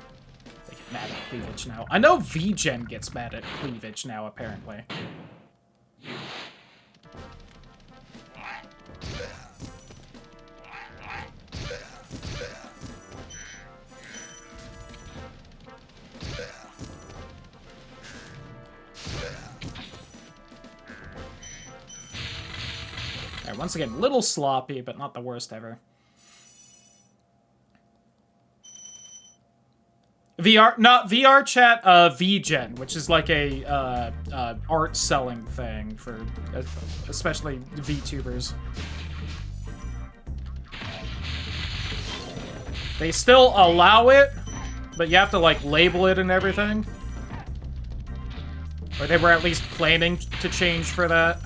They get mad at cleavage now. I know VGen gets mad at cleavage now, apparently. Alright, once again, a little sloppy, but not the worst ever. Not VR chat, VGen, which is like a art selling thing for especially VTubers. They still allow it, but you have to like label it and everything. Or they were at least planning to change for that.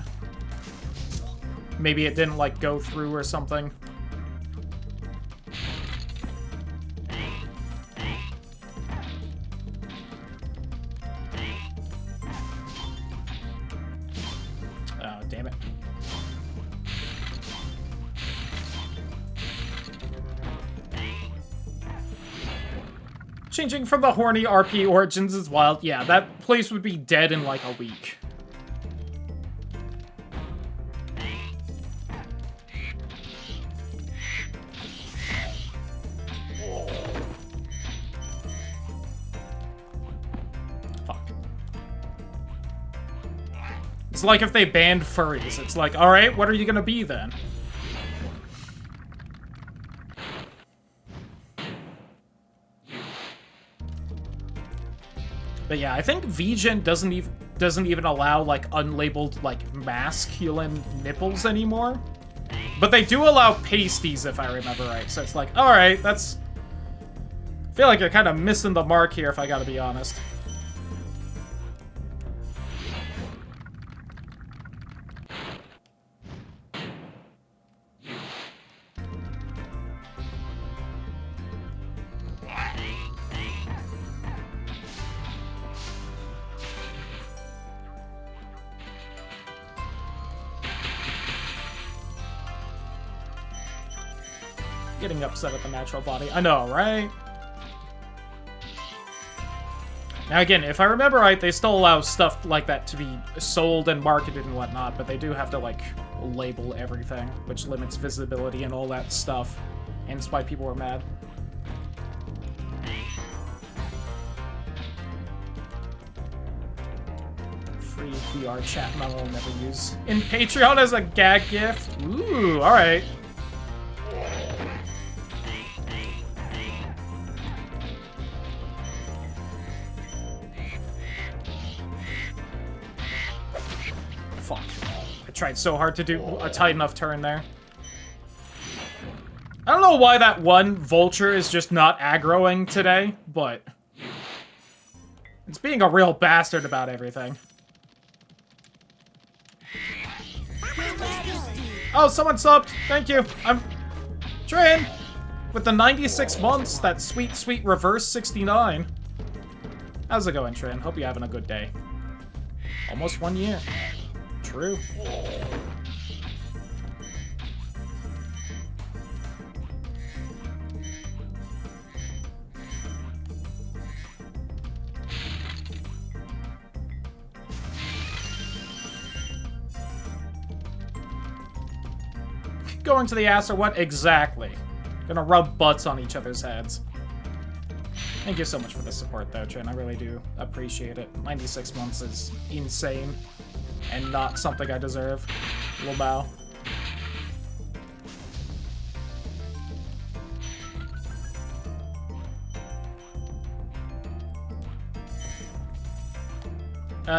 Maybe it didn't like go through or something. Damn it. Changing from the horny RP origins is wild. Yeah, that place would be dead in like a week. It's like if they banned furries. It's like, alright, what are you gonna be then? But yeah, I think VGen doesn't even allow like unlabeled like masculine nipples anymore. But they do allow pasties if I remember right. So it's like, alright, that's... I feel like you're kind of missing the mark here if I gotta be honest. Getting upset at the natural body. I know, right? Now again, if I remember right, they still allow stuff like that to be sold and marketed and whatnot, but they do have to, like, label everything, which limits visibility and all that stuff. And it's why people are mad. Free VR chat model I'll never use. In Patreon as a gag gift? Ooh, alright. Fuck. I tried so hard to do a tight enough turn there. I don't know why that one vulture is just not aggroing today, but... it's being a real bastard about everything. Oh, someone subbed! Thank you! I'm... Trin! With the 96 months, that sweet, sweet reverse 69. How's it going, Trin? Hope you're having a good day. Almost 1 year. True. Going to the ass or what? Exactly. Gonna rub butts on each other's heads. Thank you so much for the support, though, Trin. I really do appreciate it. 96 months is insane. And not something I deserve. Little bow.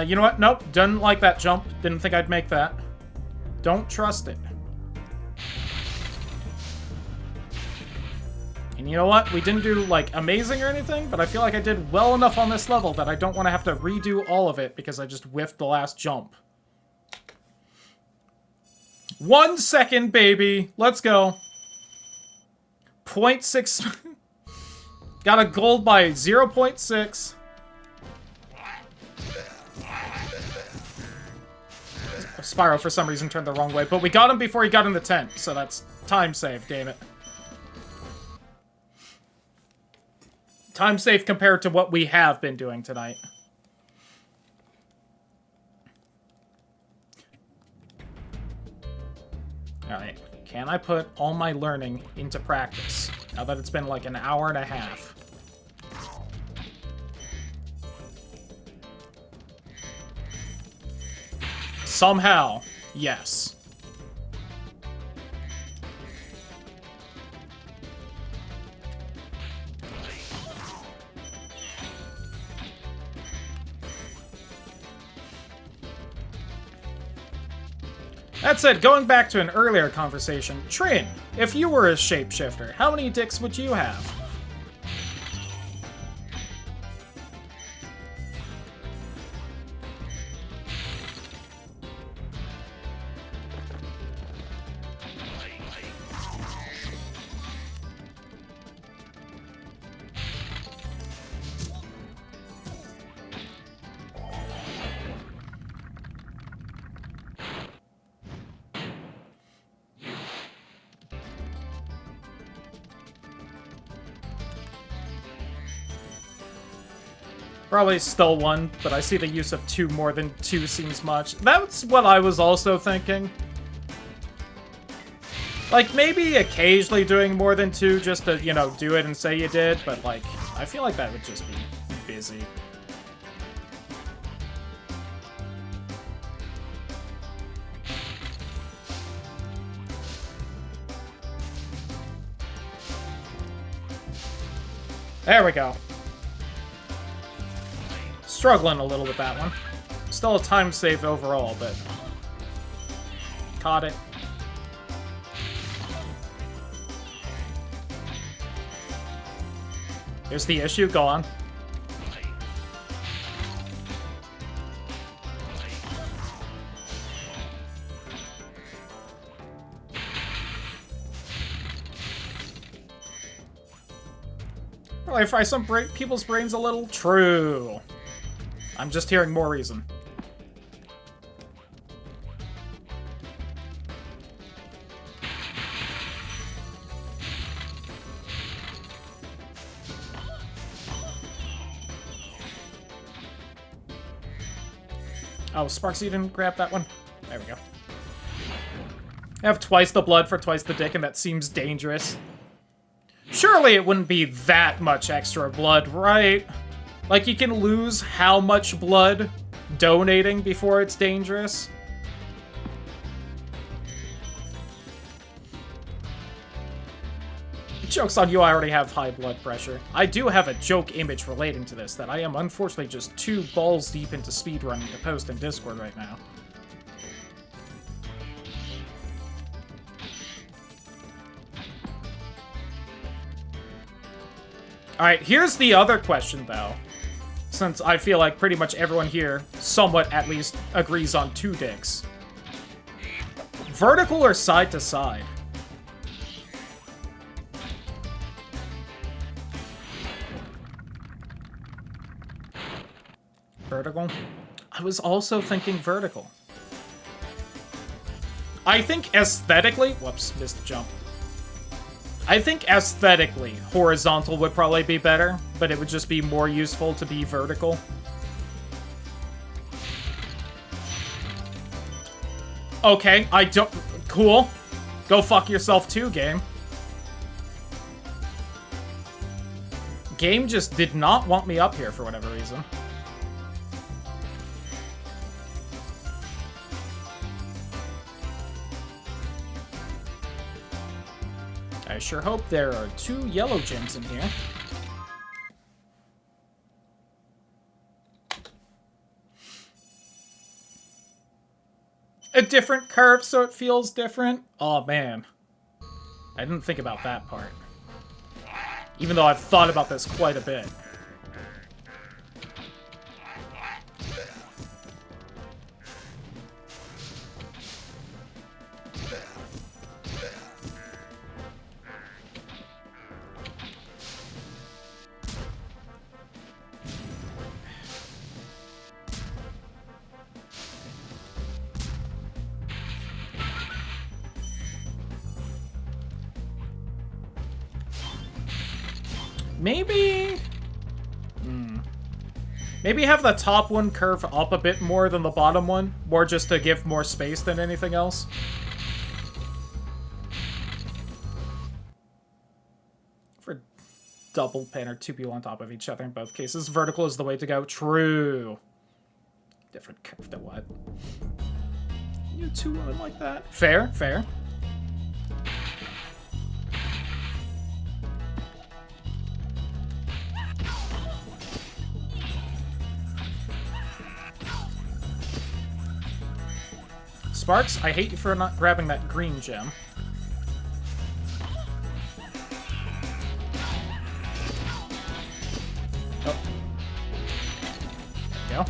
You know what? Nope. Didn't like that jump. Didn't think I'd make that. Don't trust it. And you know what? We didn't do, like, amazing or anything, but I feel like I did well enough on this level that I don't want to have to redo all of it because I just whiffed the last jump. 1 second, baby. Let's go. 0.6. Got a gold by 0.6. Spyro, for some reason, turned the wrong way, but we got him before he got in the tent, so that's time save, damn it. Time safe compared to what we have been doing tonight. Alright, can I put all my learning into practice? Now that it's been like an hour and a half. Somehow, yes. That said, going back to an earlier conversation, Trin, if you were a shapeshifter, how many dicks would you have? Probably still one, but I see the use of two more than two seems much. That's what I was also thinking. Like, maybe occasionally doing more than two just to, you know, do it and say you did, but, like, I feel like that would just be busy. There we go. Struggling a little with that one. Still a time save overall, but... Caught it. Here's the issue, go on. Probably fry some people's brains a little. True. I'm just hearing more reason. Oh, Sparks, you didn't grab that one? There we go. I have twice the blood for twice the dick, and that seems dangerous. Surely it wouldn't be that much extra blood, right? Like, you can lose how much blood donating before it's dangerous? Joke's on you, I already have high blood pressure. I do have a joke image relating to this that I am unfortunately just 2 balls deep into speedrunning to post in Discord right now. Alright, here's the other question, though. Since I feel like pretty much everyone here, somewhat at least, agrees on 2 dicks. Vertical or side to side? Vertical? I was also thinking vertical. I think aesthetically... Whoops, missed the jump. I think aesthetically, horizontal would probably be better, but it would just be more useful to be vertical. Okay, I don't... Cool. Go fuck yourself too, game. Game just did not want me up here for whatever reason. I sure hope there are 2 yellow gems in here. A different curve so it feels different? Oh man. I didn't think about that part. Even though I've thought about this quite a bit. Maybe... Maybe have the top one curve up a bit more than the bottom one. More just to give more space than anything else. For double pan or 2 people on top of each other in both cases. Vertical is the way to go. True. Different curve to what? You 2 women like that? Fair, fair. Sparks, I hate you for not grabbing that green gem. Oh. There we go.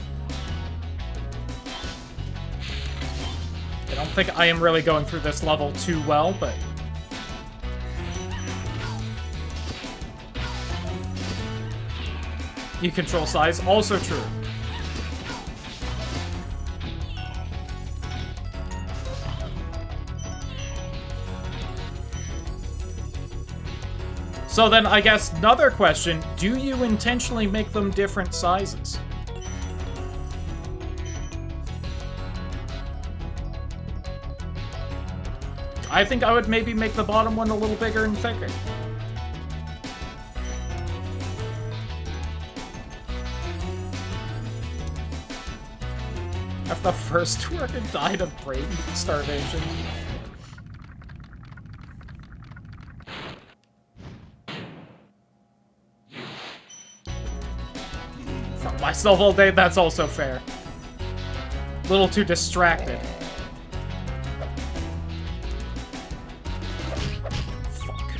I don't think I am really going through this level too well, but... You control size, also true. So then, I guess, another question, do you intentionally make them different sizes? I think I would maybe make the bottom one a little bigger and thicker. After the first worker died of brain starvation. From myself all day, that's also fair. A little too distracted. Fuck.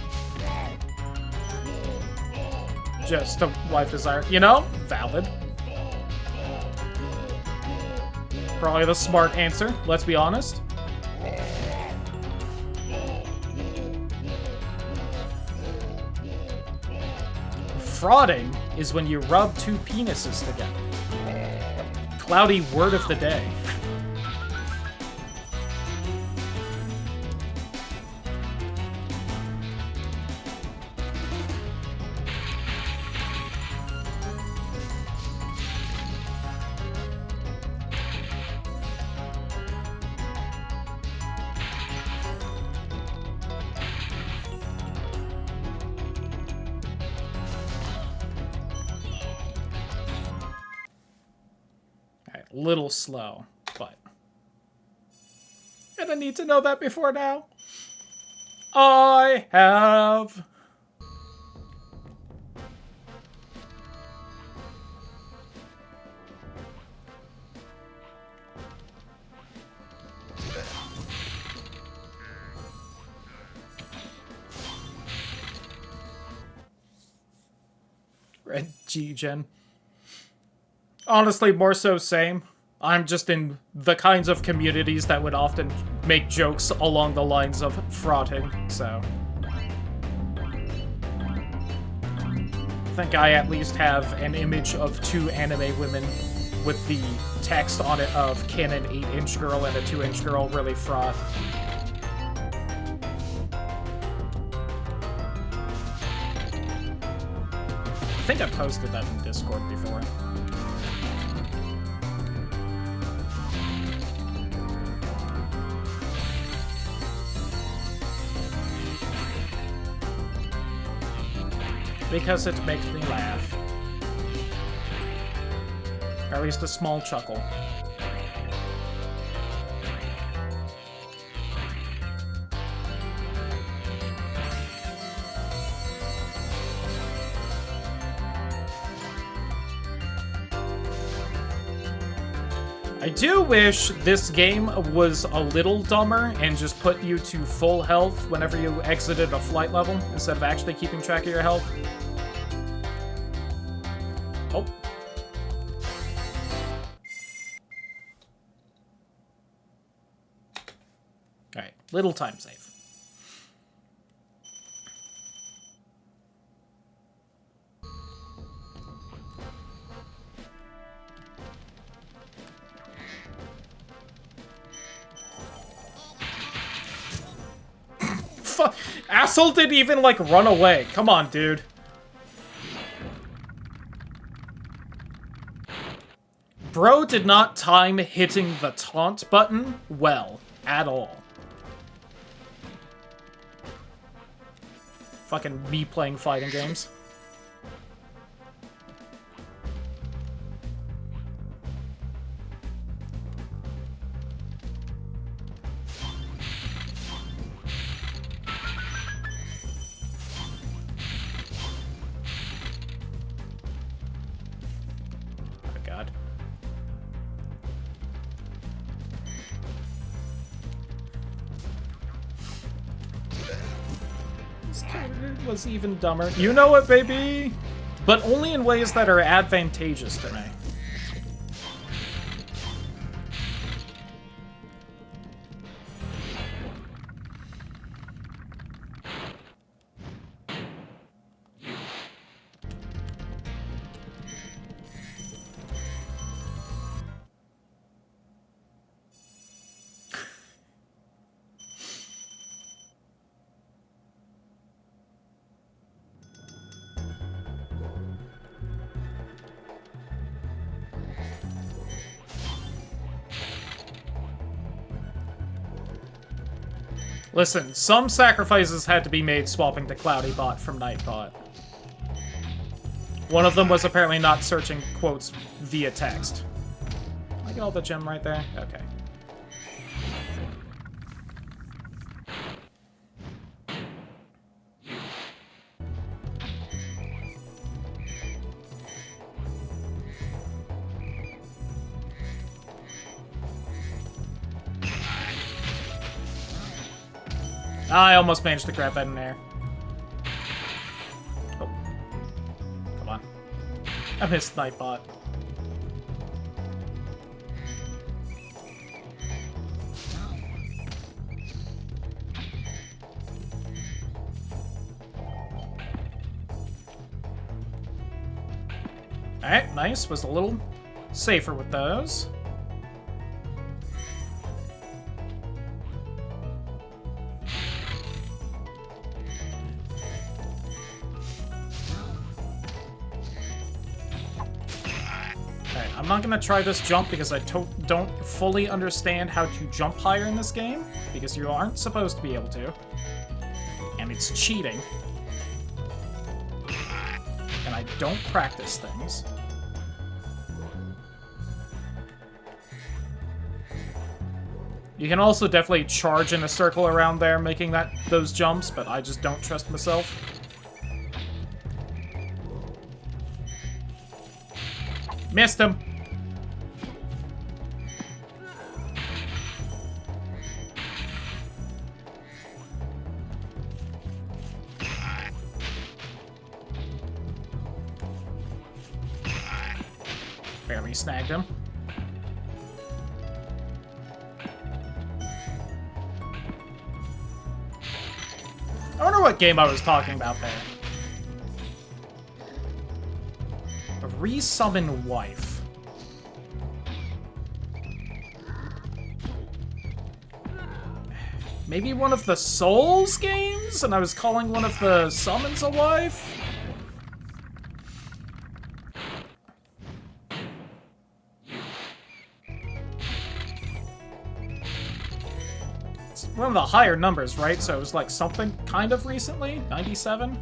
Just a life desire. You know? Valid. Probably the smart answer, let's be honest. Frauding is when you rub two penises together. Cloudy word of the day. Little slow, but I don't need to know that before now. I have Red G-Gen. Honestly, more so same. I'm just in the kinds of communities that would often make jokes along the lines of frauding, so... I think I at least have an image of two anime women with the text on it of can an 8-inch girl and a 2-inch girl really fraud? I think I posted that in Discord before. Because it makes me laugh. Or at least a small chuckle. I do wish this game was a little dumber and just put you to full health whenever you exited a flight level, instead of actually keeping track of your health. Oh. Alright, little time save. Asshole didn't even, like, run away. Come on, dude. Bro did not time hitting the taunt button well at all. Fucking me playing fighting games. This character was even dumber. You know it, baby! But only in ways that are advantageous to me. Listen, some sacrifices had to be made swapping to Cloudybot from Nightbot. One of them was apparently not searching quotes via text. I get all the gem right there? Okay. I almost managed to grab that in there. Oh. Come on. I missed Nightbot. Alright, nice. Was a little safer with those. I'm not gonna try this jump because I don't fully understand how to jump higher in this game, because you aren't supposed to be able to. And it's cheating. And I don't practice things. You can also definitely charge in a circle around there making those jumps, but I just don't trust myself. Missed him! Barely snagged him. I wonder what game I was talking about there. A resummon wife. Maybe one of the Souls games? And I was calling one of the summons a wife? One of the higher numbers, right? So it was like something kind of recently? 97?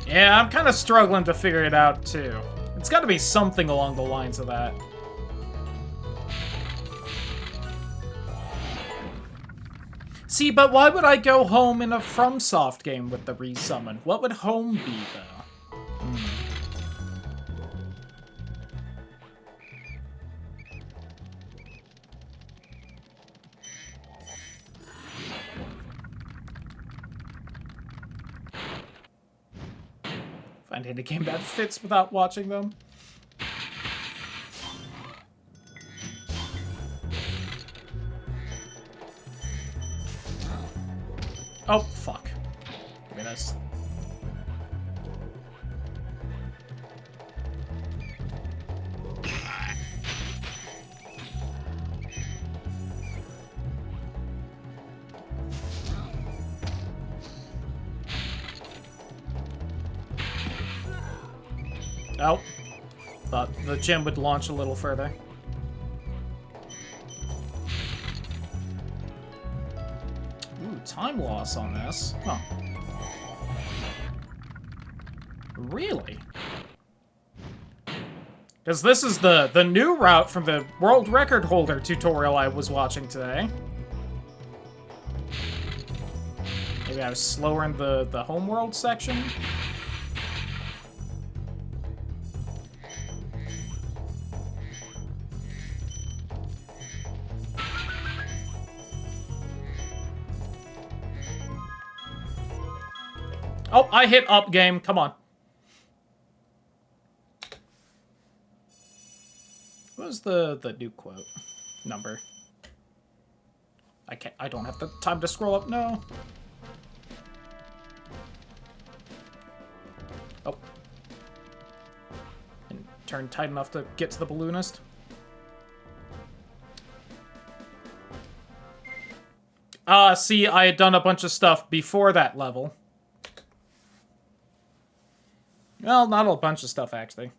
Yeah, I'm kind of struggling to figure it out, too. It's got to be something along the lines of that. See, but why would I go home in a FromSoft game with the resummon? What would home be, though? Finding a game that fits without watching them. Oh, fuck. Give me this. Oh. Thought the gem would launch a little further. Time loss on this. Huh. Really? Because this is the new route from the world record holder tutorial I was watching today. Maybe I was slower in the homeworld section? Oh, I hit up, game. Come on. What was the new quote number? I don't have the time to scroll up. No. Oh. And turn tight enough to get to the balloonist. See, I had done a bunch of stuff before that level. Well, not a bunch of stuff, actually.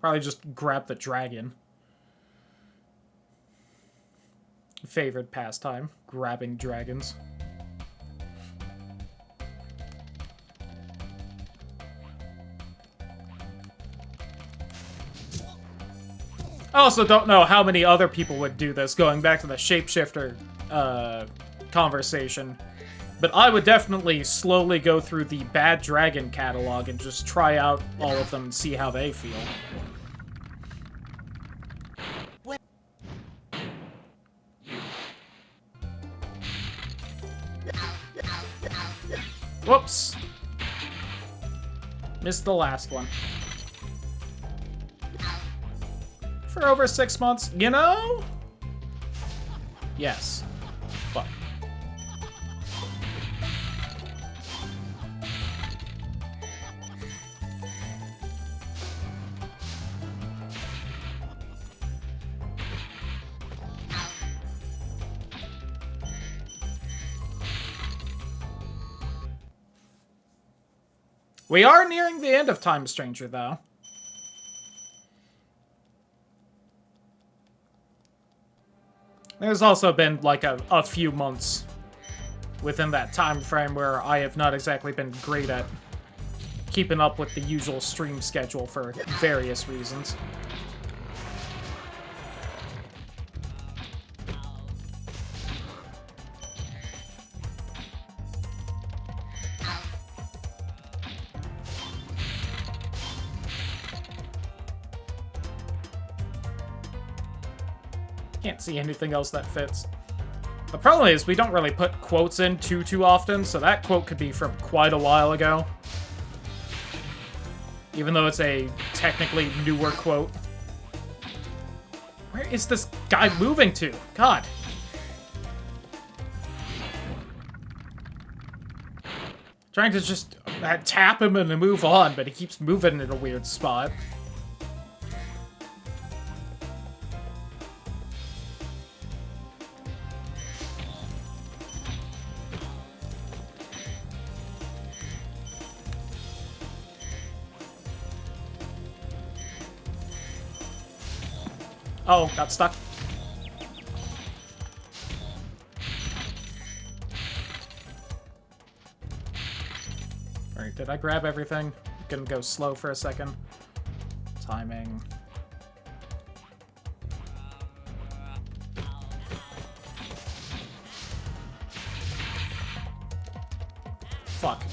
Probably just grab the dragon. Favorite pastime, grabbing dragons. I also don't know how many other people would do this, going back to the shapeshifter conversation. But I would definitely slowly go through the Bad Dragon catalog and just try out all of them and see how they feel. Whoops. Missed the last one. For over 6 months, you know? Yes. But. We are nearing the end of Time Stranger, though. There's also been, like, a few months within that time frame where I have not exactly been great at keeping up with the usual stream schedule for various reasons. Can't see anything else that fits. The problem is we don't really put quotes in too often, so that quote could be from quite a while ago. Even though it's a technically newer quote. Where is this guy moving to? God. Trying to just tap him and move on, but he keeps moving in a weird spot. Oh, got stuck. Alright, did I grab everything? Gonna go slow for a second. Timing. Fuck.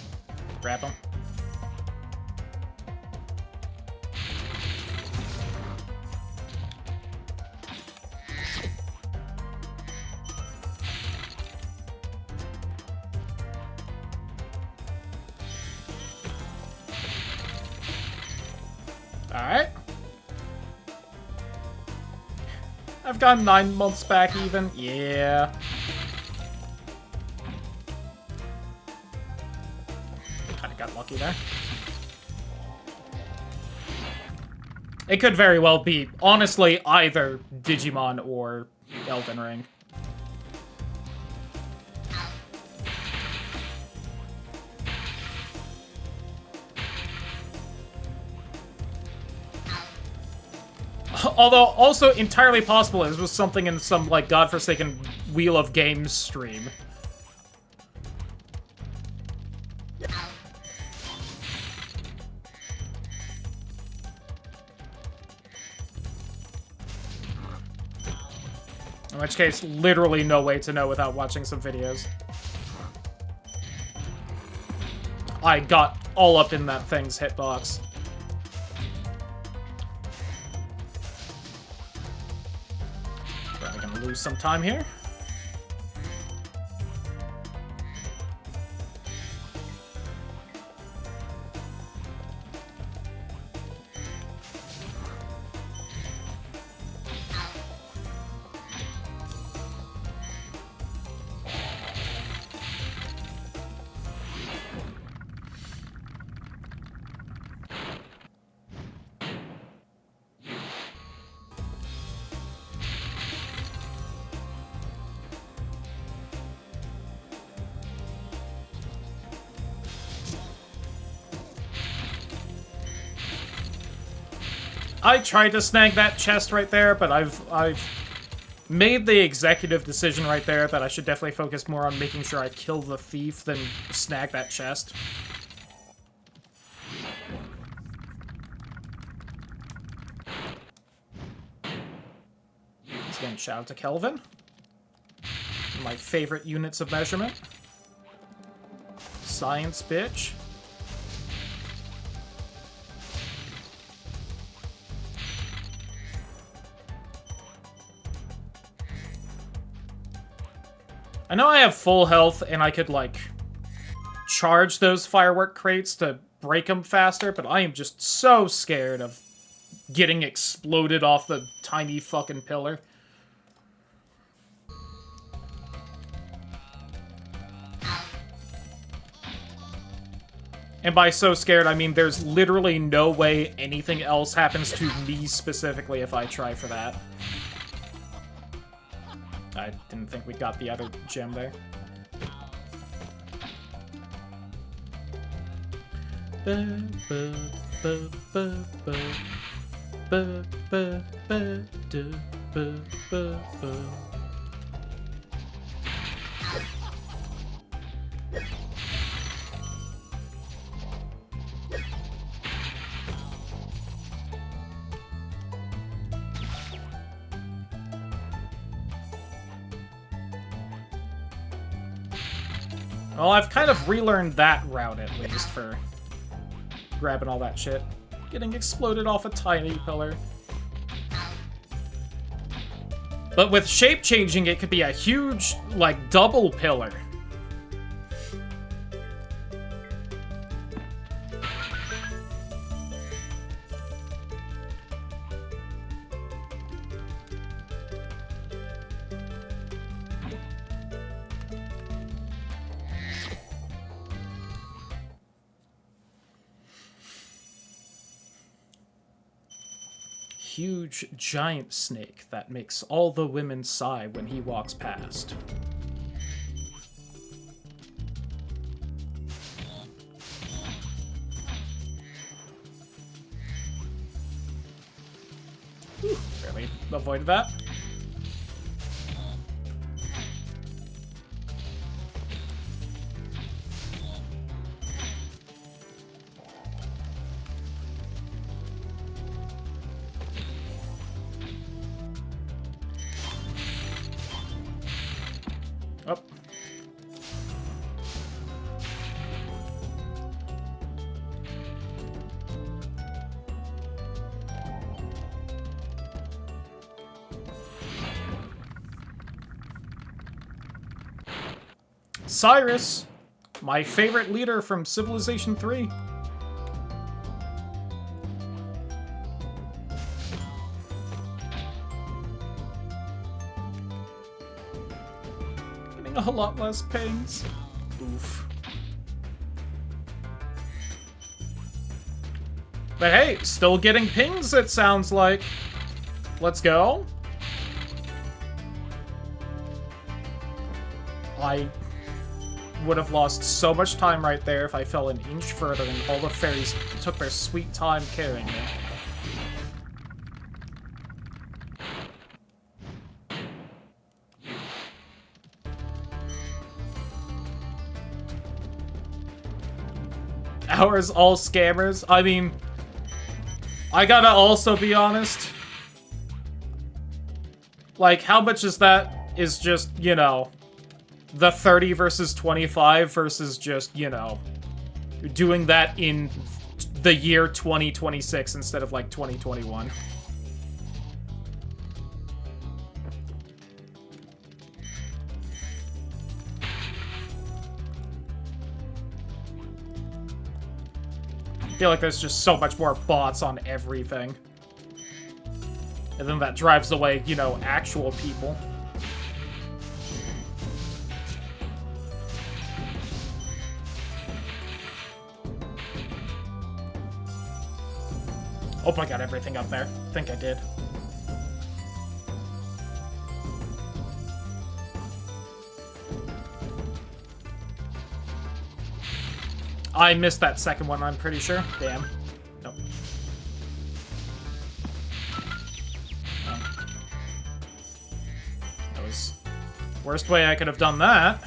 Grab him. Alright. I've gotten 9 months back even. Yeah. Kinda got lucky there. It could very well be, honestly, either Digimon or Elden Ring. Although, also entirely possible it was something in some, like, godforsaken Wheel of Games stream. In which case, literally no way to know without watching some videos. I got all up in that thing's hitbox. Lose some time here. I tried to snag that chest right there, but I've made the executive decision right there that I should definitely focus more on making sure I kill the thief than snag that chest. Again, shout out to Kelvin. My favorite units of measurement. Science, bitch. I know I have full health and I could, like, charge those firework crates to break them faster, but I am just so scared of getting exploded off the tiny fucking pillar. And by so scared, I mean there's literally no way anything else happens to me specifically if I try for that. I didn't think we got the other gem there. Well, I've kind of relearned that route, at least, for grabbing all that shit. Getting exploded off a tiny pillar. But with shape-changing, it could be a huge, like, double pillar. Huge giant snake that makes all the women sigh when he walks past. Whew, barely avoided that. Up. Cyrus, my favorite leader from Civilization 3. A lot less pings. Oof. But hey, still getting pings, it sounds like. Let's go. I would have lost so much time right there if I fell an inch further and all the fairies took their sweet time carrying me. Ours all scammers. I mean, I gotta also be honest. Like, how much is that is just, you know, the 30 versus 25 versus just, you know, doing that in the year 2026 instead of, like, 2021. I feel like there's just so much more bots on everything. And then that drives away, you know, actual people. Hope I got everything up there. I think I did. I missed that second one, I'm pretty sure. Damn. Nope. Worst way I could have done that.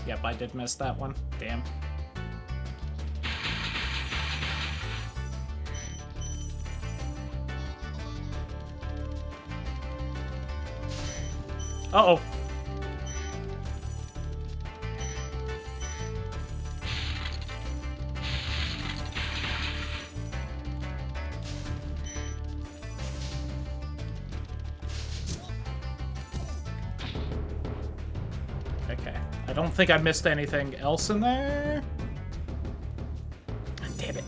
Yep, I did miss that one. Damn. Uh-oh. Okay. I don't think I missed anything else in there. Damn it.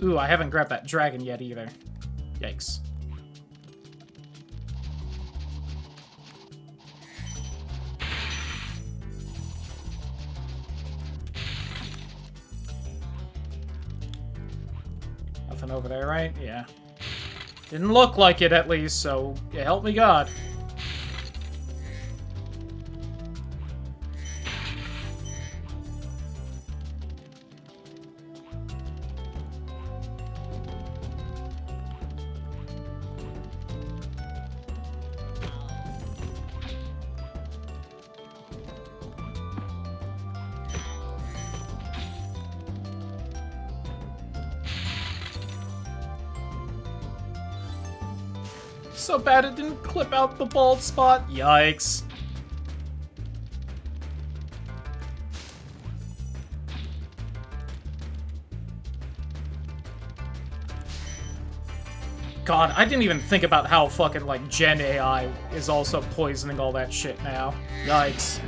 Ooh, I haven't grabbed that dragon yet either. Yikes. Nothing over there, right? Yeah. Didn't look like it, at least, so yeah, help me God. So bad it didn't clip out the bald spot. Yikes. God, I didn't even think about how fucking, like, Gen AI is also poisoning all that shit now. Yikes.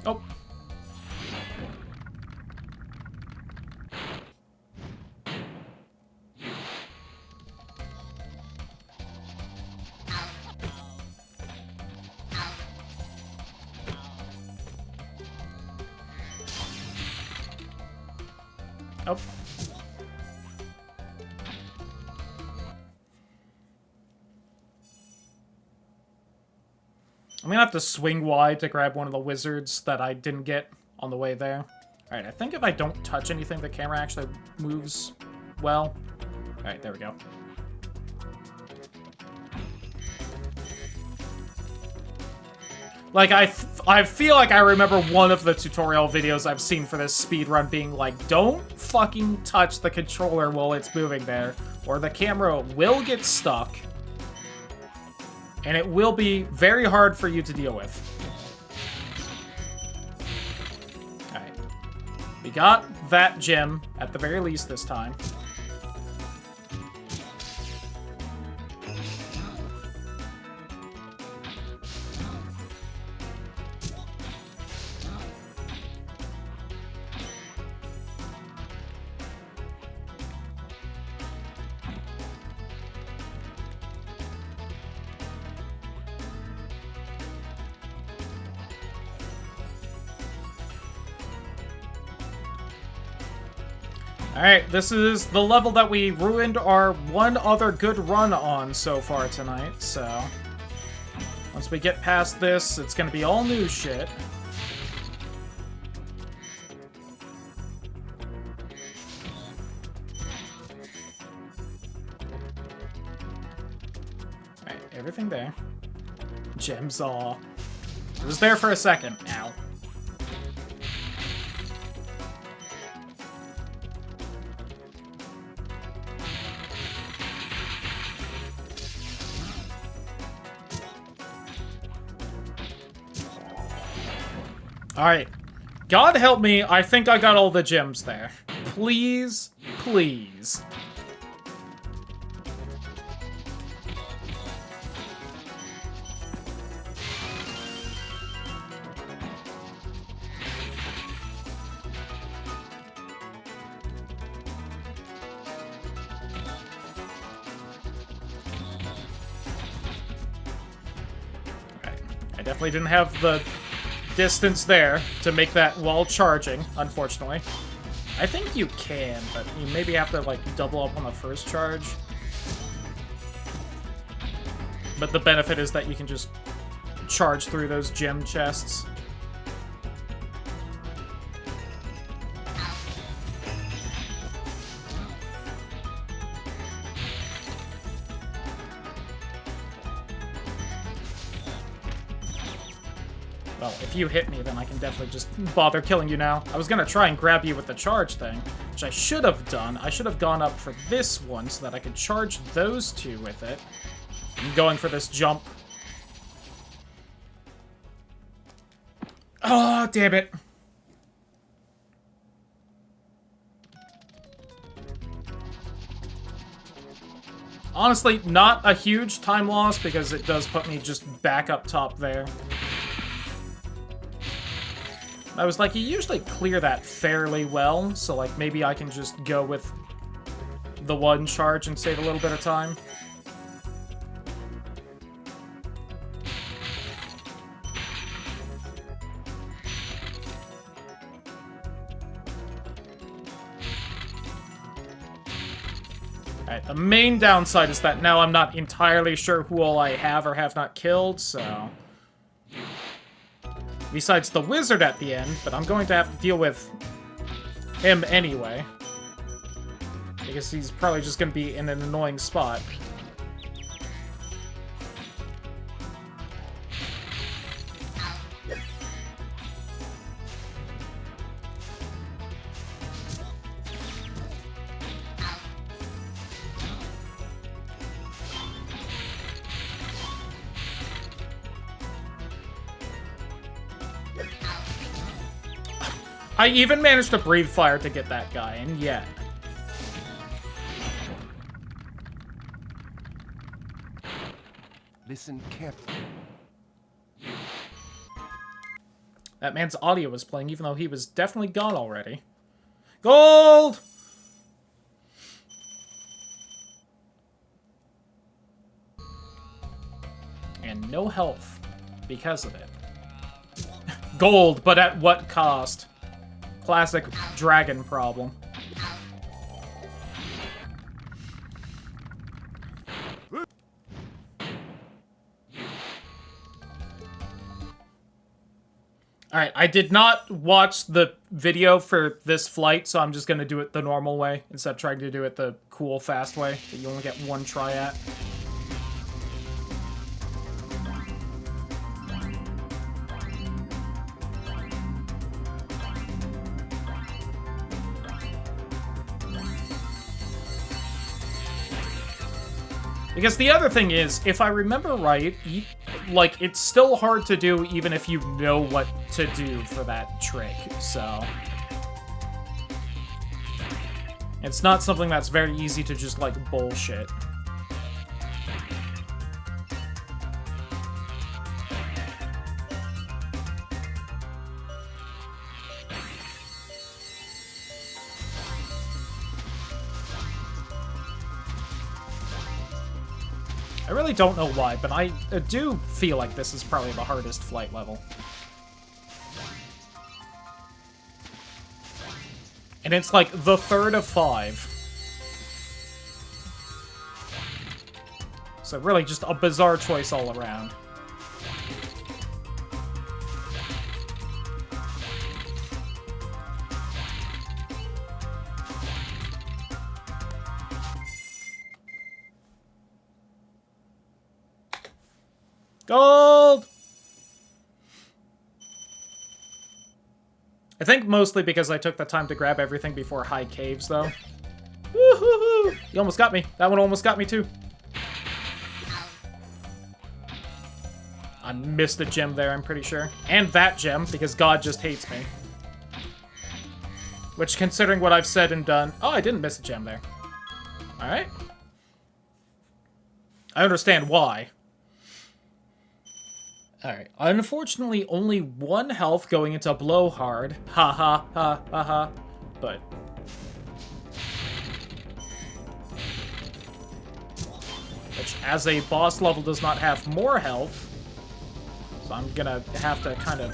Oh. Oh. I'm gonna have to swing wide to grab one of the wizards that I didn't get on the way there. Alright, I think if I don't touch anything, the camera actually moves well. Alright, there we go. Like, I feel like I remember one of the tutorial videos I've seen for this speedrun being like, don't fucking touch the controller while it's moving there, or the camera will get stuck, and it will be very hard for you to deal with. Alright. We got that gem, at the very least this time. Alright, this is the level that we ruined our one other good run on so far tonight, so... once we get past this, it's gonna be all new shit. Alright, everything there. Gems all. It was there for a second. Ow. Alright. God help me, I think I got all the gems there. Please, please. definitely didn't have the distance there to make that while charging, unfortunately. I think you can, but you maybe have to, like, double up on the first charge. But the benefit is that you can just charge through those gem chests. Well, if you hit me, then I can definitely just bother killing you now. I was gonna try and grab you with the charge thing, which I should have done. I should have gone up for this one so that I could charge those two with it. I'm going for this jump. Oh, damn it. Honestly, not a huge time loss because it does put me just back up top there. I was like, you usually clear that fairly well, so like maybe I can just go with the one charge and save a little bit of time. Alright, the main downside is that now I'm not entirely sure who all I have or have not killed, so... Besides the wizard at the end, but I'm going to have to deal with him anyway. Because he's probably just going to be in an annoying spot. I even managed to breathe fire to get that guy, and yet... Listen carefully. That man's audio was playing, even though he was definitely gone already. Gold! And no health because of it. Gold, but at what cost? Classic dragon problem. Alright, I did not watch the video for this flight, so I'm just gonna do it the normal way, instead of trying to do it the cool, fast way that you only get one try at. Because the other thing is, if I remember right, like, it's still hard to do even if you know what to do for that trick, so... It's not something that's very easy to just, like, bullshit. I really don't know why, but I do feel like this is probably the hardest flight level. And it's like the third of 5. So really just a bizarre choice all around. Gold! I think mostly because I took the time to grab everything before high caves, though. Woo-hoo-hoo! You almost got me. That one almost got me, too. I missed a gem there, I'm pretty sure. And that gem, because God just hates me. Which, considering what I've said and done... Oh, I didn't miss a gem there. Alright. I understand why. Alright, unfortunately only 1 health going into Blowhard. Ha ha ha ha ha. But... which, as a boss level, does not have more health. So I'm gonna have to kind of...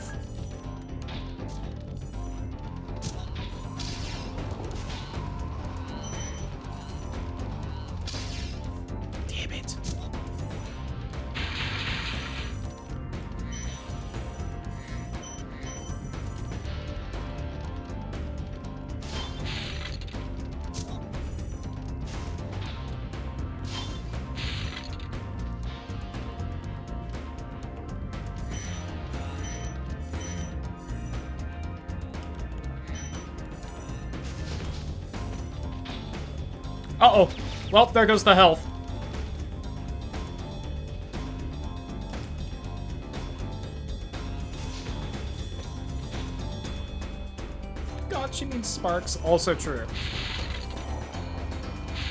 Damn it. Uh-oh. Well, there goes the health. God, she means sparks. Also true.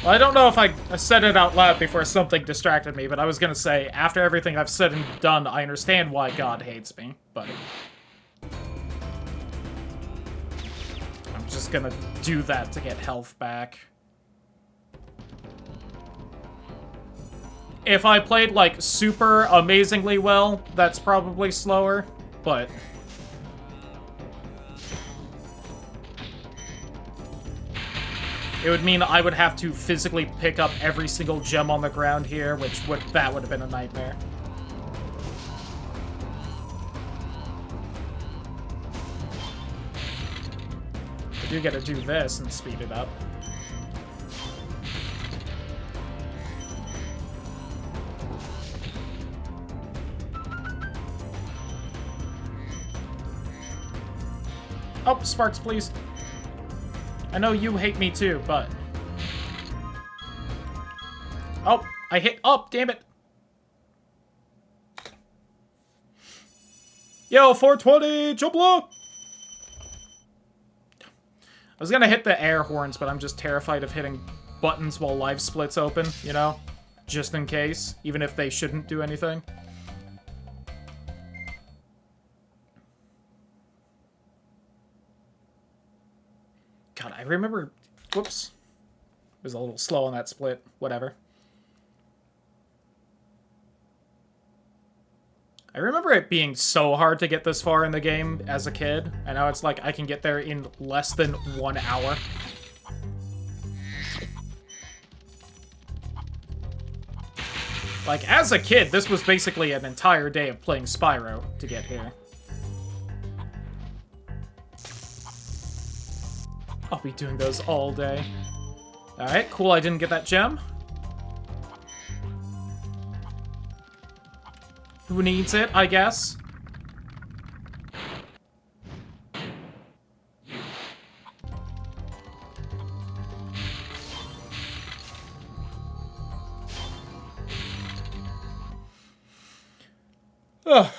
Well, I don't know if I said it out loud before something distracted me, but I was gonna say, after everything I've said and done, I understand why God hates me, but... I'm just gonna do that to get health back. If I played, like, super amazingly well, that's probably slower, but... It would mean I would have to physically pick up every single gem on the ground here, which would have been a nightmare. I do gotta do this and speed it up. Oh, sparks, please. I know you hate me too, but... Oh, I hit up, damn it. Yo, 420, jump low! I was gonna hit the air horns, but I'm just terrified of hitting buttons while life splits open, you know? Just in case, even if they shouldn't do anything. God, I remember... Whoops. It was a little slow on that split. Whatever. I remember it being so hard to get this far in the game as a kid, and now it's like I can get there in less than 1 hour. Like, as a kid, this was basically an entire day of playing Spyro to get here. I'll be doing those all day. Alright, cool, I didn't get that gem. Who needs it, I guess? Ugh.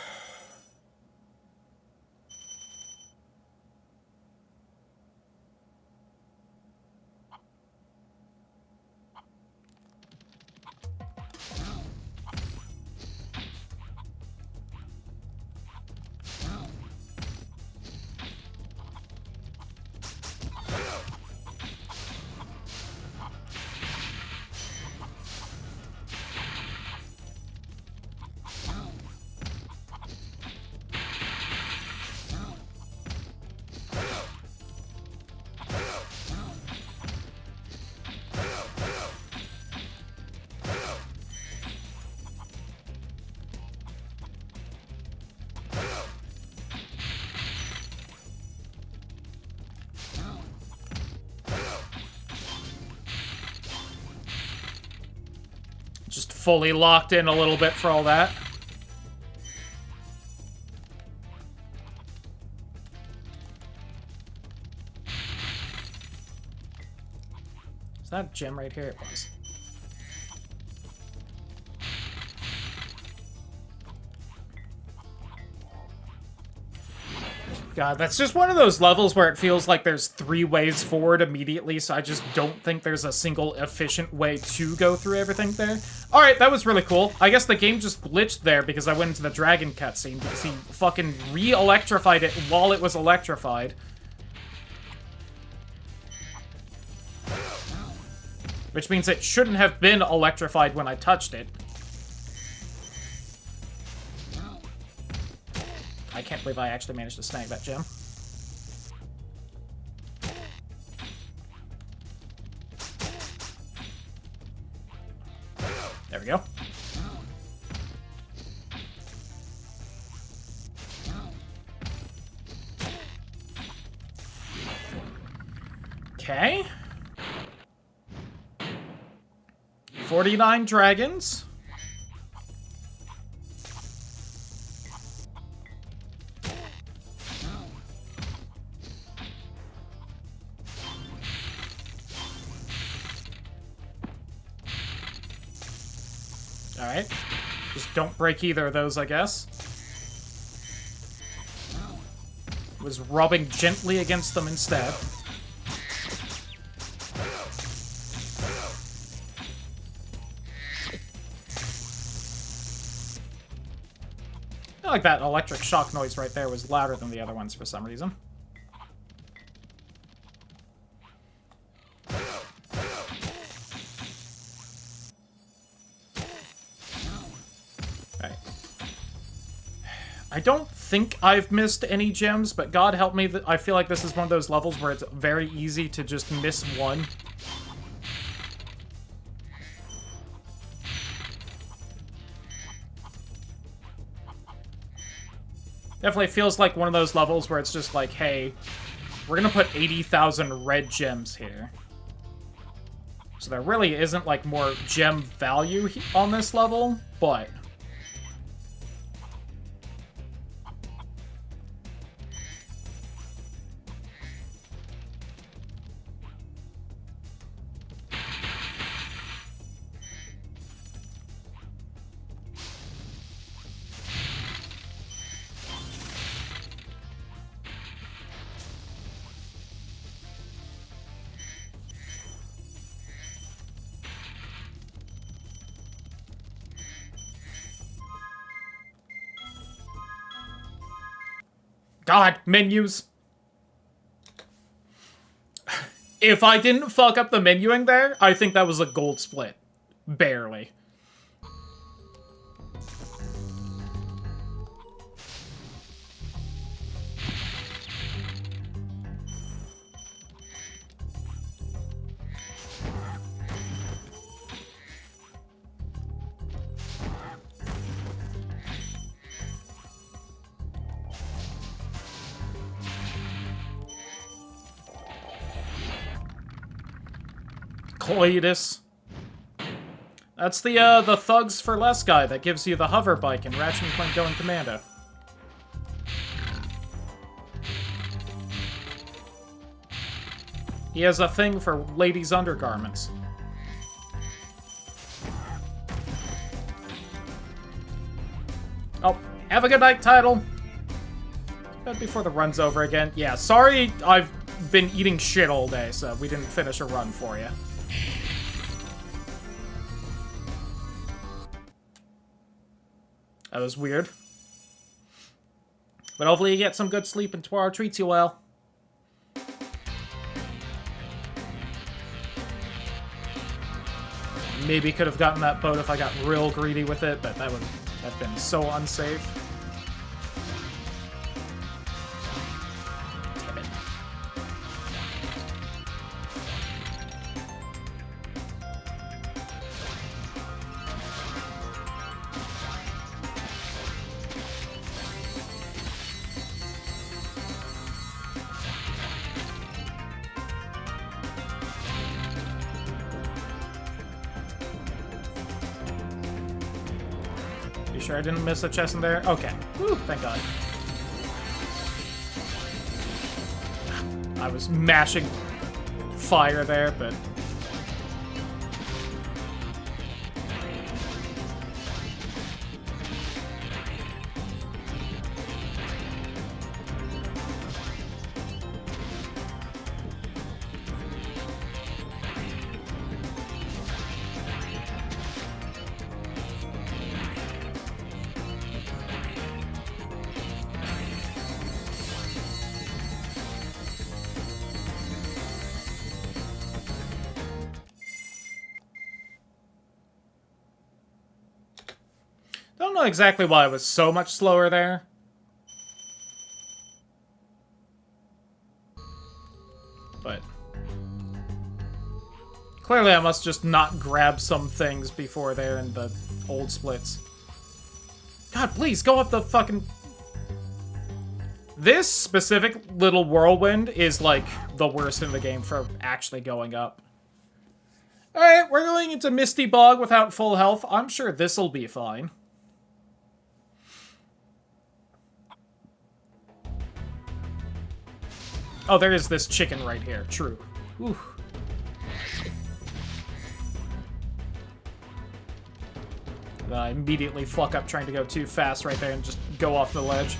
Just fully locked in a little bit for all that. Is that a gem right here? It was. God, that's just one of those levels where it feels like there's 3 ways forward immediately, so I just don't think there's a single efficient way to go through everything there. Alright, that was really cool. I guess the game just glitched there because I went into the dragon cutscene because he fucking re-electrified it while it was electrified. Which means it shouldn't have been electrified when I touched it. believe I actually managed to snag that gem. There we go. Okay. 49 dragons. Alright. Just don't break either of those, I guess. Was rubbing gently against them instead. I like that electric shock noise right there was louder than the other ones for some reason. Right. I don't think I've missed any gems, but God help me, I feel like this is one of those levels where it's very easy to just miss one. Definitely feels like one of those levels where it's just like, hey, we're gonna put 80,000 red gems here. So there really isn't, like, more gem value on this level, but... God, menus. If I didn't fuck up the menuing there, I think that was a gold split. Barely. Cletus. That's the Thugs for Less guy that gives you the hover bike in Ratchet & Clank Going Commando. He has a thing for ladies' undergarments. Oh, have a good night, title. Before the run's over again. Yeah, sorry I've been eating shit all day, so we didn't finish a run for you. That was weird. But hopefully you get some good sleep and tomorrow treats you well. Maybe could have gotten that boat if I got real greedy with it, but that would have been so unsafe. Damn it. You sure I didn't miss a chest in there? Okay. Woo, thank God. I was mashing fire there, but... Don't know exactly why I was so much slower there. Clearly, I must just not grab some things before they're in the old splits. God, please, go up the fucking... This specific little whirlwind is, like, the worst in the game for actually going up. Alright, we're going into Misty Bog without full health. I'm sure this'll be fine. Oh, there is this chicken right here. True. Ooh. I immediately fuck up trying to go too fast right there and just go off the ledge.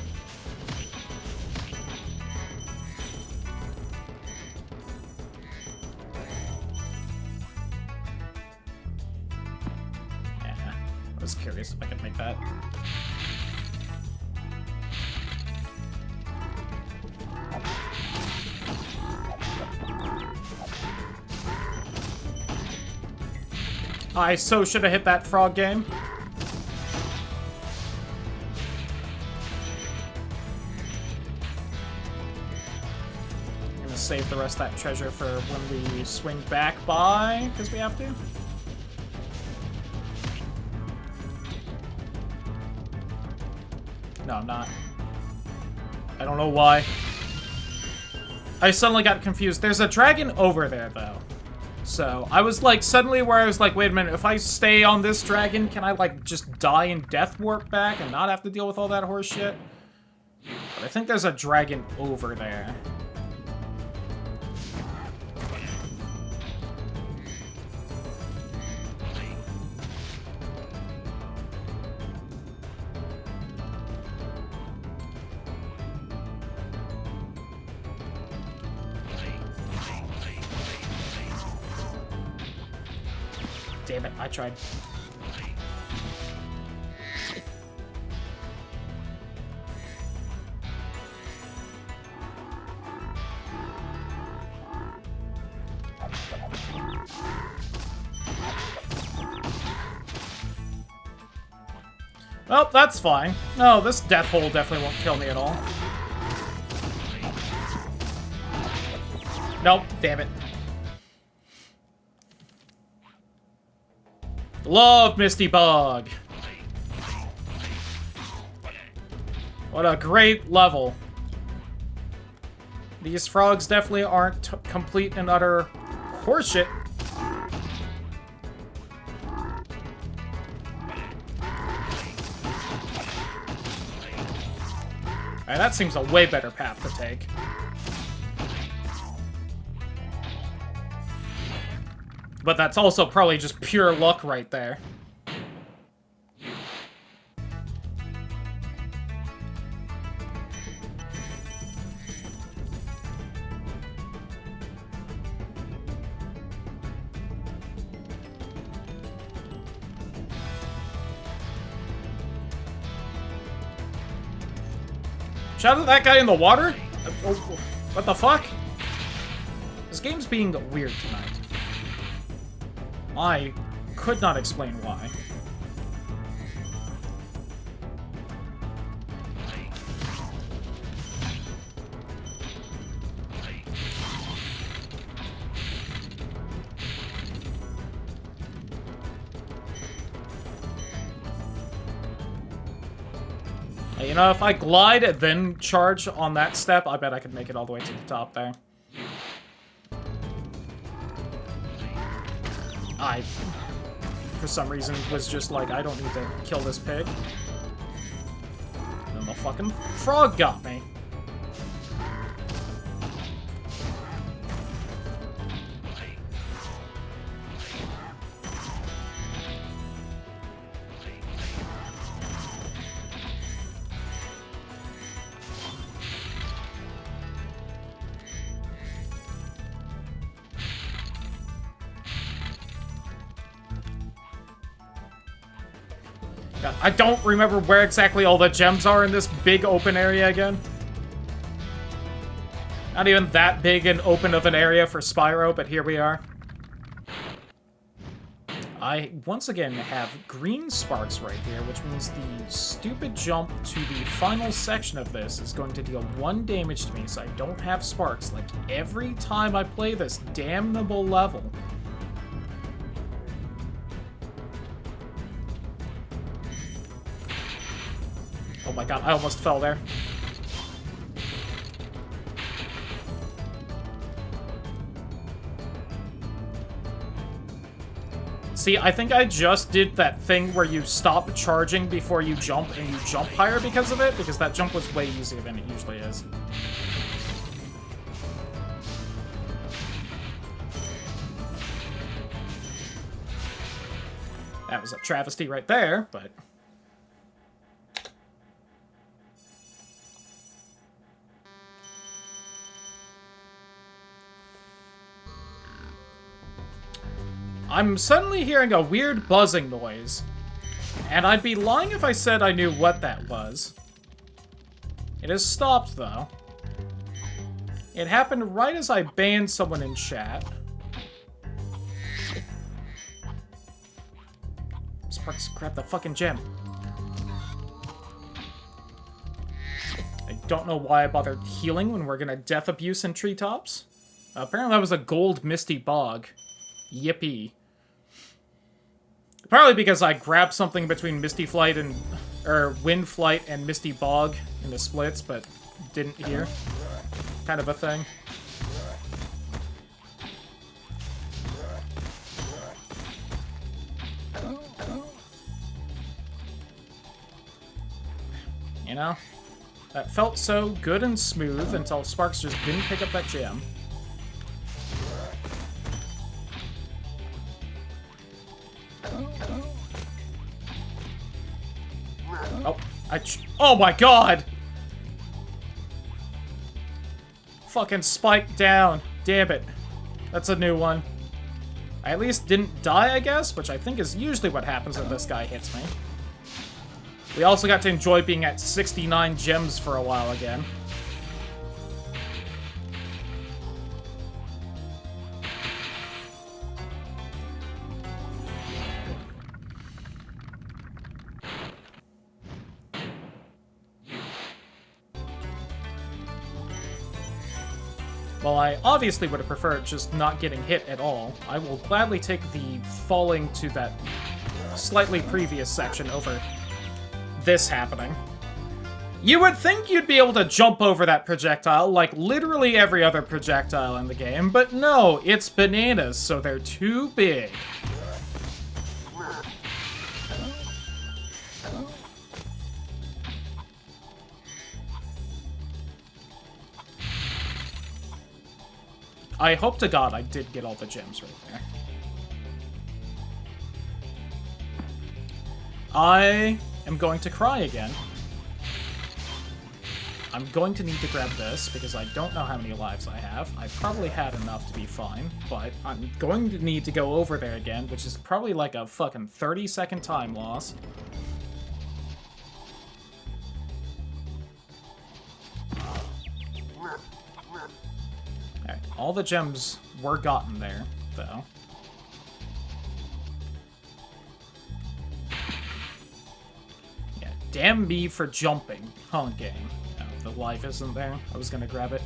Yeah, I was curious if I could make that. I so should have hit that frog game. I'm gonna save the rest of that treasure for when we swing back by, because we have to. No, I'm not. I don't know why. I suddenly got confused. There's a dragon over there, though. So, I was like, suddenly where I was like, wait a minute, if I stay on this dragon, can I like just die and death warp back and not have to deal with all that horse shit? But I think there's a dragon over there. Damn it, I tried. Well, that's fine. No, this death hole definitely won't kill me at all. Nope, damn it. Love Misty Bog. What a great level. These frogs definitely aren't complete and utter horseshit. Alright, that seems a way better path to take. But that's also probably just pure luck right there. Shout out that guy in the water? What the fuck? This game's being weird tonight. I could not explain why. You know, if I glide and then charge on that step, I bet I could make it all the way to the top there. I, for some reason, was just like, I don't need to kill this pig. And the fucking frog got me. I don't remember where exactly all the gems are in this big open area again. Not even that big and open of an area for Spyro, but here we are. I, once again, have green sparks right here, which means the stupid jump to the final section of this is going to deal 1 damage to me, so I don't have sparks, like every time I play this damnable level. Oh my god, I almost fell there. See, I think I just did that thing where you stop charging before you jump and you jump higher because of it, because that jump was way easier than it usually is. That was a travesty right there, but... I'm suddenly hearing a weird buzzing noise, and I'd be lying if I said I knew what that was. It has stopped, though. It happened right as I banned someone in chat. Sparks, grab the fucking gem. I don't know why I bothered healing when we're gonna death abuse in treetops. Apparently that was a gold misty bog. Yippee. Probably because I grabbed something between Misty Flight and... or Wind Flight and Misty Bog in the splits, but didn't hear. Kind of a thing. You know? That felt so good and smooth until Sparks just didn't pick up that gem. Oh, oh my god! Fucking spike down. Damn it. That's a new one. I at least didn't die, I guess, which I think is usually what happens when this guy hits me. We also got to enjoy being at 69 gems for a while again. While I obviously would have preferred just not getting hit at all, I will gladly take the falling to that slightly previous section over this happening. You would think you'd be able to jump over that projectile like literally every other projectile in the game, but no, it's bananas, so they're too big. I hope to God I did get all the gems right there. I am going to cry again. I'm going to need to grab this because I don't know how many lives I have. I probably had enough to be fine, but I'm going to need to go over there again, which is probably like a fucking 30-second time loss. Alright, all the gems were gotten there, though. Yeah, damn me for jumping, huh, game? The life isn't there. I was gonna grab it.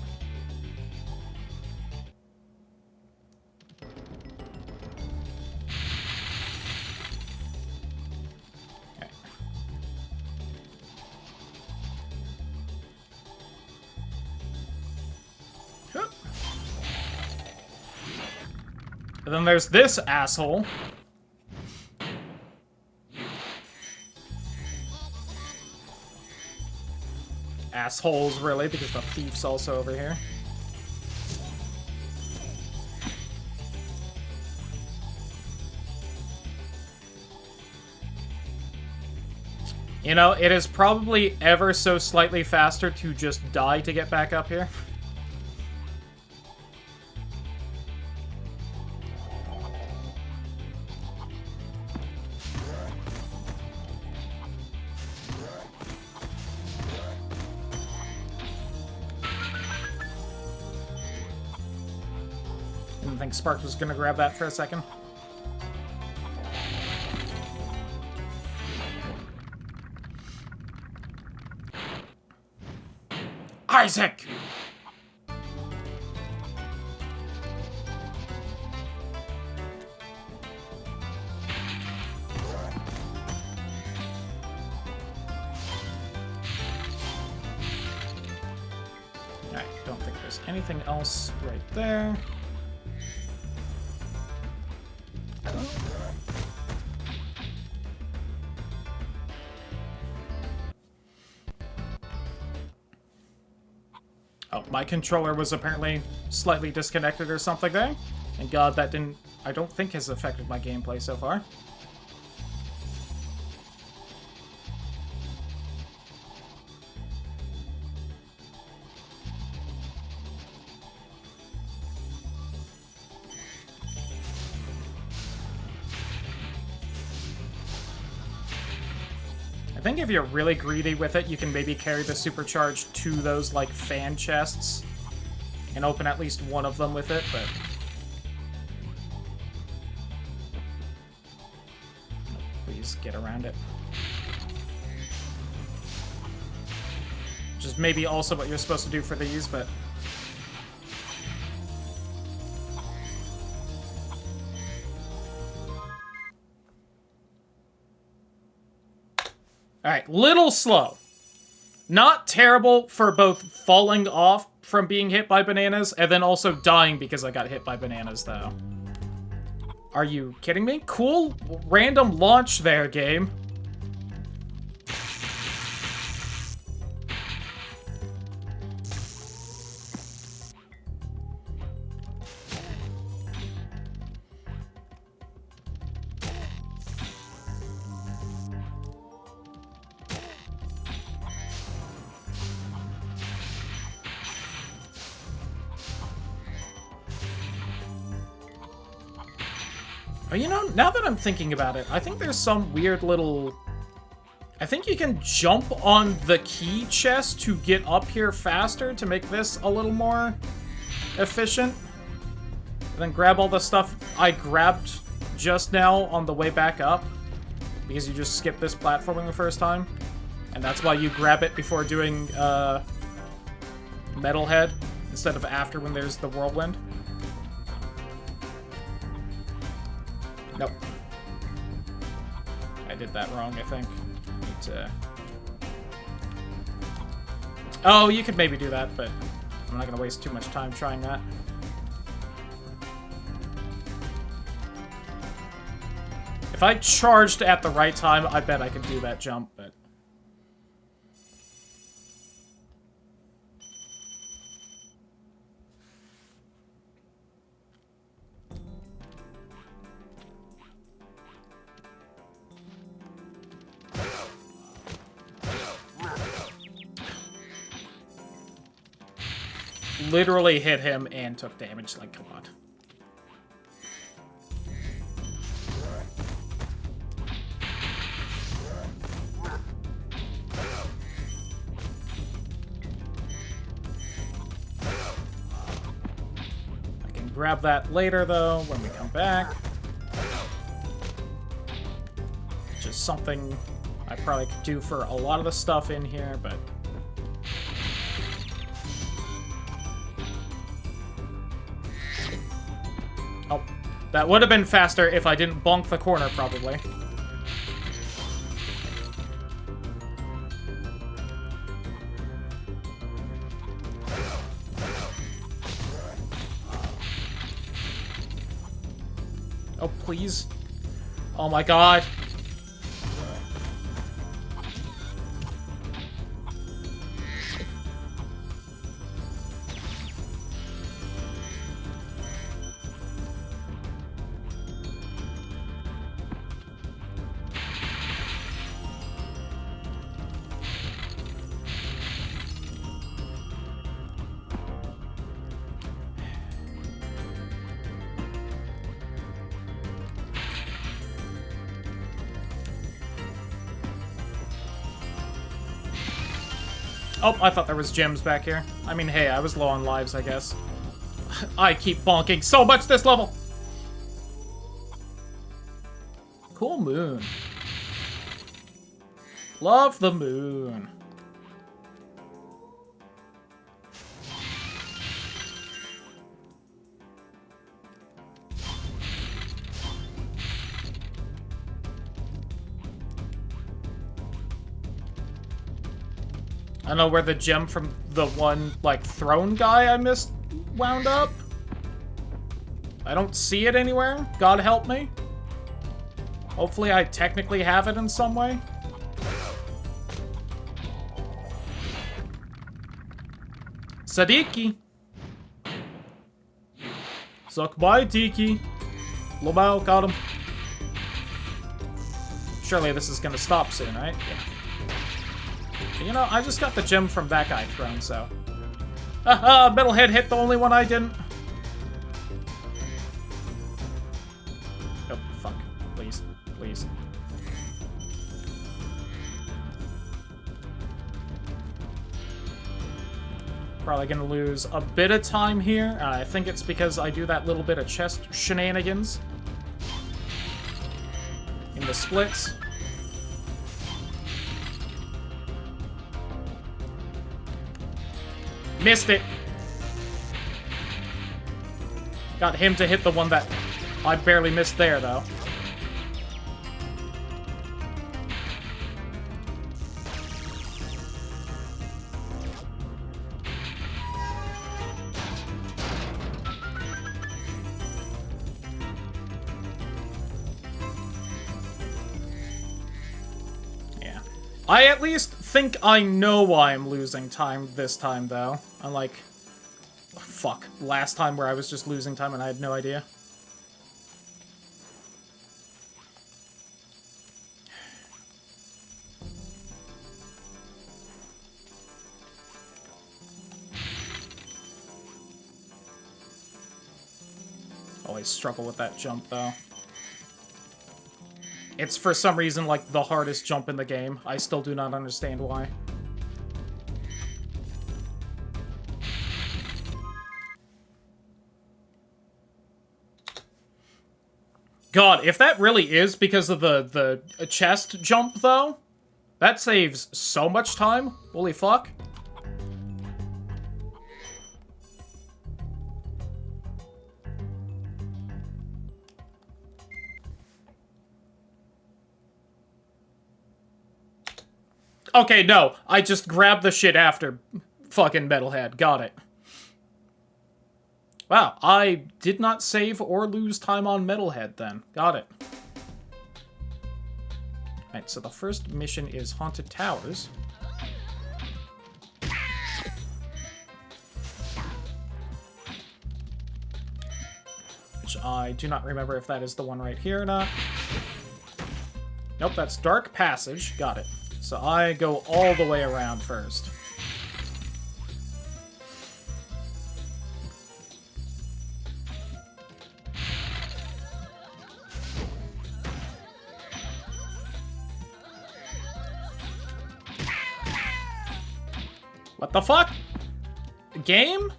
Okay. Hup. And then there's this asshole. Assholes, really, because the thief's also over here. You know, it is probably ever so slightly faster to just die to get back up here. I think Spark was gonna grab that for a second. Isaac! anything else right there? Oh, my controller was apparently slightly disconnected or something there. Thank God that didn't, I don't think has affected my gameplay so far. I think if you're really greedy with it, you can maybe carry the supercharge to those, like, fan chests and open at least one of them with it, but... Please get around it. Which is maybe also what you're supposed to do for these, but... Alright, little slow. Not terrible for both falling off from being hit by bananas and then also dying because I got hit by bananas, though. Are you kidding me? Cool random launch there, game. But you know, now that I'm thinking about it, I think there's some weird little... I think you can jump on the key chest to get up here faster to make this a little more efficient. And then grab all the stuff I grabbed just now on the way back up. Because you just skipped this platforming the first time. And that's why you grab it before doing Metalhead instead of after when there's the whirlwind. Nope. I did that wrong, I think. Need to... Oh, you could maybe do that, but I'm not gonna waste too much time trying that. If I charged at the right time, I bet I could do that jump, but... Literally hit him and took damage. Like, come on. I can grab that later, though, when we come back. Which is something I probably could do for a lot of the stuff in here, but... Oh, that would have been faster if I didn't bonk the corner, probably. Oh, please. Oh my god. Oh, I thought there was gems back here. I mean, hey, I was low on lives, I guess. I keep bonking so much this level! Cool moon. Love the moon. I don't know where the gem from the one, like, throne guy I missed wound up? I don't see it anywhere. God help me. Hopefully I technically have it in some way. Sadiki. Suck by Tiki. Lobao, got him. Surely this is gonna stop soon, right? Yeah. You know, I just got the gem from that guy thrown, so. Haha, Metalhead hit the only one I didn't. Oh, fuck. Please. Please. Probably gonna lose a bit of time here. I think it's because I do that little bit of chest shenanigans in the splits. Missed it. Got him to hit the one that I barely missed there, though. I at least think I know why I'm losing time this time, though. Unlike, fuck, last time where I was just losing time and I had no idea. Always struggle with that jump, though. It's for some reason like the hardest jump in the game. I still do not understand why. God, if that really is because of the chest jump, though, that saves so much time. Holy fuck. Okay, no. I just grabbed the shit after fucking Metalhead. Got it. Wow, I did not save or lose time on Metalhead then. Got it. Alright, so the first mission is Haunted Towers. Which I do not remember if that is the one right here or not. Nope, that's Dark Passage. Got it. So I go all the way around first. What the fuck? Game?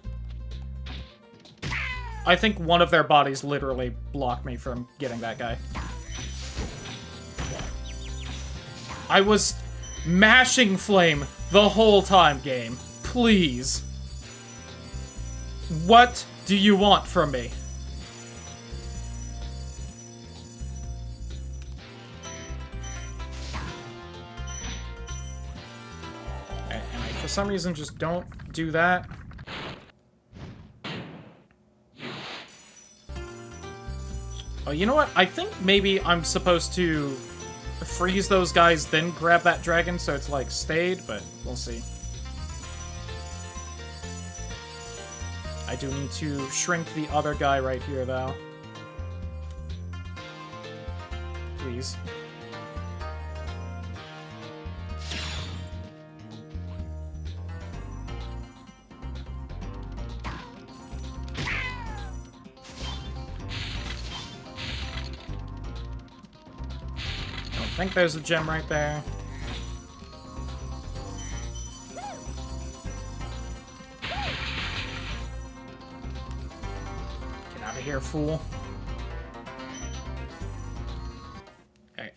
I think one of their bodies literally blocked me from getting that guy. I was mashing flame the whole time, game. Please. What do you want from me? And I, for some reason, just don't do that. Oh, you know what? I think maybe I'm supposed to freeze those guys, then grab that dragon, so it's, like, stayed, but we'll see. I do need to shrink the other guy right here, though. Please. I think there's a gem right there. Get out of here, fool. Okay.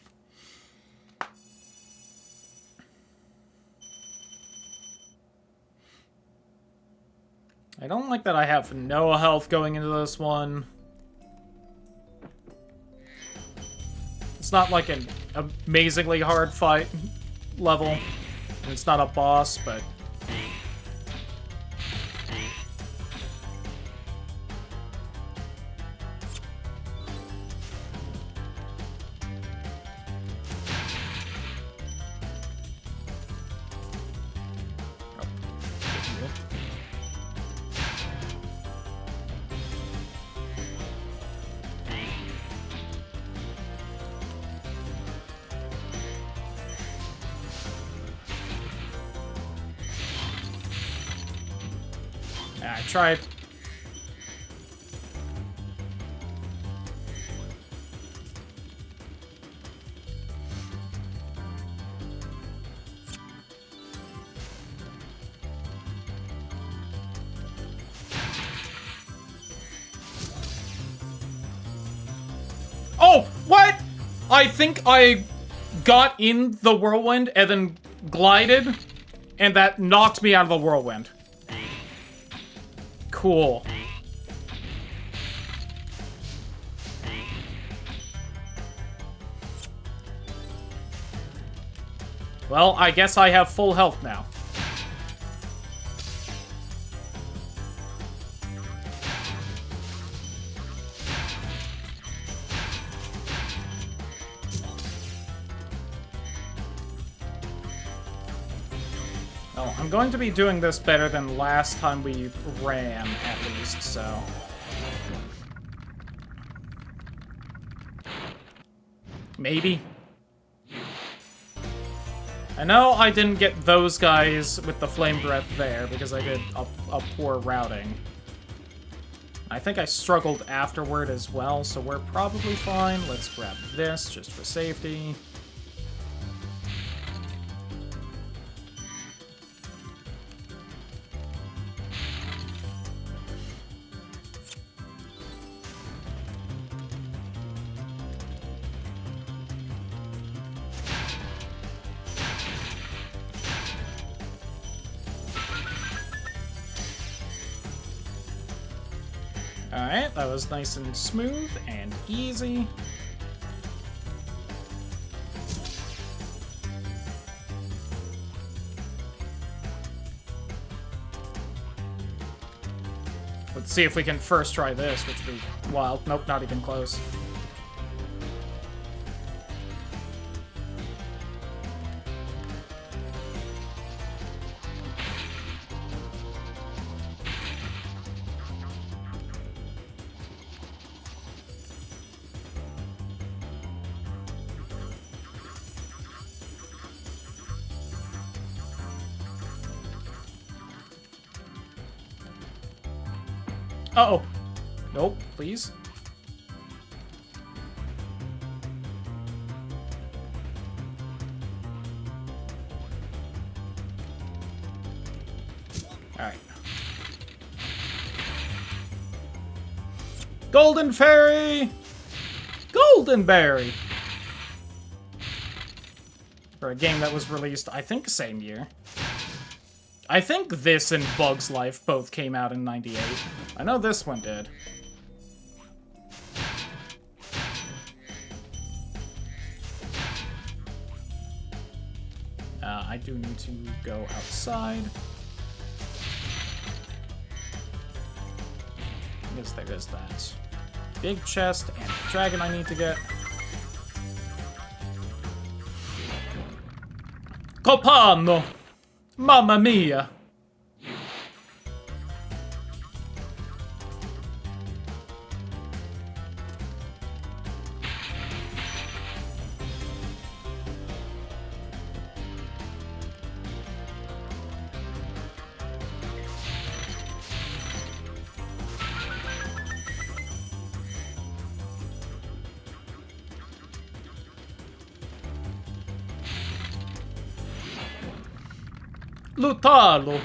I don't like that I have no health going into this one. It's not like an amazingly hard fight level. And it's not a boss, but... tried. Oh, what? I think I got in the whirlwind and then glided, and that knocked me out of the whirlwind. Cool. Well, I guess I have full health now. Well, I'm going to be doing this better than last time we ran, at least, so... Maybe. I know I didn't get those guys with the flame breath there, because I did a poor routing. I think I struggled afterward as well, so we're probably fine. Let's grab this, just for safety. Alright, that was nice and smooth and easy. Let's see if we can first try this, which would be wild. Nope, not even close. Uh-oh. Nope, please. Alright. Golden Fairy! Golden Berry! For a game that was released, I think, same year. I think this and Bug's Life both came out in '98. I know this one did. I do need to go outside. I guess there is that. Big chest and the dragon I need to get. Copano! Mamma mia! Lutalo!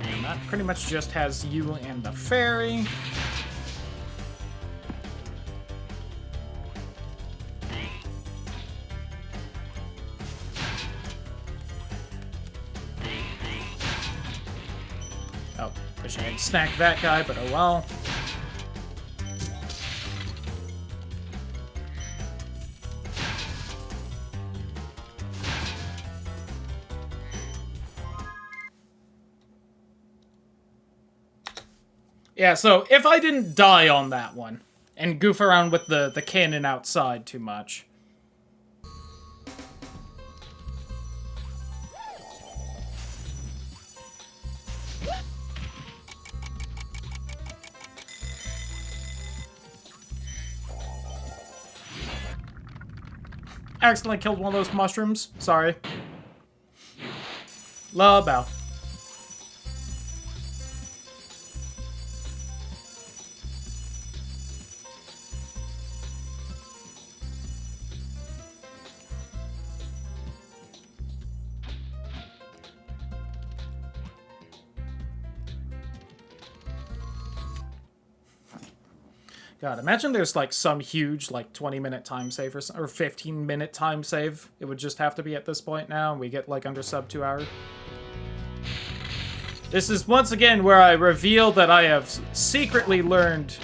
And that pretty much just has you and the fairy. Oh, wish I had snacked that guy, but oh well. Yeah, so if I didn't die on that one, and goof around with the cannon outside too much. accidentally killed one of those mushrooms. Sorry. La bow. God, imagine there's like some huge like 20-minute time save or 15-minute time save. It would just have to be at this point now, and we get like under sub 2 hours. This is once again where I reveal that I have secretly learned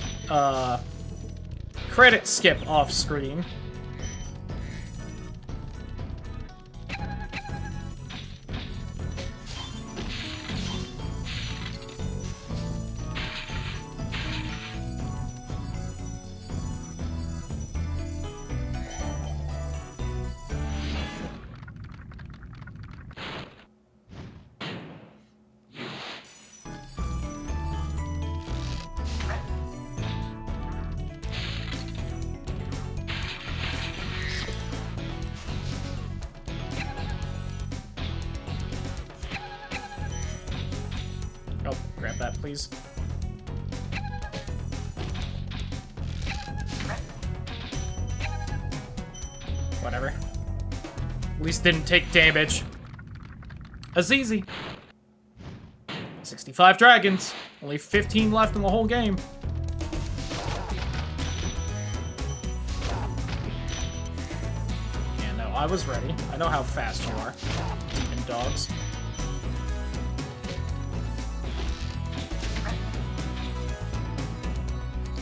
credit skip off screen. Oh, grab that, please. Whatever. At least didn't take damage. Azizi. 65 dragons. Only 15 left in the whole game. Yeah, no, I was ready. I know how fast you are. Demon dogs.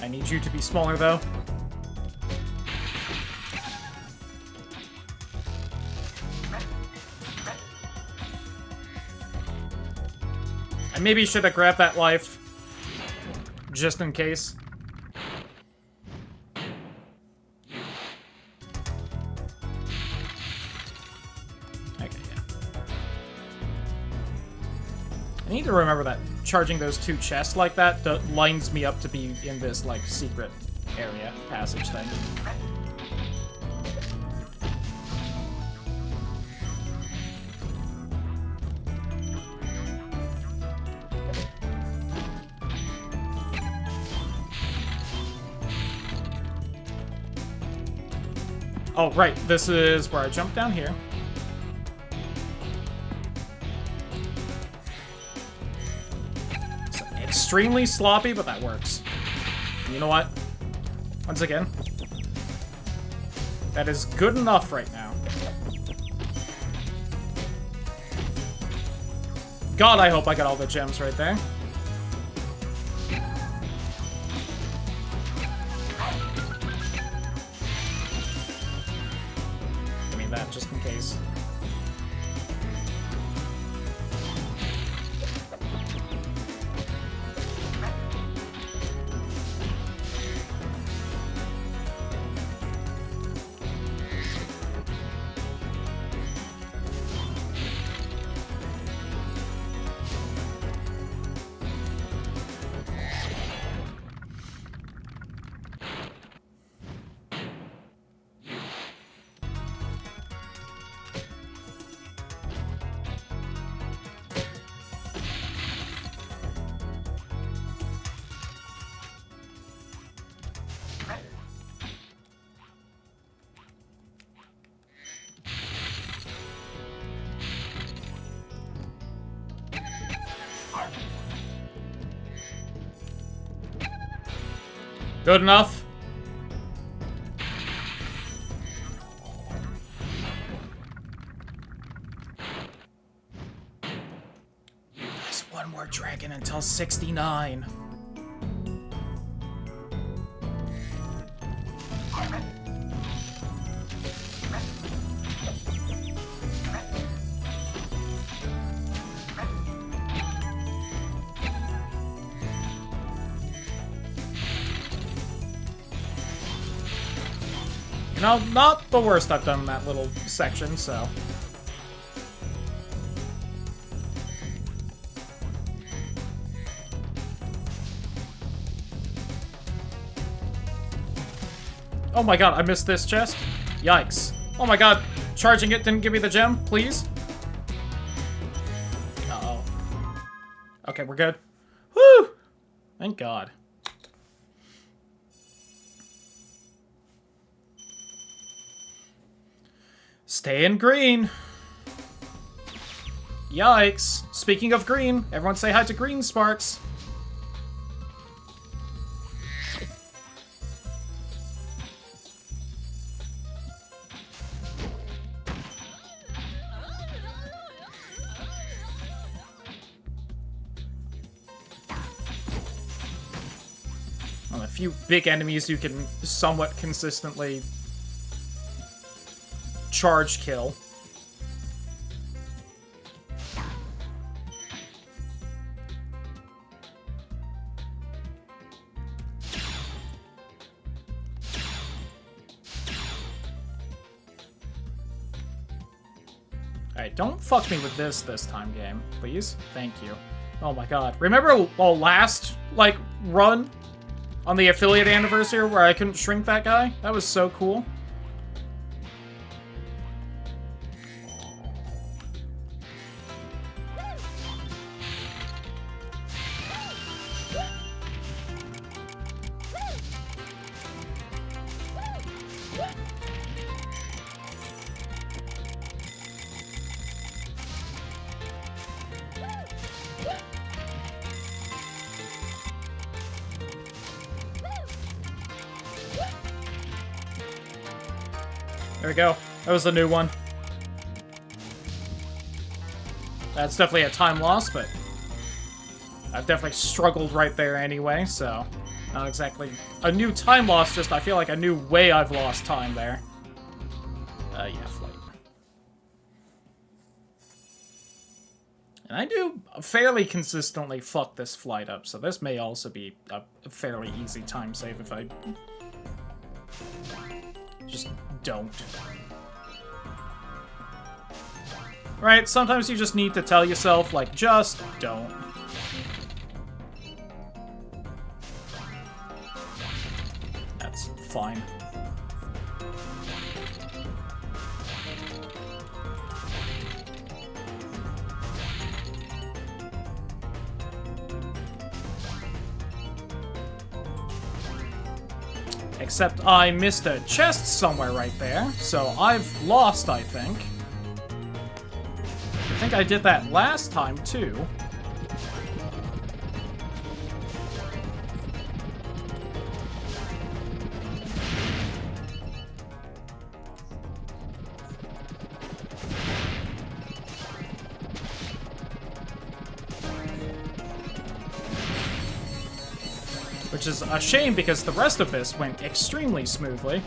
I need you to be smaller, though. I maybe should have grabbed that life. Just in case. Okay, yeah. I need to remember that charging those two chests like that lines me up to be in this, like, secret area passage thing. Oh, right. This is where I jump down here. It's extremely sloppy, but that works. And you know what? Once again, that is good enough right now. God, I hope I got all the gems right there. That just in case. Good enough. There's one more dragon until 69. Now, not the worst I've done in that little section, so. Oh my god, I missed this chest? Yikes. Oh my god. Charging it didn't give me the gem, please. Uh-oh. Okay, we're good. Woo! Thank God. Stay in green. Yikes. Speaking of green, everyone say hi to Green Sparks. A few big enemies you can somewhat consistently charge kill. Alright, don't fuck me with this time, game. Please? Thank you. Oh my god. Remember last, like, run on the affiliate anniversary where I couldn't shrink that guy? That was so cool. There we go. That was the new one. That's definitely a time loss, but I've definitely struggled right there anyway, so not exactly a new time loss, just I feel like a new way I've lost time there. Yeah, flight. And I do fairly consistently fuck this flight up, so this may also be a fairly easy time save if I just don't. Right, sometimes you just need to tell yourself, like, just don't. That's fine. Except I missed a chest somewhere right there, so I've lost, I think. I think I did that last time, too. Which is a shame because the rest of this went extremely smoothly.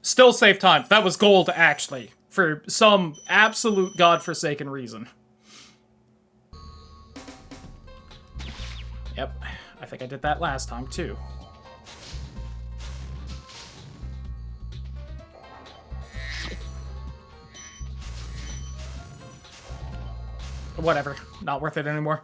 Still save time. That was gold, actually, for some absolute godforsaken reason. Yep, I think I did that last time, too. Whatever, not worth it anymore.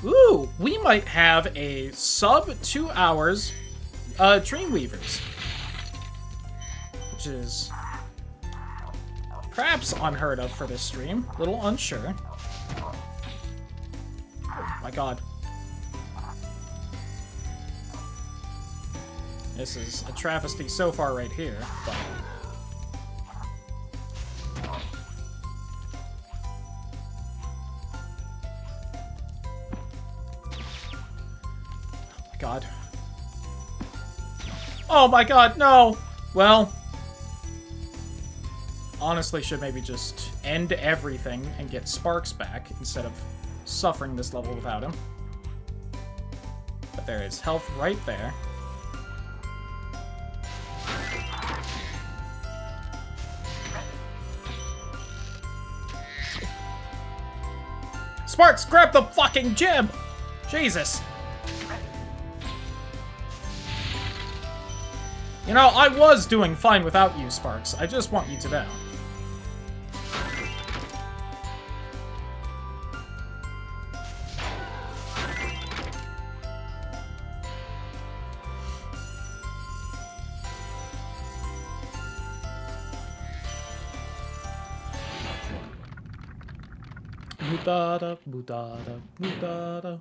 Ooh, we might have a sub 2 hours Dreamweavers. Which is perhaps unheard of for this stream. A little unsure. Oh my god. This is a travesty so far right here, but... God. Oh my god, no! Well, honestly should maybe just end everything and get Sparks back instead of suffering this level without him. But there is health right there. Sparks, grab the fucking gem! Jesus. You know, I was doing fine without you, Sparks. I just want you to know. Mudada, mudada, mudada.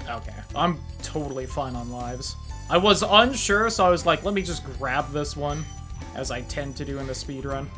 Okay, I'm totally fine on lives. I was unsure, so I was like, let me just grab this one, as I tend to do in the speedrun.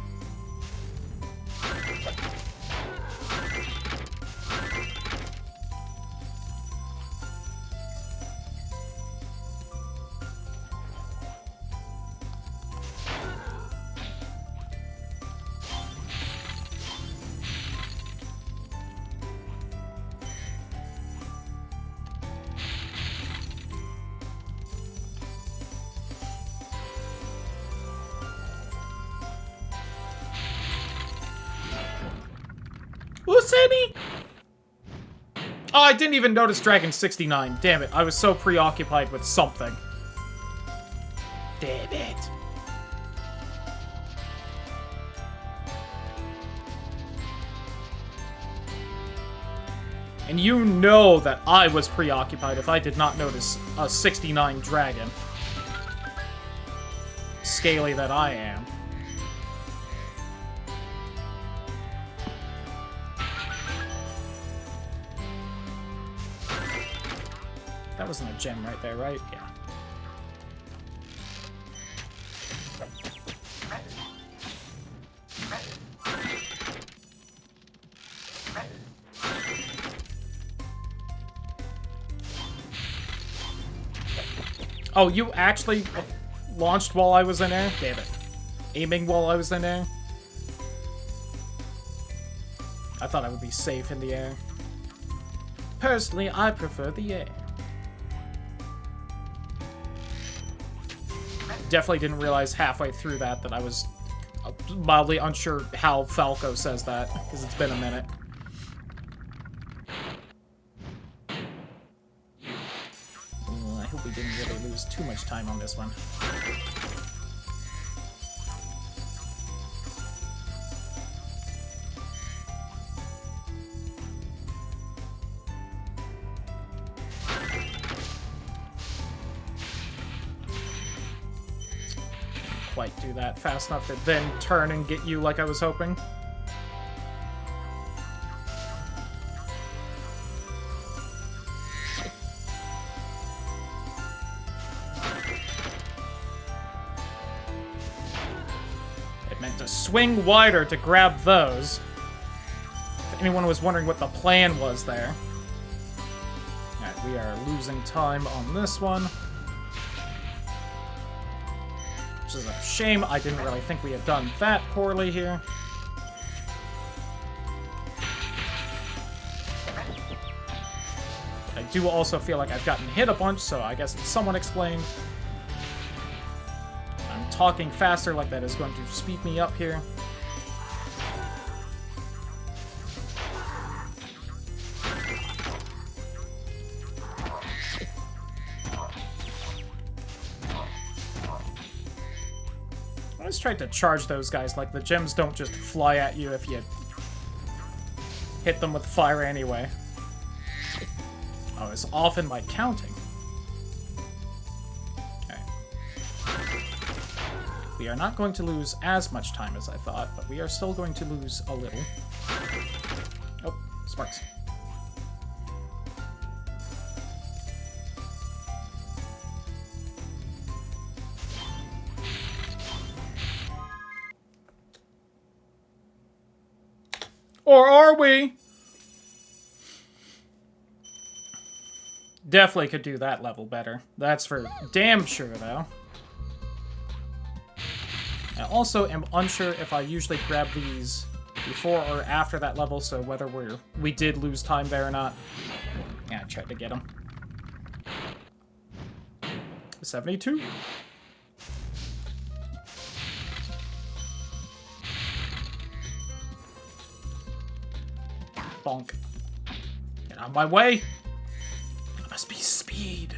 Useni? Oh, I didn't even notice Dragon 69. Damn it, I was so preoccupied with something. Damn it. And you know that I was preoccupied if I did not notice a 69 dragon. Scaly that I am. That wasn't a gem right there, right? Yeah. Oh, you actually launched while I was in air? Damn it. Aiming while I was in air? I thought I would be safe in the air. Personally, I prefer the air. Definitely didn't realize halfway through that I was mildly unsure how Falco says that, because it's been a minute. I hope we didn't really lose too much time on this one. Quite do that fast enough to then turn and get you like I was hoping. It meant to swing wider to grab those. If anyone was wondering what the plan was there. Alright, we are losing time on this one. Which is a shame. I didn't really think we had done that poorly here. But I do also feel like I've gotten hit a bunch, so I guess it's somewhat explained. I'm talking faster, like that is going to speed me up here. I just tried to charge those guys, like the gems don't just fly at you if you hit them with fire anyway. Oh, it's off in my counting. Okay. We are not going to lose as much time as I thought, but we are still going to lose a little. Oh, sparks. Or are we? Definitely could do that level better. That's for damn sure, though. I also am unsure if I usually grab these before or after that level, so whether we did lose time there or not. Yeah, I tried to get him. 72. Bonk. Get out of my way. It must be speed.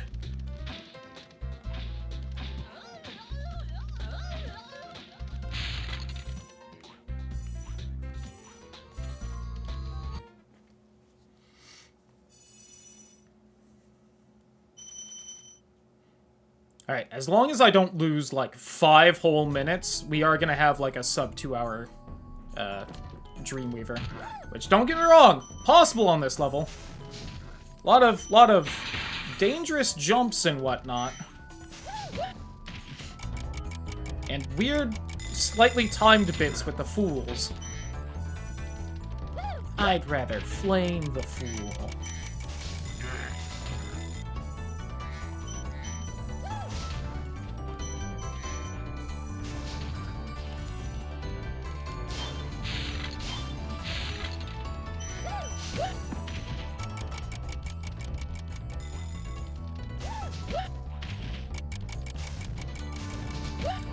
Alright, as long as I don't lose, like, 5 whole minutes, we are gonna have, like, a sub 2 hour, Dreamweaver. Which, don't get me wrong, possible on this level. Lot of dangerous jumps and whatnot. And weird, slightly timed bits with the fools. I'd rather flame the fool.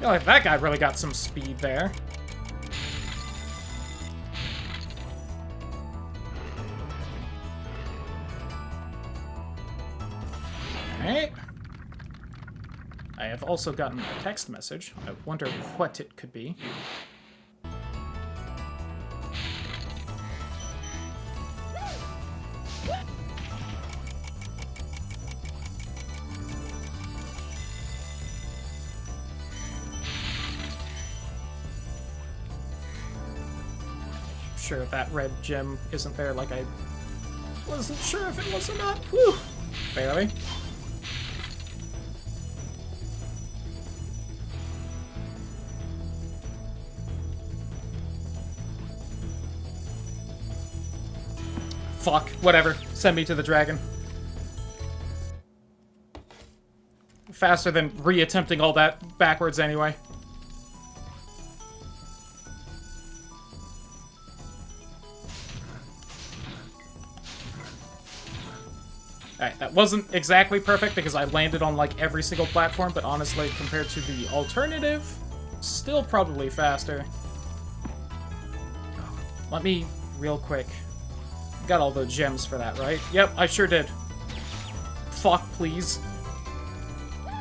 Oh, that guy really got some speed there. Alright. I have also gotten a text message. I wonder what it could be. Sure if that red gem isn't there, like I wasn't sure if it was or not. Whew. Barely. Fuck, whatever. Send me to the dragon. Faster than reattempting all that backwards anyway. Alright, that wasn't exactly perfect because I landed on like every single platform, but honestly, compared to the alternative, still probably faster. Let me, real quick. Got all the gems for that, right? Yep, I sure did. Fuck, please. I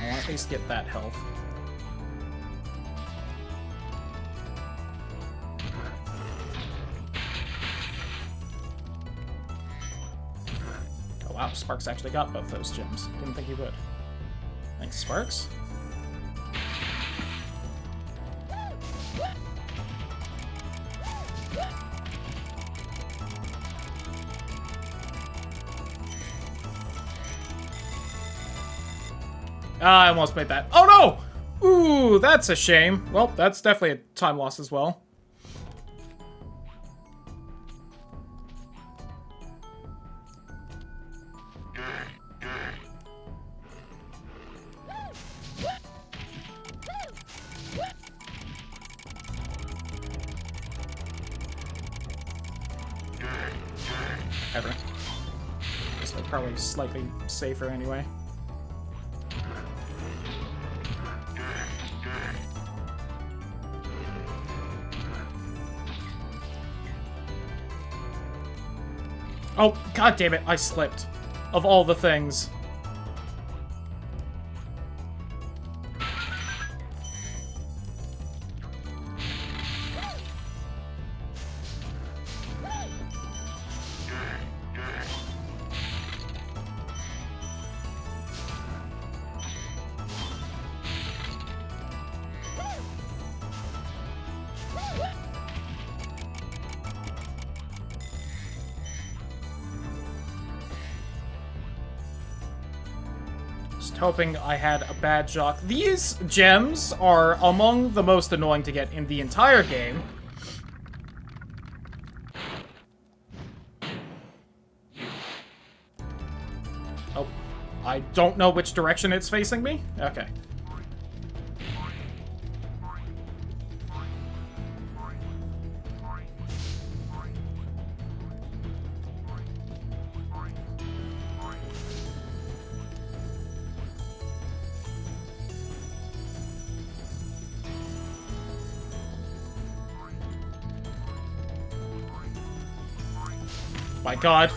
want to at least get that health. Oh wow, Sparks actually got both those gems. Didn't think he would. Thanks, Sparks. I almost made that. Oh no! Ooh, that's a shame. Well, that's definitely a time loss as well. Ever. This is probably slightly safer anyway. Oh, god damn it, I slipped. Of all the things. Hoping I had a bad jock. These gems are among the most annoying to get in the entire game. I don't know which direction it's facing me. Okay. My God.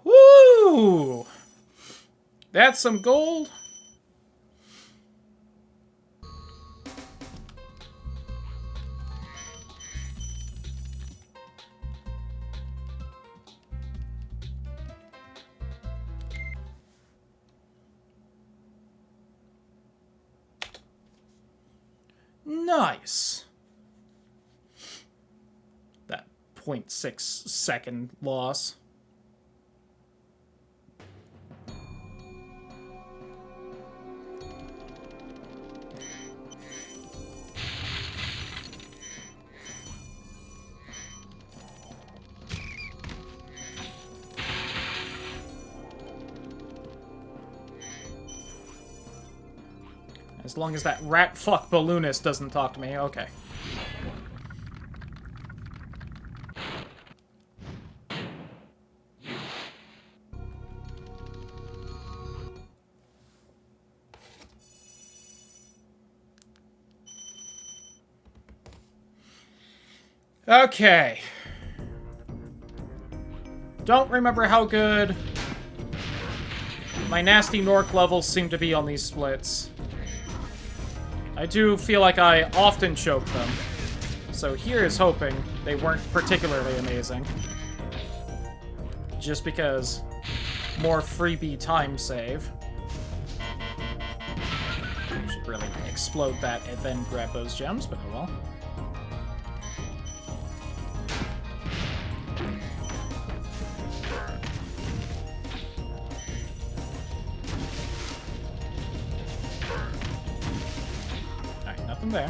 Woo! That's some gold. Nice. That 0.6 second loss. As long as that rat fuck balloonist doesn't talk to me, okay. Okay. Don't remember how good my nasty Nork levels seem to be on these splits. I do feel like I often choke them, so here is hoping they weren't particularly amazing. Just because more freebie time save. Should really explode that and then grab those gems, but oh well. There.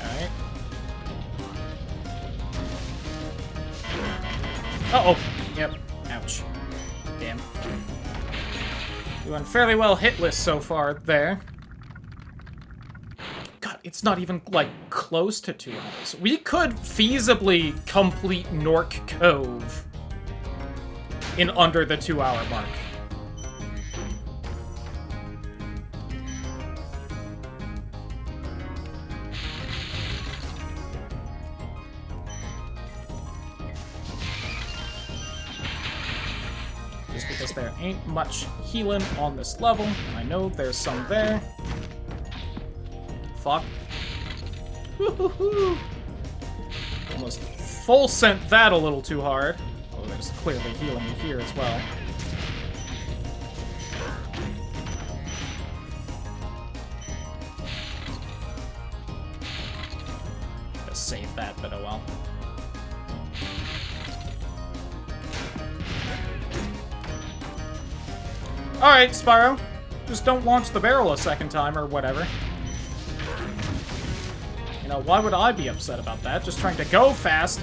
Alright. Uh-oh. Yep. Ouch. Damn. Doing fairly well hitless so far there. God, it's not even, like, close to 2 hours. We could feasibly complete Nork Cove in under the 2-hour mark. Because there ain't much healing on this level. I know there's some there. Fuck. Woo-hoo-hoo. Almost full sent that a little too hard. Oh, there's clearly healing here as well. Just save that, but oh well. Alright, Spyro. Just don't launch the barrel a second time, or whatever. You know, why would I be upset about that? Just trying to go fast.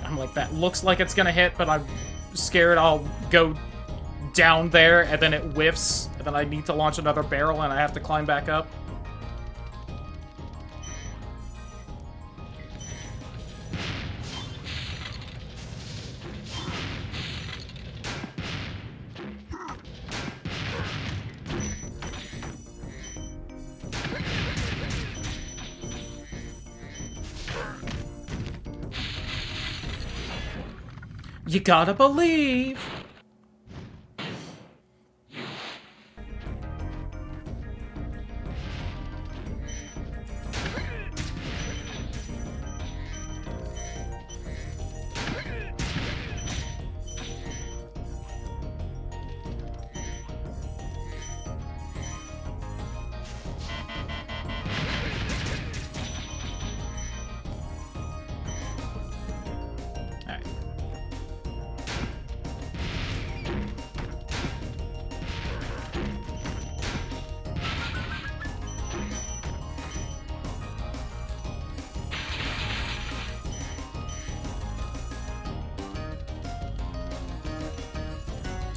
I'm like, that looks like it's gonna hit, but I'm scared I'll go down there, and then it whiffs, and then I need to launch another barrel, and I have to climb back up. You gotta believe.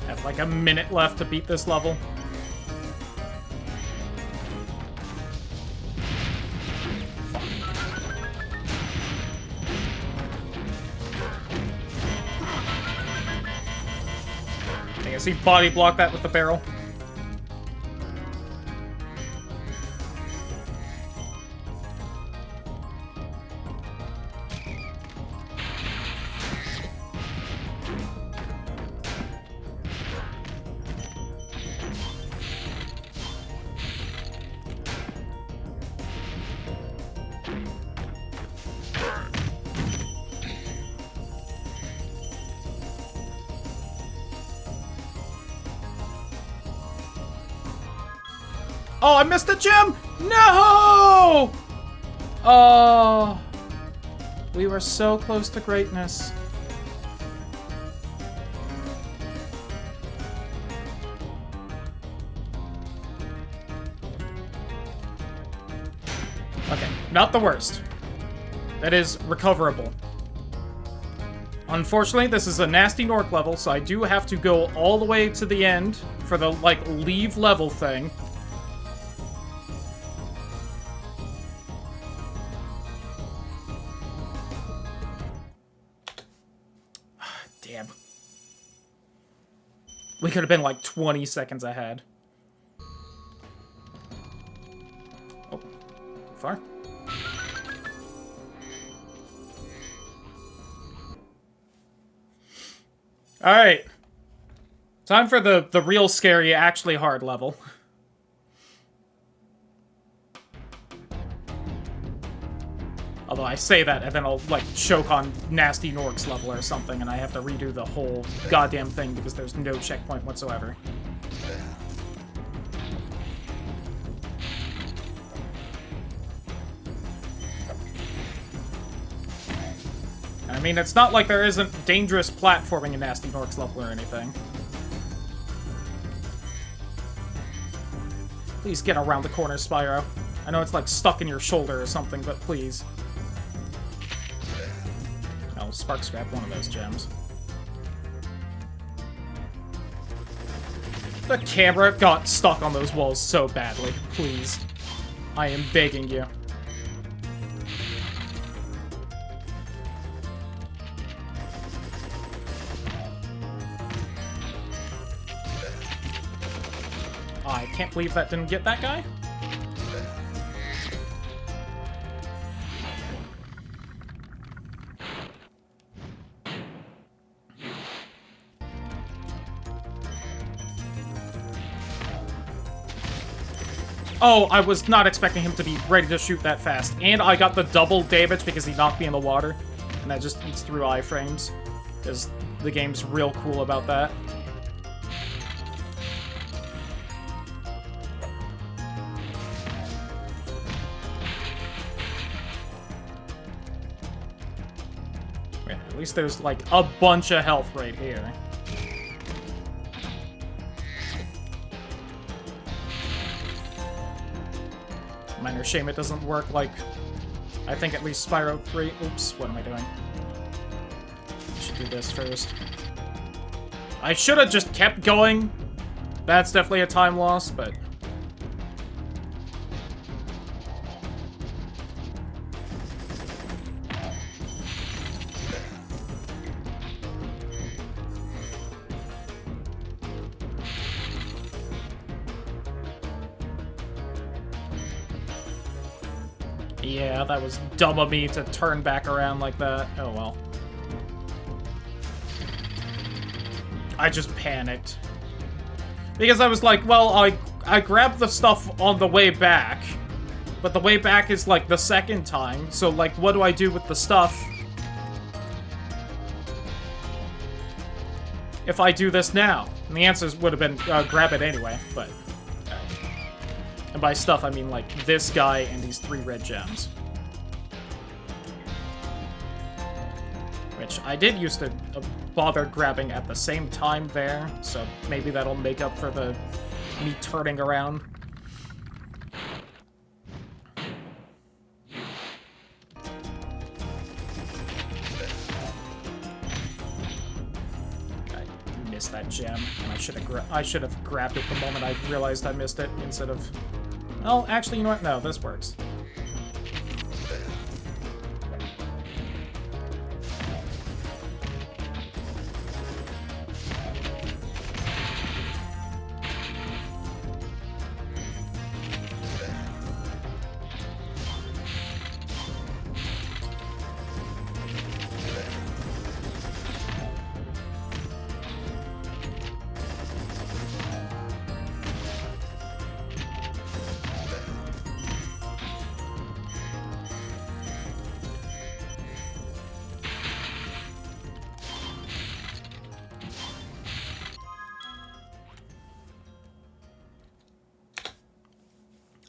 Have like a minute left to beat this level. I guess he body blocked that with the barrel. Oh, I missed the gem! No! Oh. We were so close to greatness. Okay, not the worst. That is recoverable. Unfortunately, this is a nasty Nork level, so I do have to go all the way to the end for the, like, leave level thing. Damn. We could have been like 20 seconds ahead. Oh, far. Alright. Time for the real scary, actually hard level. Although I say that, and then I'll, like, choke on Nasty Nork's level or something, and I have to redo the whole goddamn thing because there's no checkpoint whatsoever. I mean, it's not like there isn't dangerous platforming in Nasty Nork's level or anything. Please get around the corner, Spyro. I know it's, like, stuck in your shoulder or something, but please. Oh, Sparks grab one of those gems. The camera got stuck on those walls so badly. Please. I am begging you. I can't believe that didn't get that guy. Oh, I was not expecting him to be ready to shoot that fast. And I got the double damage because he knocked me in the water. And that just eats through iframes. Because the game's real cool about that. Yeah, at least there's, like, a bunch of health right here. Minor shame it doesn't work like, I think at least Spyro 3. Oops, what am I doing? I should do this first. I should have just kept going. That's definitely a time loss, but... Yeah, that was dumb of me to turn back around like that. Oh well. I just panicked. Because I was like, well, I grabbed the stuff on the way back. But the way back is like the second time. So like, what do I do with the stuff if I do this now? And the answers would have been grab it anyway, but... And by stuff, I mean, like, this guy and these 3 red gems. Which I did used to bother grabbing at the same time there, so maybe that'll make up for the me turning around. I missed that gem, and I should have grabbed it the moment I realized I missed it instead of... Oh, actually, you know what? No, this works.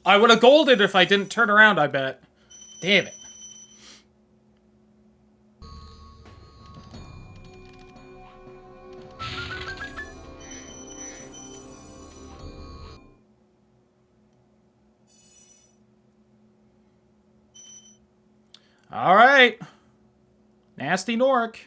I would have golded if I didn't turn around, I bet. Damn it. All right. Nasty Nork.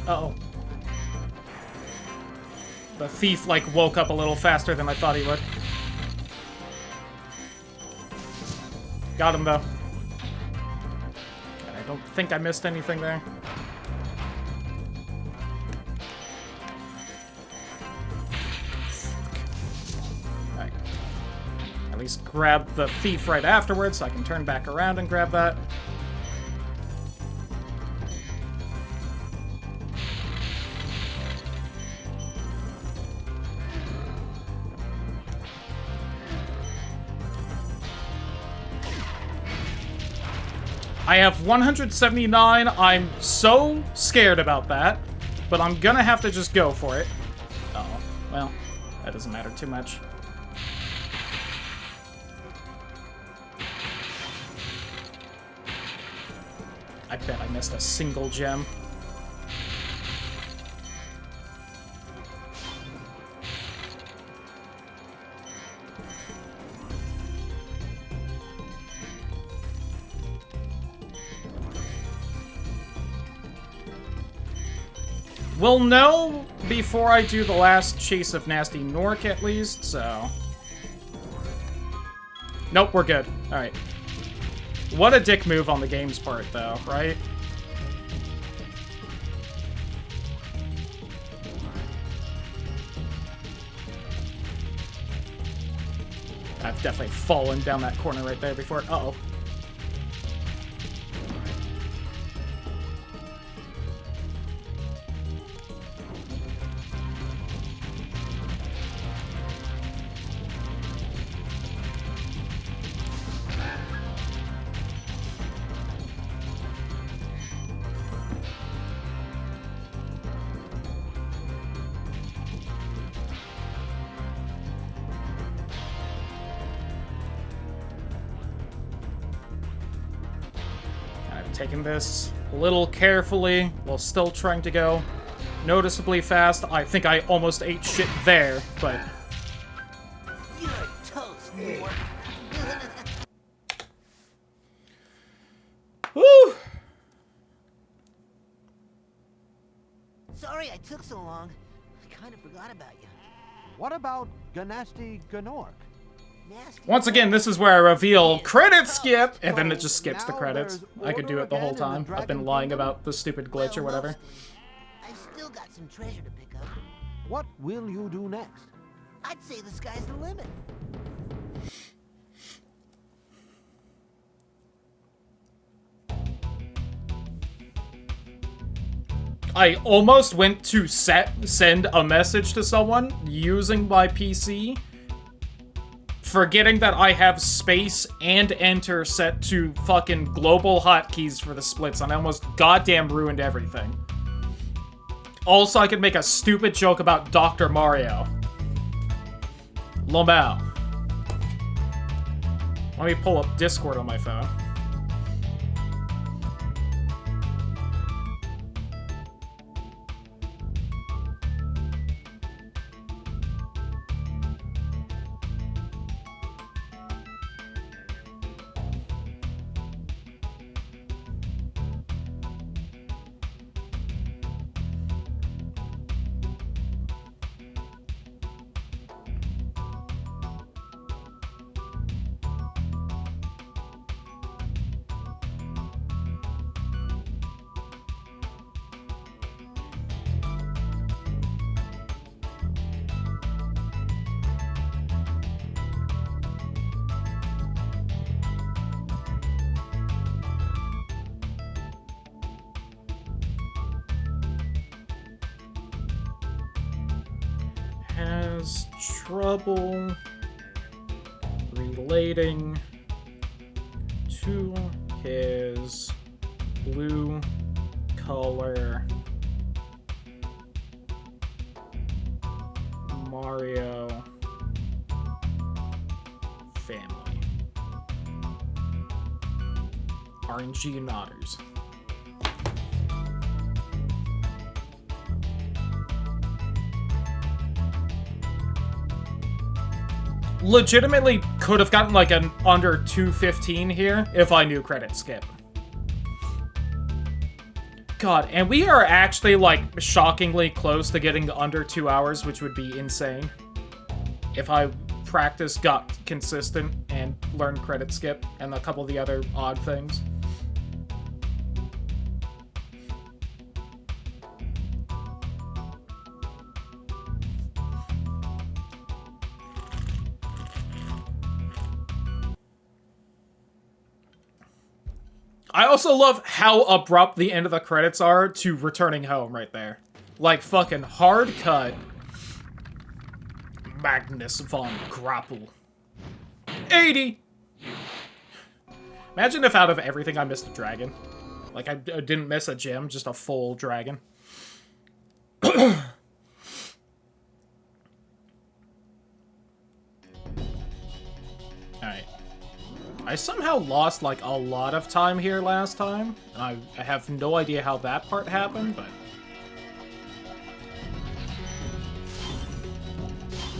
Uh-oh. The thief, like, woke up a little faster than I thought he would. Got him, though. I don't think I missed anything there. Alright. At least grab the thief right afterwards so I can turn back around and grab that. I have 179. I'm so scared about that, but I'm gonna have to just go for it. Oh, well, that doesn't matter too much. I bet I missed a single gem. We'll know before I do the last chase of Nasty Nork, at least, so... Nope, we're good. Alright. What a dick move on the game's part, though, right? I've definitely fallen down that corner right there before. Uh-oh. Taking this a little carefully while still trying to go noticeably fast. I think I almost ate shit there, but... You're toast, Nork. Woo! Sorry I took so long. I kind of forgot about you. What about Ganasty Ganork? Once again, this is where I reveal credit skip, and then it just skips the credits. I could do it the whole time. I've been lying about the stupid glitch or whatever. I've still got some treasure to pick up. What will you do next? I'd say the sky's the limit. I almost went to send a message to someone using my PC, forgetting that I have space and enter set to fucking global hotkeys for the splits, and I almost goddamn ruined everything. Also, I could make a stupid joke about Dr. Mario. Lomao. Let me pull up Discord on my phone. has trouble relating to his blue color Mario family. RNG nodders. Legitimately could have gotten like an under 215 here if I knew credit skip. God, and we are actually like shockingly close to getting under 2 hours, which would be insane. If I practiced, got consistent, and learned credit skip and a couple of the other odd things. I also love how abrupt the end of the credits are to returning home right there. Like, fucking hard cut. Magnus von Grapple. 80! Imagine if out of everything I missed a dragon. Like, I didn't miss a gem, just a full dragon. Alright. I somehow lost, like, a lot of time here last time. I have no idea how that part happened, but...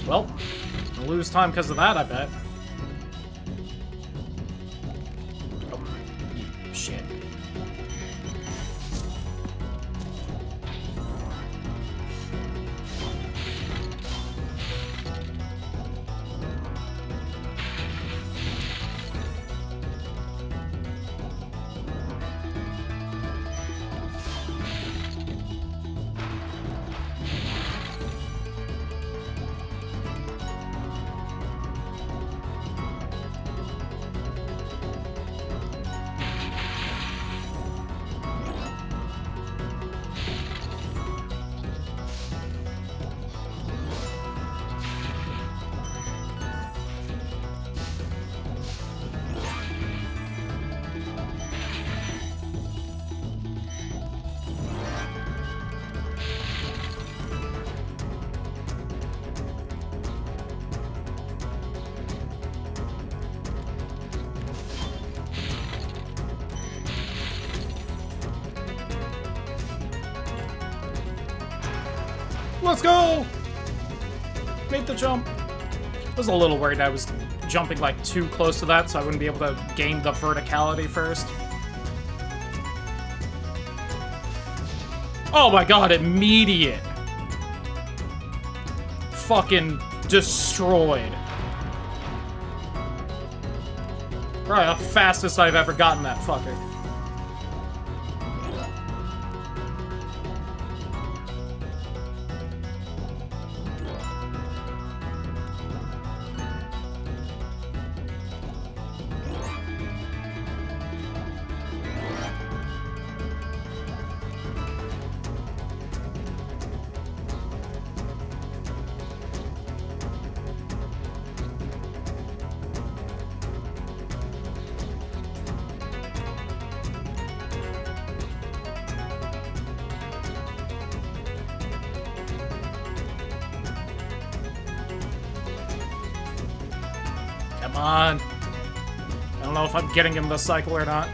Well, I'll lose time because of that, I bet. Oh, shit. Let's go! Made the jump. I was a little worried I was jumping like too close to that, so I wouldn't be able to gain the verticality first. Oh my god, immediate. Fucking destroyed. Probably the fastest I've ever gotten that fucker. Come on. I don't know if I'm getting him this cycle or not.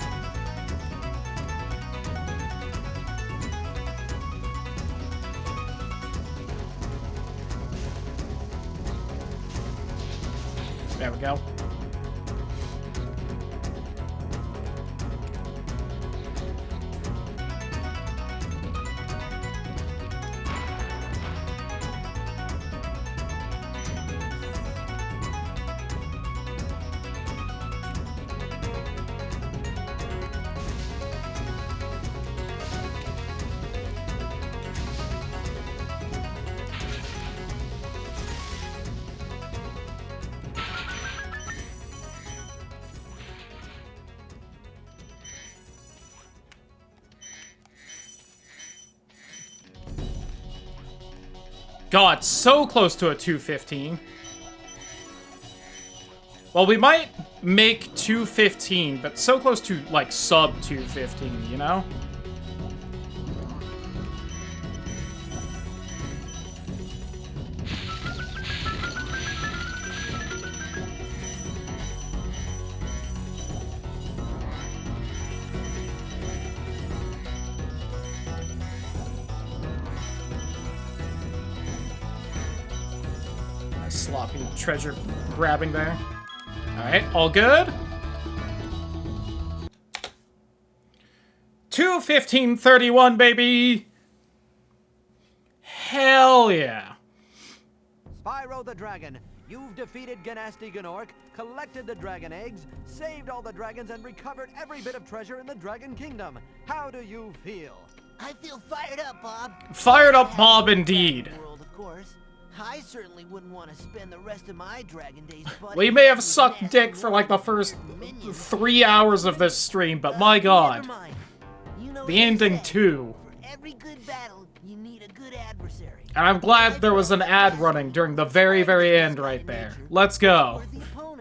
There we go. God, so close to a 215. Well, we might make 215, but so close to, like, sub 215, you know? Sloppy treasure grabbing there. Alright, all good. 2:15:31, baby! Hell yeah. Spyro the Dragon, you've defeated Gnasty Gnorc, collected the dragon eggs, saved all the dragons, and recovered every bit of treasure in the Dragon Kingdom. How do you feel? I feel fired up, Bob. Fired up, Bob, indeed. World, of course. I certainly wouldn't want to spend the rest of my dragon days. Well, you may have sucked dick for like the first 3 hours of this stream, but my god. You know The ending too. For every good battle, you need a good adversary. And I'm glad there was an ad running during the very, very end right there. Let's go.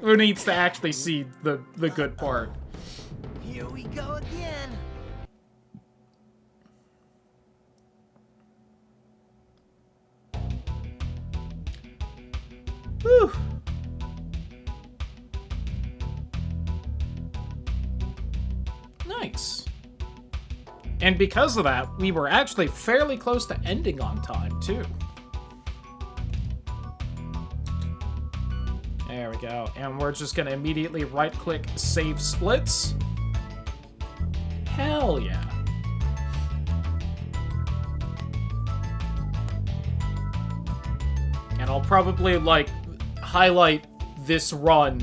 Who needs to actually see the good part? Here we go again. Whew. Nice. And because of that, we were actually fairly close to ending on time, too. There we go. And we're just gonna immediately right-click Save Splits. Hell yeah. And I'll probably, like, highlight this run,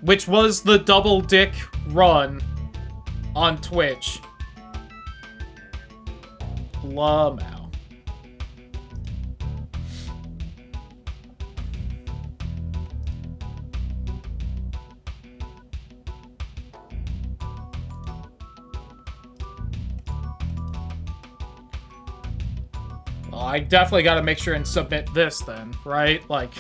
which was the double dick run on Twitch. Lamau. Well, I definitely gotta make sure and submit this then, right? Like...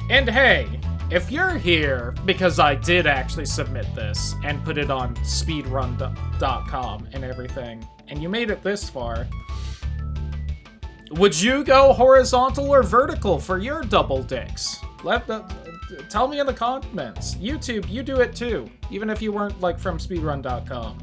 And hey, if you're here because I did actually submit this and put it on speedrun.com and everything, and you made it this far, would you go horizontal or vertical for your double dicks? Tell me in the comments. YouTube, you do it too, even if you weren't, like, from speedrun.com.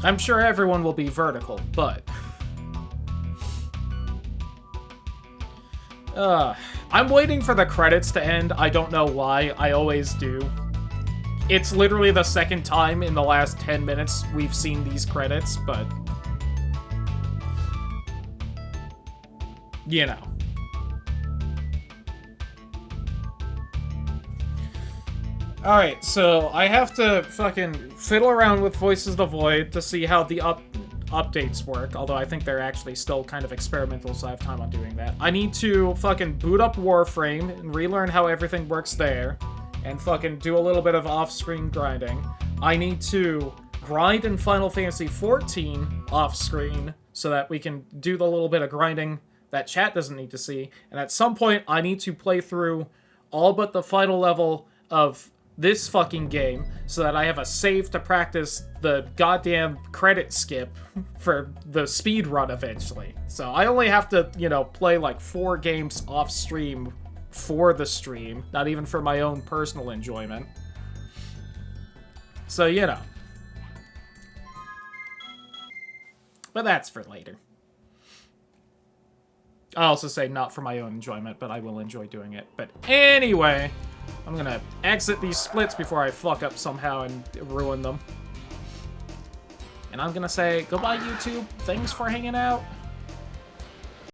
I'm sure everyone will be vertical, but... I'm waiting for the credits to end. I don't know why. I always do. It's literally the second time in the last 10 minutes we've seen these credits, but... You know. Alright, so I have to fucking fiddle around with Voices of the Void to see how the updates work, although I think they're actually still kind of experimental, so I have time on doing that. I need to fucking boot up Warframe and relearn how everything works there, and fucking do a little bit of off-screen grinding. I need to grind in Final Fantasy XIV off-screen so that we can do the little bit of grinding that chat doesn't need to see, and at some point I need to play through all but the final level of this fucking game so that I have a save to practice the goddamn credit skip for the speed run eventually. So I only have to, you know, play like 4 games off stream for the stream, not even for my own personal enjoyment. So, you know. But that's for later. I also say not for my own enjoyment, but I will enjoy doing it. But anyway, I'm gonna exit these splits before I fuck up somehow and ruin them. And I'm gonna say, goodbye, YouTube. Thanks for hanging out.